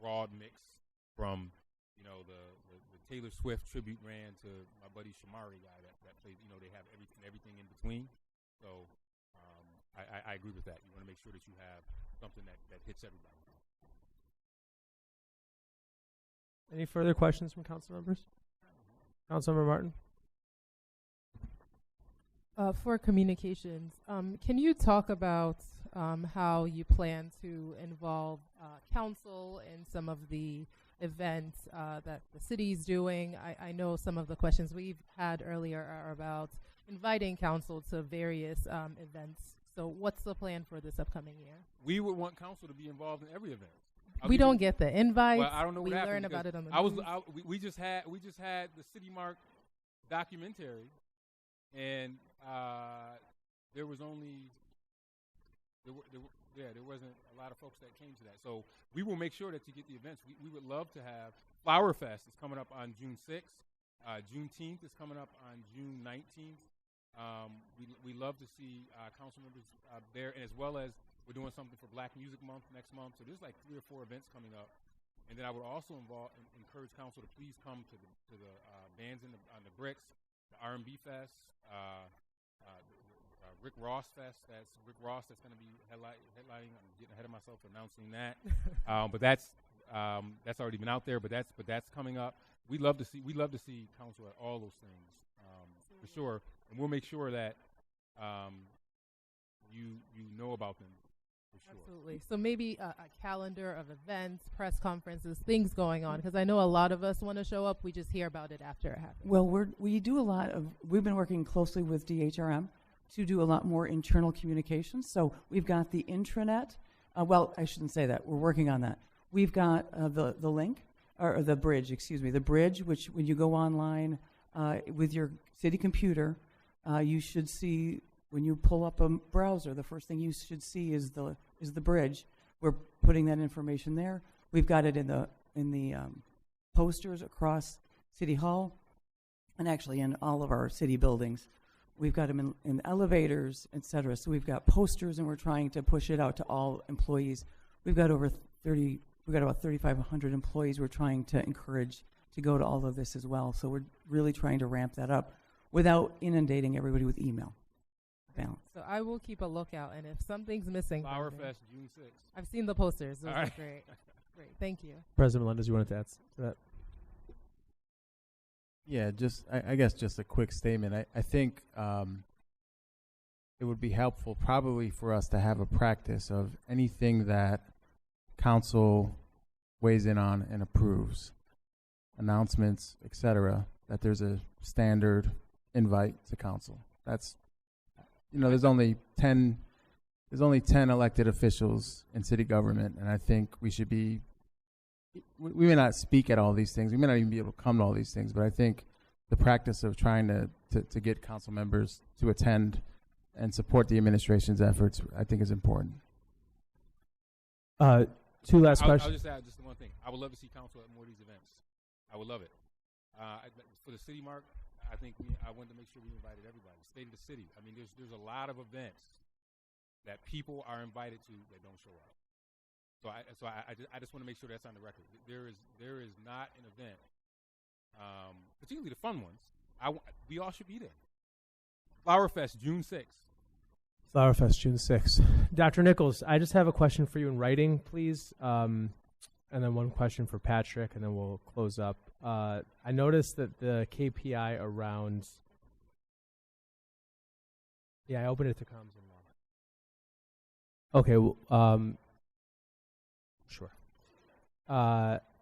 broad mix from the Taylor Swift tribute band to my buddy Shamari guy that plays. They have everything in between. So I agree with that. You want to make sure that you have something that hits everybody. Any further questions from council members? Councilmember Martin. For communications, can you talk about how you plan to involve council in some of the events that the city's doing? I know some of the questions we've had earlier are about inviting council to various events. So what's the plan for this upcoming year? We would want council to be involved in every event. We don't get the invites. Well, I don't know what we happened, learn about it on the news. We just had the City Mark documentary, and there was only there wasn't a lot of folks that came to that. So we will make sure that you get the events. We would love to have Flower Fest is coming up on June 6th. Juneteenth is coming up on June 19th. We love to see council members there, and as well as we're doing something for Black Music Month next month. So there's like 3 or 4 events coming up. And then I would also encourage council to please come to the Bands on the Bricks, the R&B Fest, Rick Ross Fest. That's Rick Ross that's going to be headlining. I'm getting ahead of myself announcing that. But that's already been out there. But that's coming up. We love to see council at all those things for sure, and we'll make sure that you know about them. Sure. Absolutely. So maybe a calendar of events, press conferences, things going on, because I know a lot of us want to show up. We just hear about it after it happens. Well, we've been working closely with DHRM to do a lot more internal communications. So we've got the intranet. I shouldn't say that. We're working on that. We've got the link, or the bridge, which when you go online with your city computer, you should see. When you pull up a browser, the first thing you should see is the bridge. We're putting that information there. We've got it in the posters across City Hall, and actually in all of our city buildings. We've got them in elevators, et cetera. So we've got posters, and we're trying to push it out to all employees. We've got about 3,500 employees. We're trying to encourage to go to all of this as well. So we're really trying to ramp that up without inundating everybody with email. Balance. So I will keep a lookout, and if something's missing, Flower Fest, June 6th. I've seen the posters. Those are great. Great, thank you. President Melendez, you wanted to add to that? Yeah, I guess just a quick statement. I think it would be helpful probably for us to have a practice of anything that council weighs in on and approves, announcements, etc., that there's a standard invite to council. That's, there's only 10 elected officials in city government, and I think we should be, we may not speak at all these things, we may not even be able to come to all these things, but I think the practice of trying to get council members to attend and support the administration's efforts, I think, is important. Two last questions. I'll just add just one thing. I would love to see council at more of these events. I would love it. For the city mark, I think I wanted to make sure we invited everybody. State of the city. I mean, there's a lot of events that people are invited to that don't show up. So I just want to make sure that's on the record. There is not an event, particularly the fun ones. We all should be there. Flower Fest, June 6th. Flower Fest, June 6th. Dr. Nichols, I just have a question for you in writing, please, and then one question for Patrick, and then we'll close up. I noticed that the KPI around... Yeah, I opened it to comms and law. Okay, well, sure.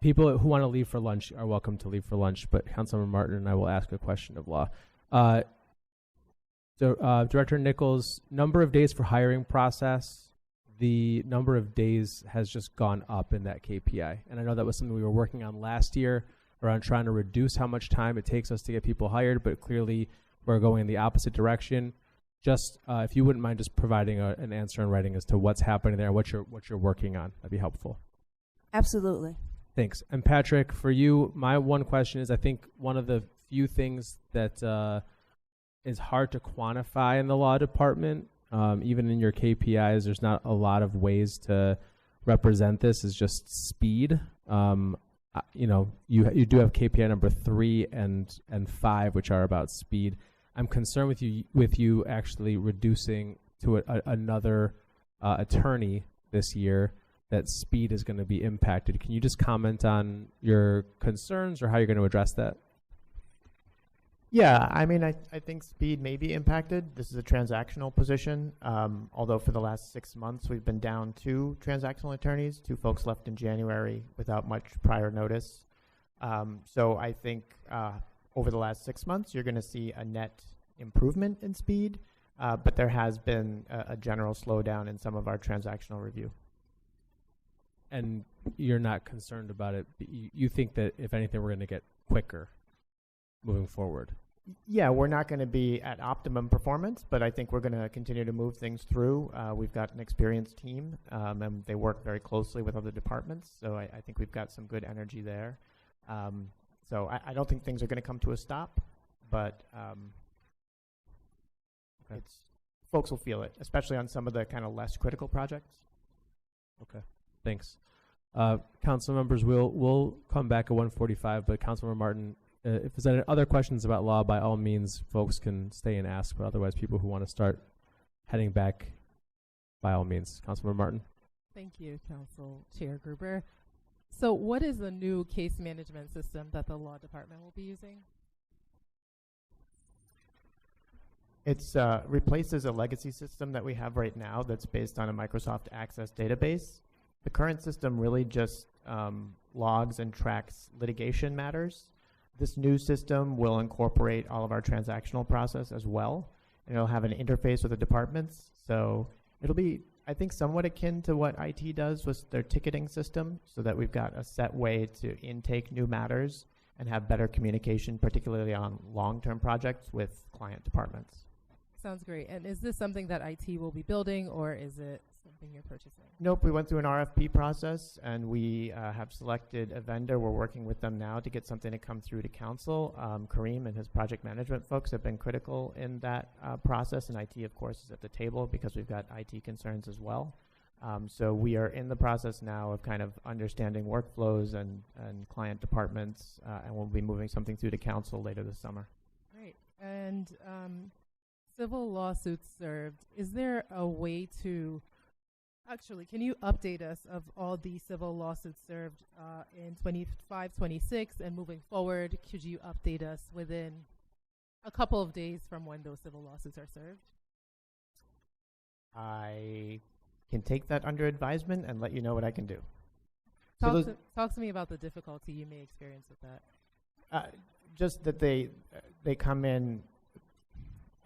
People who want to leave for lunch are welcome to leave for lunch, but Councilmember Martin and I will ask a question of law. Director Nichols, number of days for hiring process, the number of days has just gone up in that KPI. And I know that was something we were working on last year around trying to reduce how much time it takes us to get people hired, but clearly we're going in the opposite direction. Just if you wouldn't mind just providing an answer in writing as to what's happening there, what you're working on, that'd be helpful. Absolutely. Thanks. And Patrick, for you, my one question is, I think one of the few things that is hard to quantify in the law department, even in your KPIs, there's not a lot of ways to represent this, is just speed. You do have KPI number 3 and 5, which are about speed. I'm concerned with you actually reducing to another attorney this year, that speed is going to be impacted. Can you just comment on your concerns or how you're going to address that? Yeah, I mean, I think speed may be impacted. This is a transactional position, although for the last 6 months we've been down 2 transactional attorneys. 2 folks left in January without much prior notice. So I think over the last 6 months you're going to see a net improvement in speed, but there has been a general slowdown in some of our transactional review. And you're not concerned about it? You think that if anything we're going to get quicker moving forward? Yeah, we're not going to be at optimum performance, but I think we're going to continue to move things through. We've got an experienced team, and they work very closely with other departments, so I think we've got some good energy there. So I don't think things are going to come to a stop, but folks will feel it, especially on some of the kind of less critical projects. Okay, thanks. Council members, we'll come back at 1:45, but Councilmember Martin, if there's any other questions about law, by all means, folks can stay and ask, but otherwise, people who want to start heading back, by all means. Councilmember Martin. Thank you, Council Chair Gruber. So what is the new case management system that the law department will be using? It's replaces a legacy system that we have right now that's based on a Microsoft Access database. The current system really just logs and tracks litigation matters. This new system will incorporate all of our transactional process as well, and it'll have an interface with the departments. So it'll be, I think, somewhat akin to what IT does with their ticketing system, so that we've got a set way to intake new matters and have better communication, particularly on long-term projects with client departments. Sounds great. And is this something that IT will be building, or is it something you're purchasing? Nope, we went through an RFP process, and we have selected a vendor. We're working with them now to get something to come through to council. Kareem and his project management folks have been critical in that process, and IT, of course, is at the table because we've got IT concerns as well. So we are in the process now of kind of understanding workflows and client departments, and we'll be moving something through to council later this summer. Great. And civil lawsuits served, is there a way to Actually, can you update us of all the civil lawsuits served in 25, 26, and moving forward? Could you update us within a couple of days from when those civil lawsuits are served? I can take that under advisement and let you know what I can do. Talk to me about the difficulty you may experience with that. Just that they come in.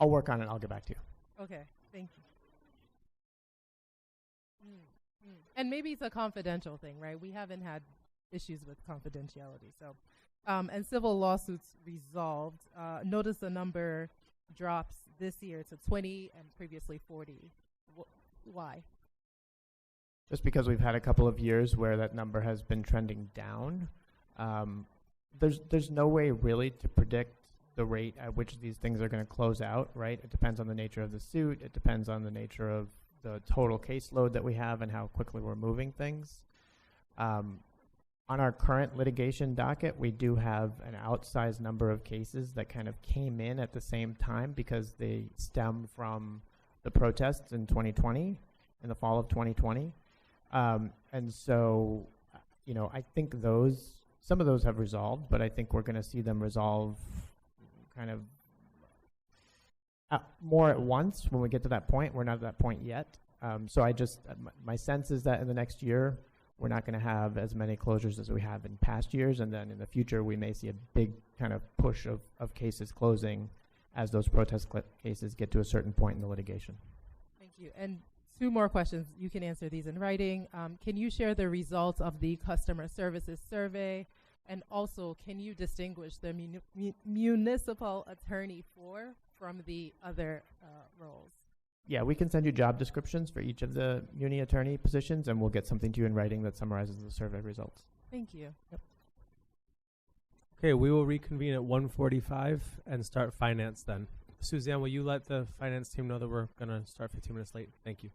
I'll work on it. I'll get back to you. Okay, thank you. And maybe it's a confidential thing, right? We haven't had issues with confidentiality. So, and civil lawsuits resolved. Notice the number drops this year to 20 and previously 40. Why? Just because we've had a couple of years where that number has been trending down. There's no way really to predict the rate at which these things are going to close out, right? It depends on the nature of the suit. It depends on the nature of the total caseload that we have and how quickly we're moving things. On our current litigation docket, we do have an outsized number of cases that kind of came in at the same time because they stem from the protests in 2020, in the fall of 2020. And so, I think some of those have resolved, but I think we're going to see them resolve kind of more at once when we get to that point. We're not at that point yet. So my sense is that in the next year, we're not going to have as many closures as we have in past years. And then in the future, we may see a big kind of push of cases closing as those protest cases get to a certain point in the litigation. Thank you. And 2 more questions. You can answer these in writing. Can you share the results of the customer services survey? And also, can you distinguish the municipal attorney from the other roles? Yeah, we can send you job descriptions for each of the muni attorney positions, and we'll get something to you in writing that summarizes the survey results. Thank you. Yep. Okay, we will reconvene at 1:45 and start finance then. Suzanne, will you let the finance team know that we're going to start 15 minutes late? Thank you.